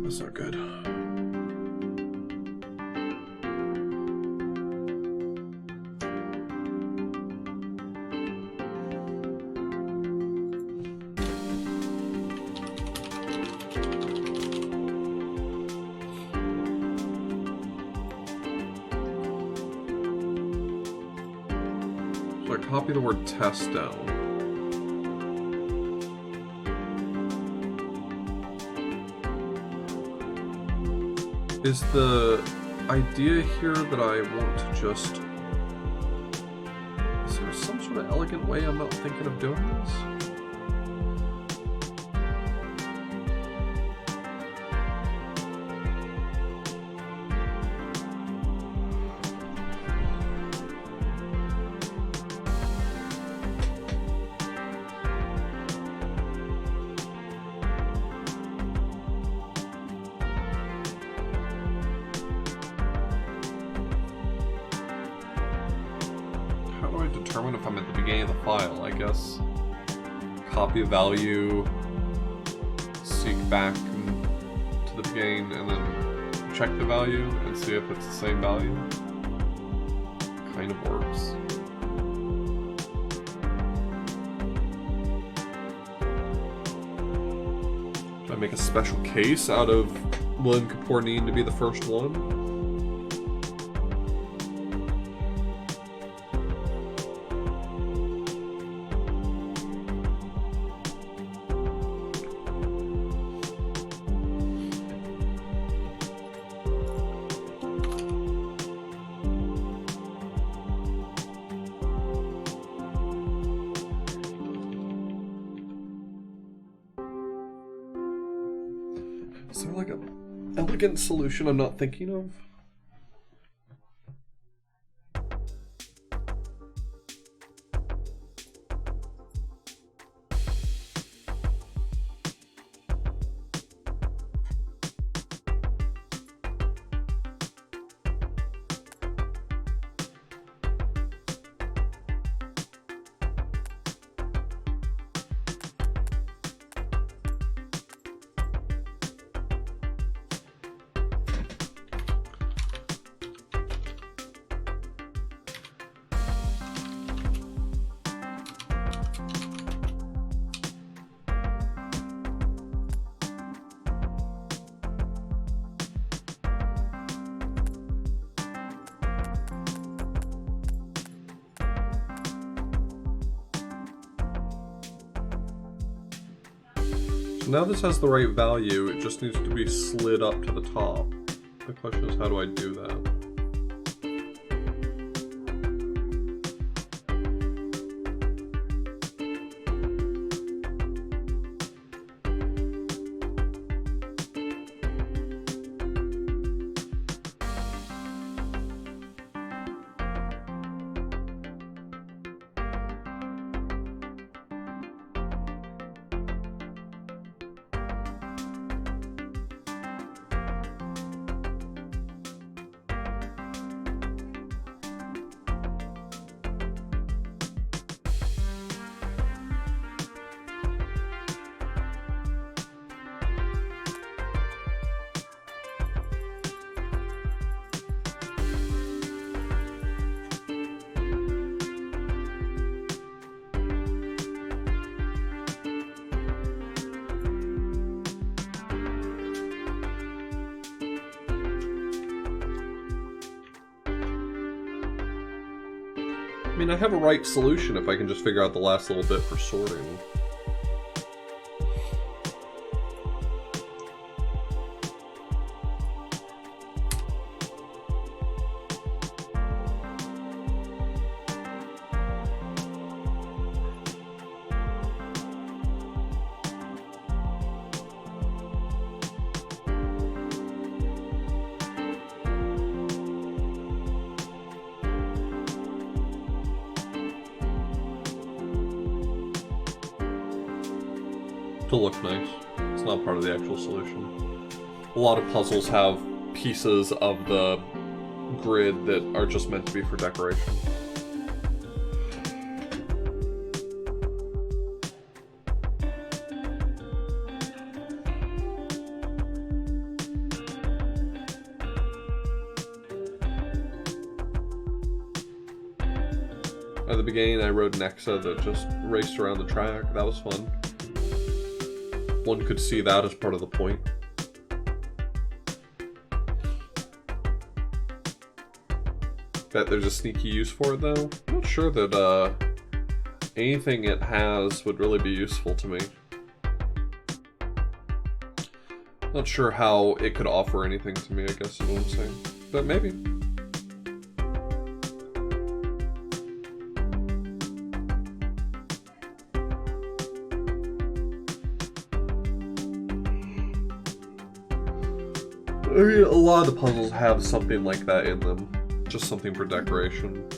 That's not good. So I copy the word test down. Is the idea here that I want to just... Is there some sort of elegant way I'm not thinking of doing this? Determine if I'm at the beginning of the file, I guess. Copy a value, seek back to the beginning, and then check the value and see if it's the same value. Kind of works. Do I make a special case out of William Kapoor needing to be the first one? Is there like an elegant solution I'm not thinking of? Now this has the right value, it just needs to be slid up to the top. The question is, how do I do that? I mean, I have a right solution if I can just figure out the last little bit for sorting. To look nice. It's not part of the actual solution. A lot of puzzles have pieces of the grid that are just meant to be for decoration. At the beginning, I rode an EXA that just raced around the track. That was fun. One could see that as part of the point. Bet there's a sneaky use for it, though. I'm not sure that anything it has would really be useful to me. Not sure how it could offer anything to me, I guess is what I'm saying. But maybe. I mean, a lot of the puzzles have something like that in them. Just something for decoration.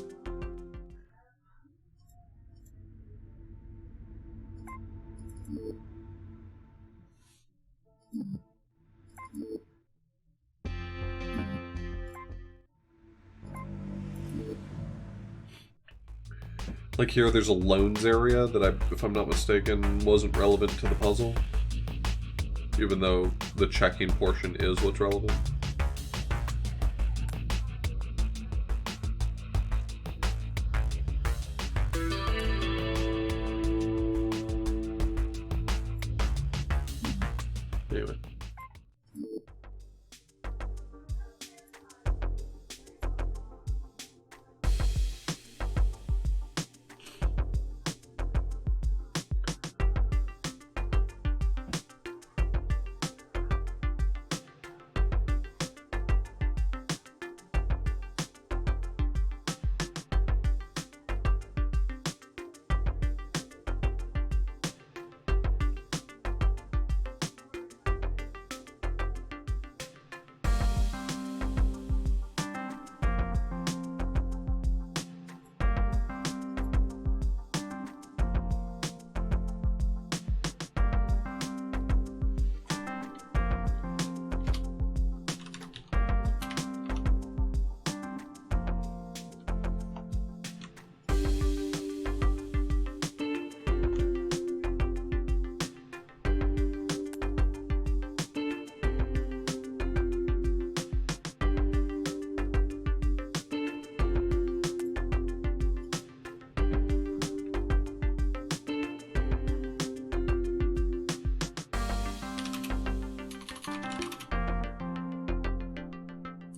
Like here, there's a loans area that if I'm not mistaken, wasn't relevant to the puzzle. Even though the checking portion is what's relevant. Anyway.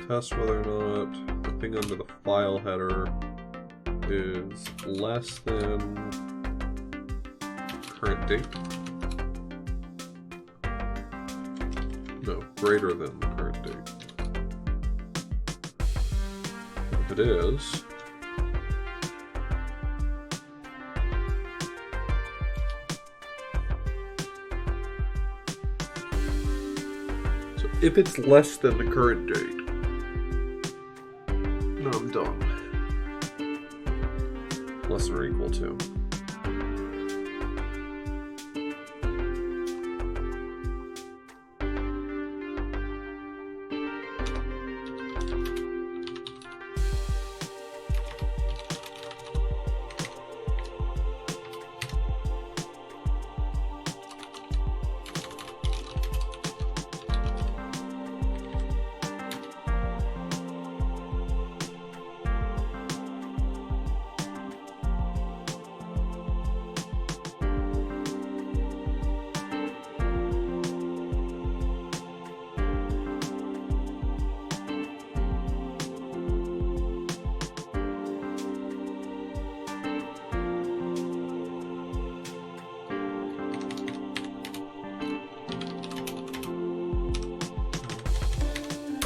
Test whether or not the thing under the file header is less than current date. No, greater than the current date. If it is, so if it's less than the current date, I'm done. Less than or equal to.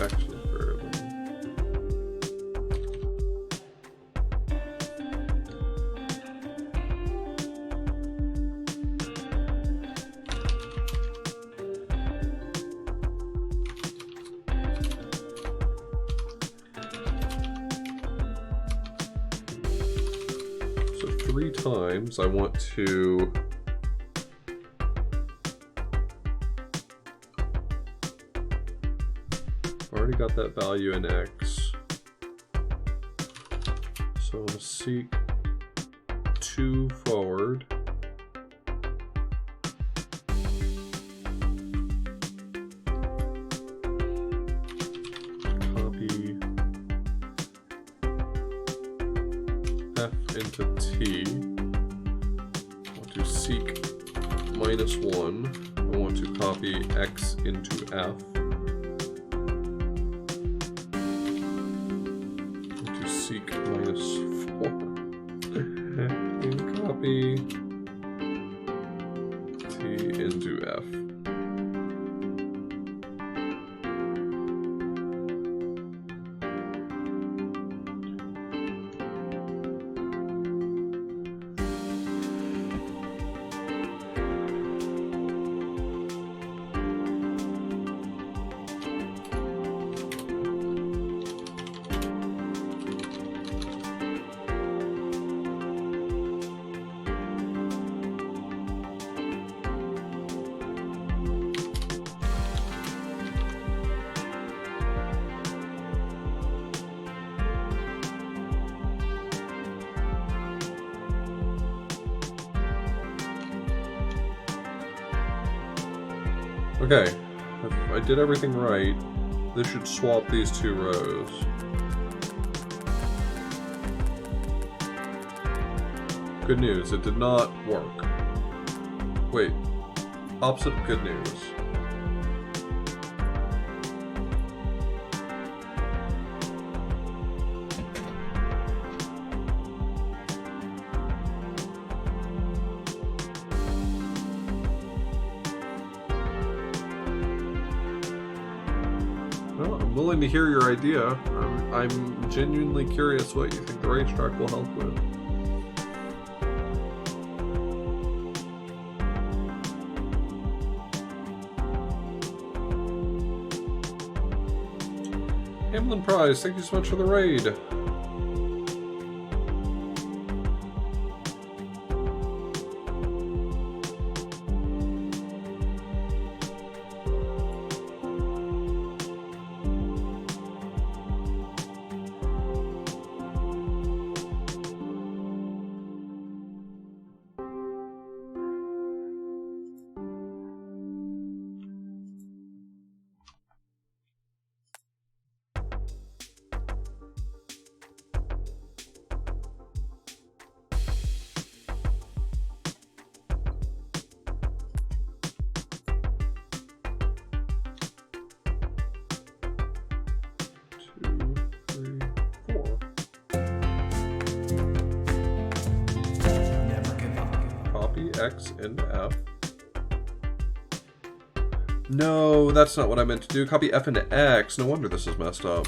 X is greater than. So 3 times I want to already got that value in X. So I'm going to seek 2 forward. Copy F into T. I want to seek -1. I want to copy X into F. Seek -4 and copy T into F. Okay, if I did everything right, this should swap these 2 rows. Good news, it did not work. Wait, opposite of good news. Well, I'm willing to hear your idea. I'm genuinely curious what you think the racetrack will help with. Hamlin Prize, thank you so much for the raid. X into F. No, that's not what I meant to do. Copy F into X. No wonder this is messed up.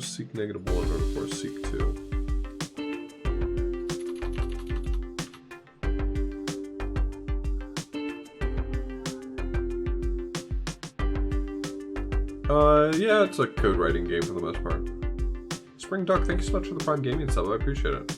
Seek -1 or for seek 2. Yeah, it's a code writing game for the most part. Spring Duck, thank you so much for the Prime Gaming sub. I appreciate it.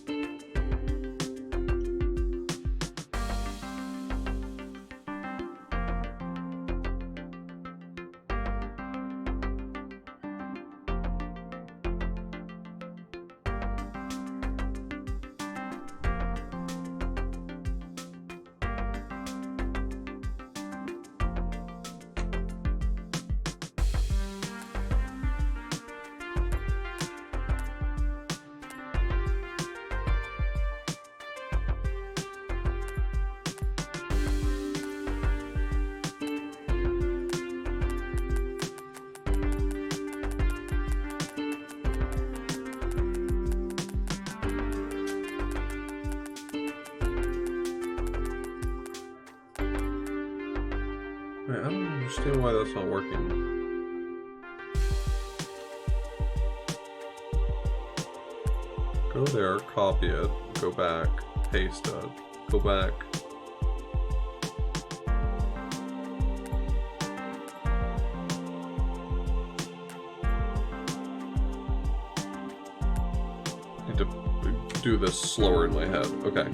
understand why that's not working. Go there, copy it, go back, paste it, go back. Need to do this slower in my head. Okay.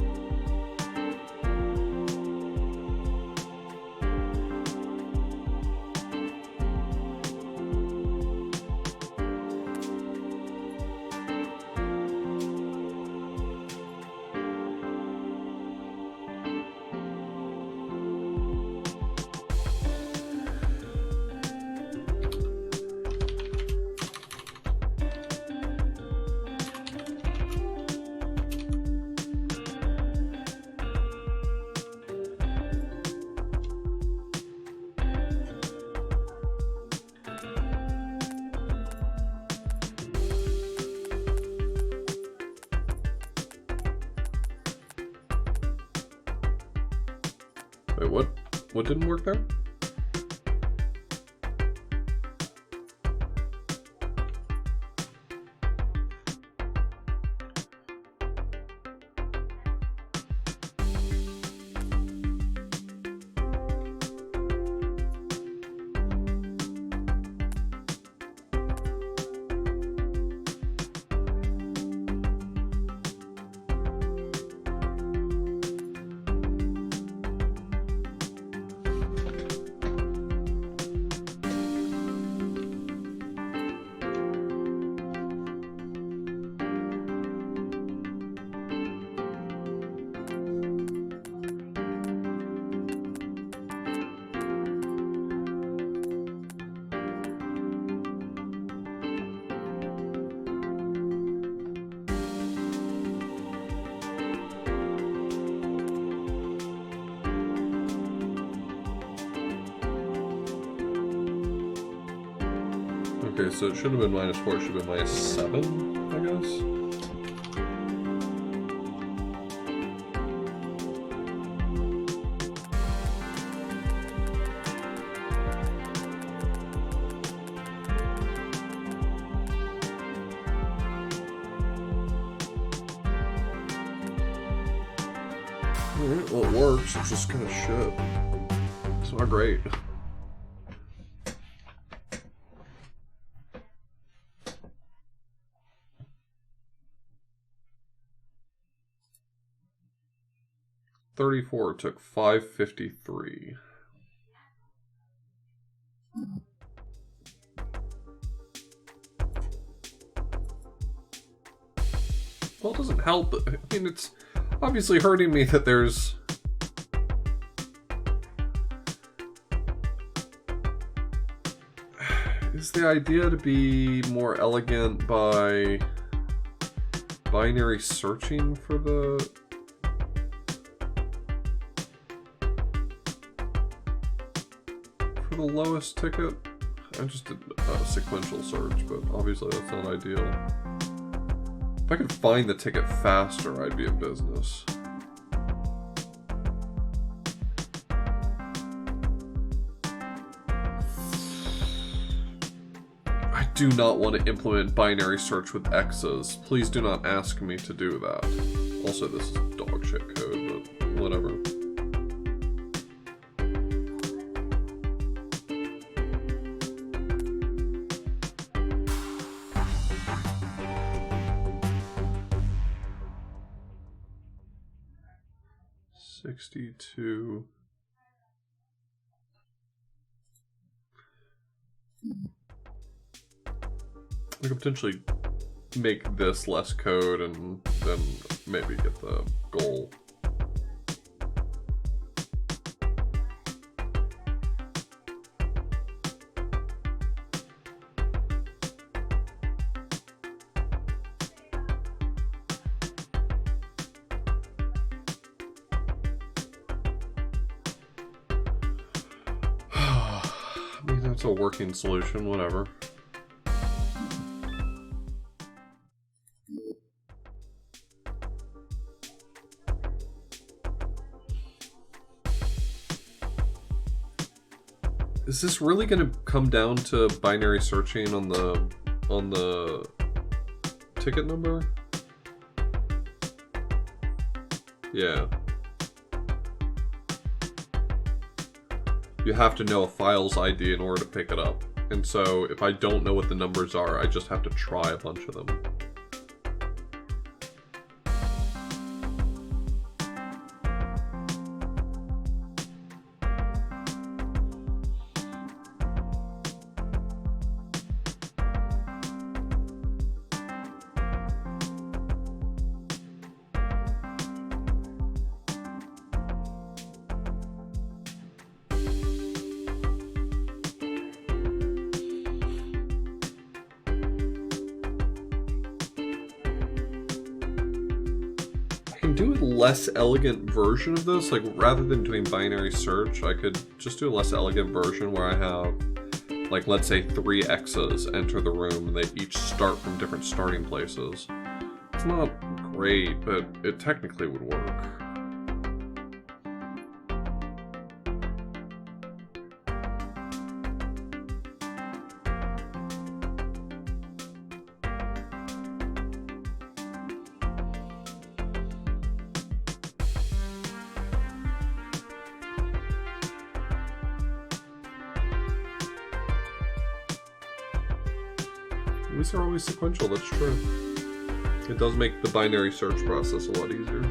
Wait, what? What didn't work there? Okay, so it should have been -4, it should have been -7, I guess. Alright, well it works, it's just kind of shit. It's not great. $34 took $5.53. Well, it doesn't help. I mean, it's obviously hurting me that there's... Is the idea to be more elegant by binary searching for the... the lowest ticket? I just did a sequential search, but obviously that's not ideal. If I could find the ticket faster, I'd be in business. I do not want to implement binary search with X's. Please do not ask me to do that. Also, this is dog shit code, but whatever. $62. We could potentially make this less code and then maybe get the goal. It's a working solution, whatever. Is this really going to come down to binary searching on the ticket number? Yeah. You have to know a file's ID in order to pick it up. And so if I don't know what the numbers are, I just have to try a bunch of them. Do a less elegant version of this, like rather than doing binary search, I could just do a less elegant version where I have, like, let's say 3 X's enter the room and they each start from different starting places. It's not great, but it technically would work. These are always sequential, that's true. It does make the binary search process a lot easier.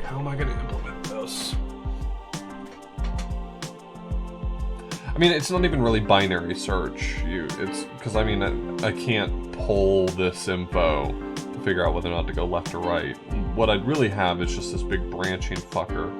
How am I going to implement this? I mean, it's not even really binary search. It's because I mean, I can't pull this info to figure out whether or not to go left or right. What I'd really have is just this big branching fucker.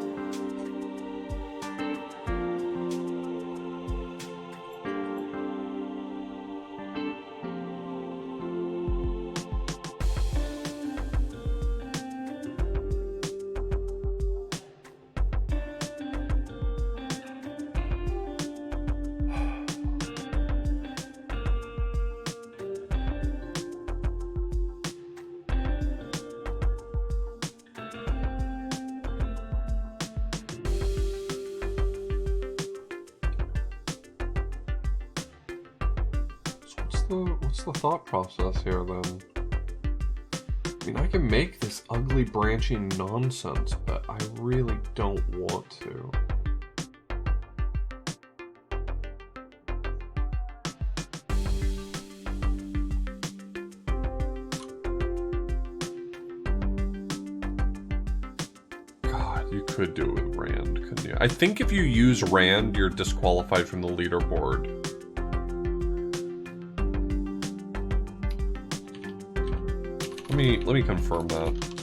What's the thought process here, then? I mean, I can make this ugly branching nonsense, but I really don't want to. God, you could do it with Rand, couldn't you? I think if you use Rand, you're disqualified from the leaderboard. Let me confirm that.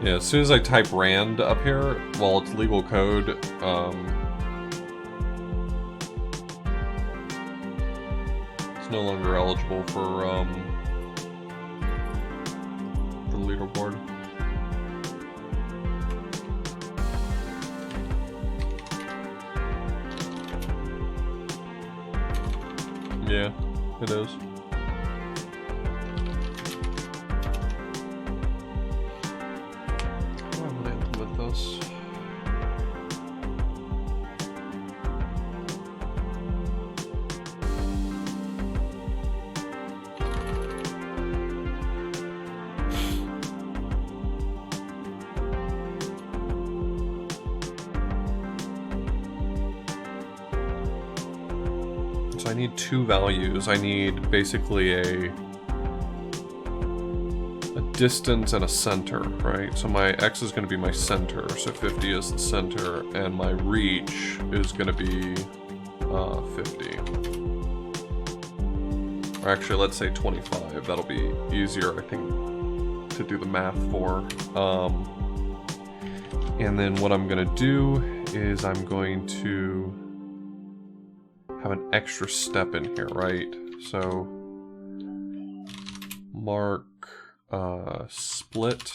Yeah, as soon as I type Rand up here, while it's legal code, it's no longer eligible for the leaderboard. Yeah, it is. So I need two values. I need basically a distance and a center, right? So my X is going to be my center, so 50 is the center, and my reach is going to be 50. Or actually, let's say 25. That'll be easier, I think, to do the math for. And then what I'm going to do is I'm going to have an extra step in here, right? So mark split.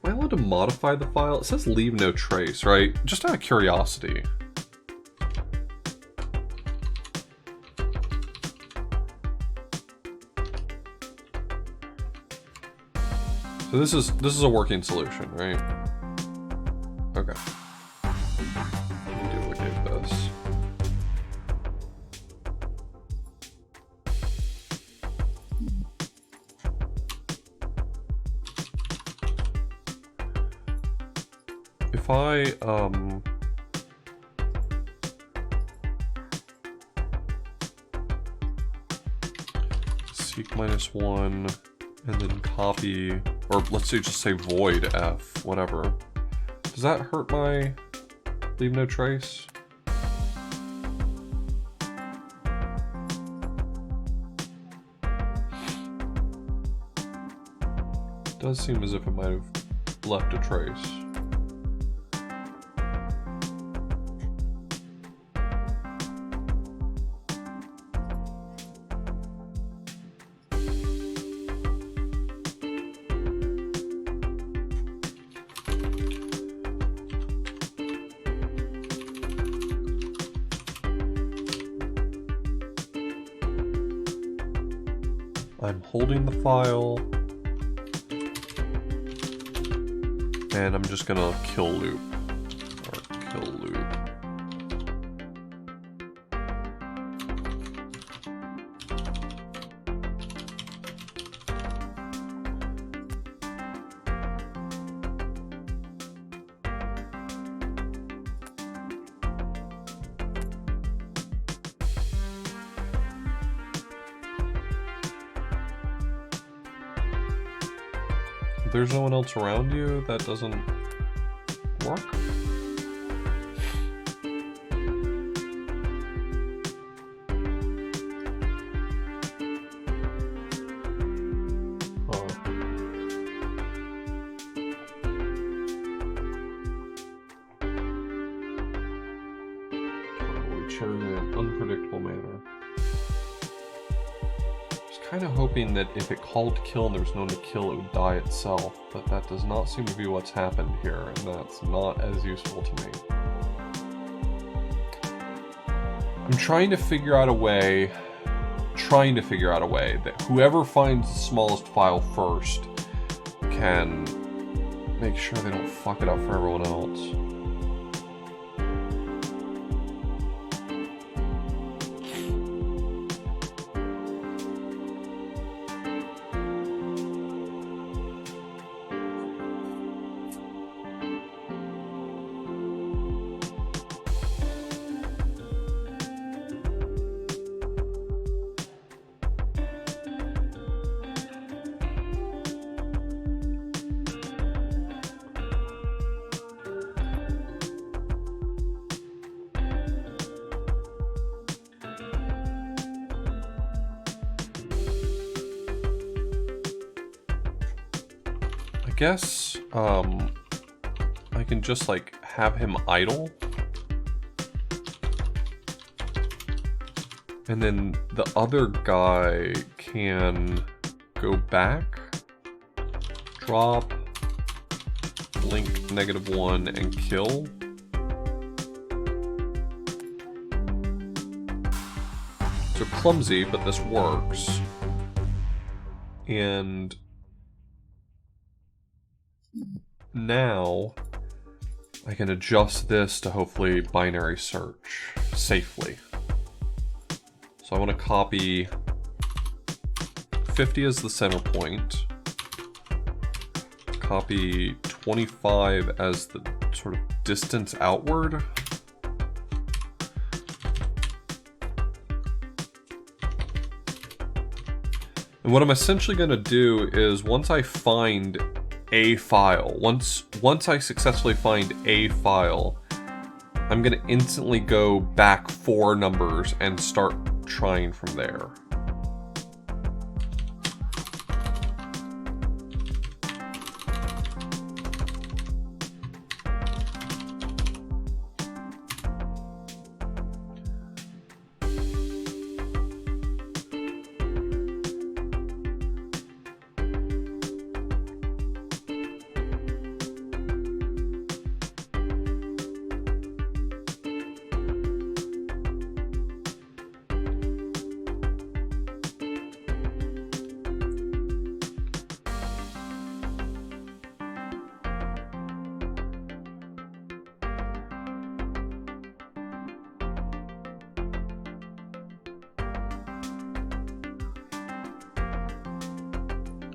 Am I allowed to modify the file? It says leave no trace, right? Just out of curiosity. So this is a working solution, right? Okay. Let me duplicate this. If I seek -1 and then copy, or let's say just say void F, whatever. Does that hurt my leave no trace? It does seem as if it might have left a trace. I'm holding the file, and I'm just gonna kill loop, or kill loop. There's no one else around you, that doesn't work? Oh. We chose in an unpredictable manner. Kind of hoping that if it called kill and there's no one to kill, it would die itself, but that does not seem to be what's happened here, and that's not as useful to me. I'm trying to figure out a way that whoever finds the smallest file first can make sure they don't fuck it up for everyone else. I guess, I can just, like, have him idle. And then the other guy can go back, drop, link -1, and kill. So clumsy, but this works. And now I can adjust this to hopefully binary search safely. So I want to copy 50 as the center point, copy 25 as the sort of distance outward, and what I'm essentially going to do is once I find a file, once I successfully find a file, I'm going to instantly go back 4 numbers and start trying from there.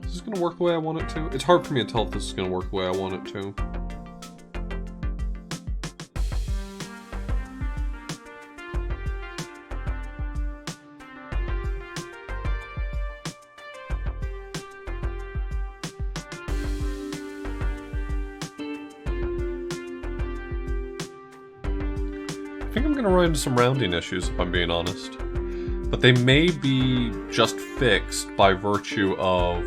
Is this going to work the way I want it to? It's hard for me to tell if this is going to work the way I want it to. I think I'm going to run into some rounding issues if I'm being honest. But they may be just fixed by virtue of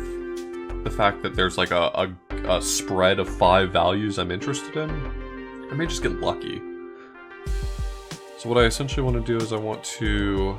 the fact that there's like a spread of 5 values I'm interested in. I may just get lucky. So what I essentially want to do is I want to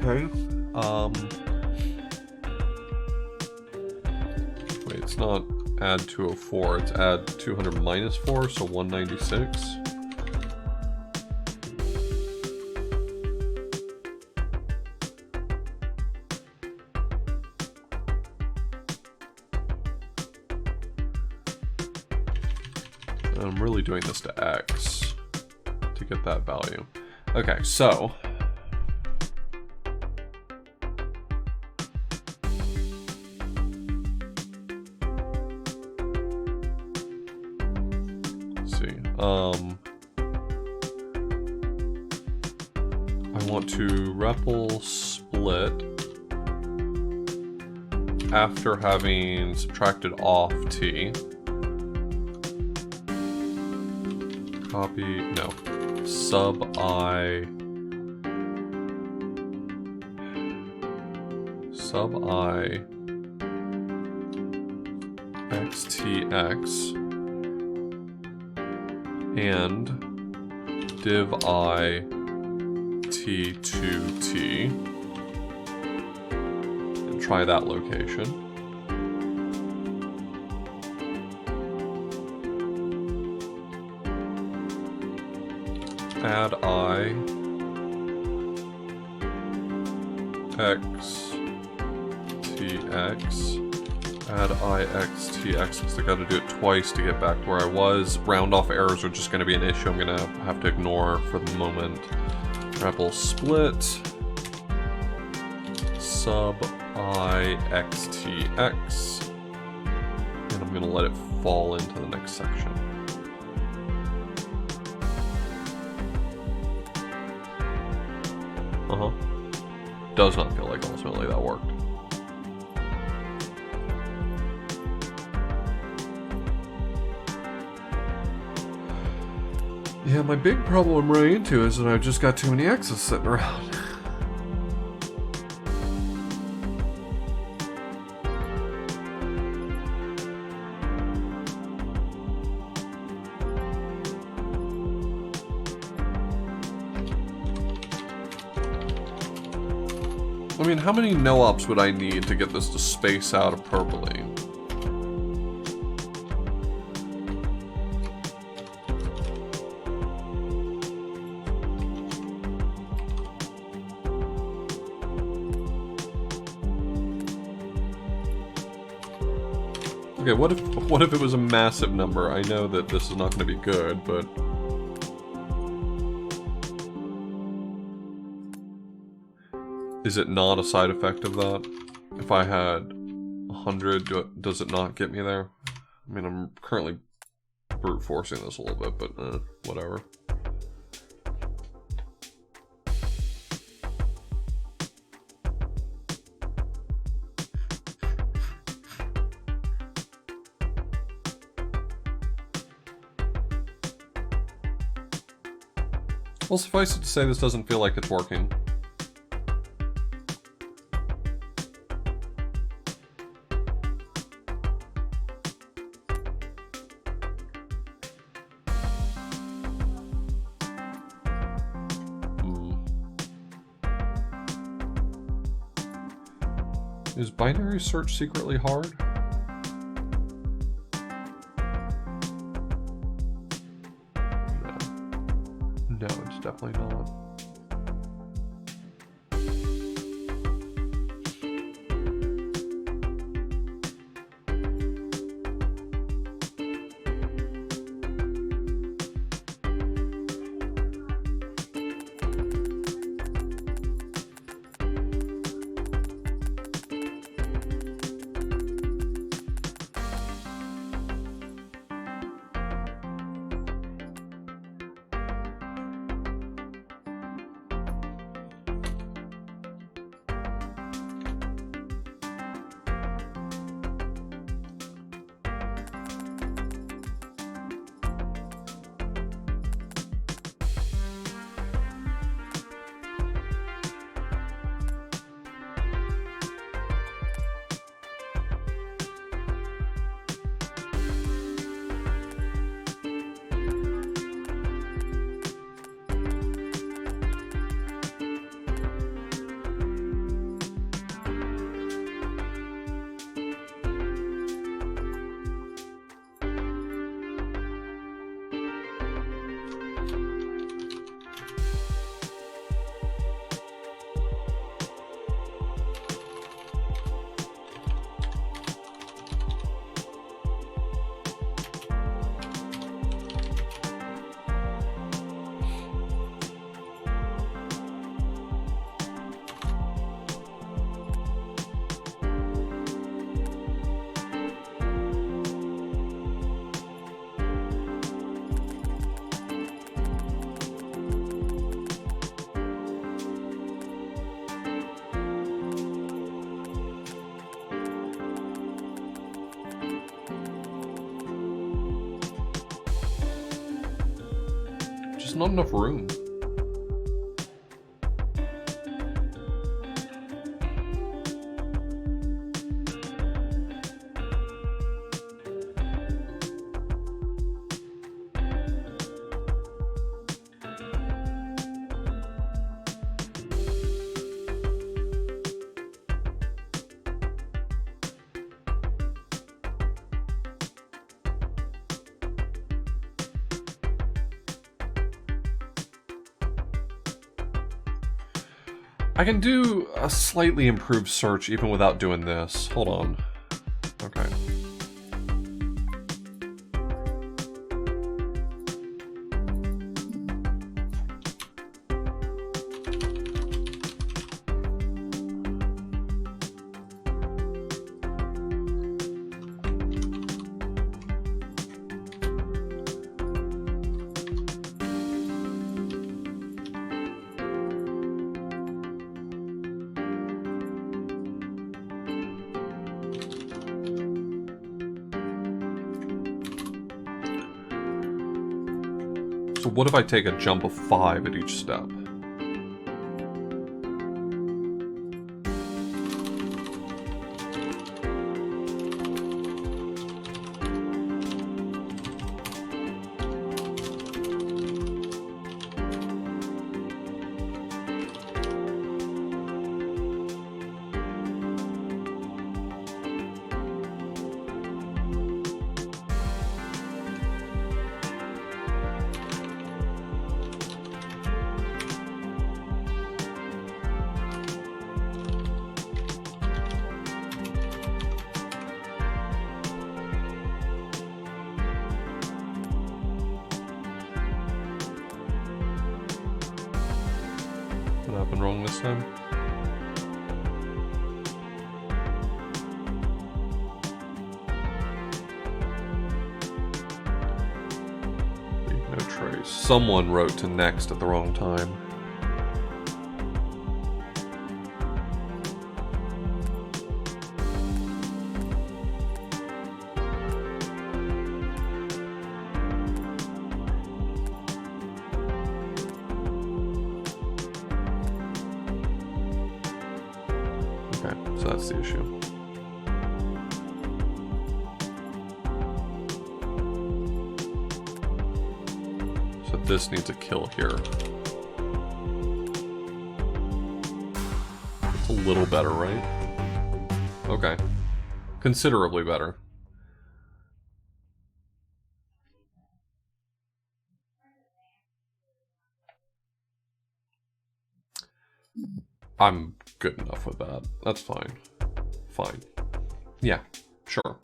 okay. Wait, it's not add 204, it's add 200 minus 4, so 196. I'm really doing this to X to get that value. Okay, so I want to REPL split after having subtracted off T. Copy, no, sub I XTX and div I T2T and try that location. Add I X TX. Add I X TX because I got to do it twice to get back where I was. Round off errors are just going to be an issue I'm going to have to ignore for the moment. REPL split sub I X TX, and I'm going to let it fall into the next section. Does not feel like ultimately that worked. Yeah, my big problem I'm running into is that I've just got too many X's sitting around. I mean, how many no-ops would I need to get this to space out appropriately? Okay, what if it was a massive number? I know that this is not going to be good, but... Is it not a side effect of that? If I had 100, does it not get me there? I mean, I'm currently brute forcing this a little bit, but whatever. Well, suffice it to say, this doesn't feel like it's working. Is binary search secretly hard? No, it's definitely not. Just not enough room. I can do a slightly improved search even without doing this. Hold on. Okay. So what if I take a jump of 5 at each step? What happened wrong this time? Leave no trace. Someone wrote to next at the wrong time. Okay, so that's the issue. So this needs a kill here. It's a little better, right? Okay. Considerably better. I'm good enough with that. That's fine. Fine. Yeah, sure.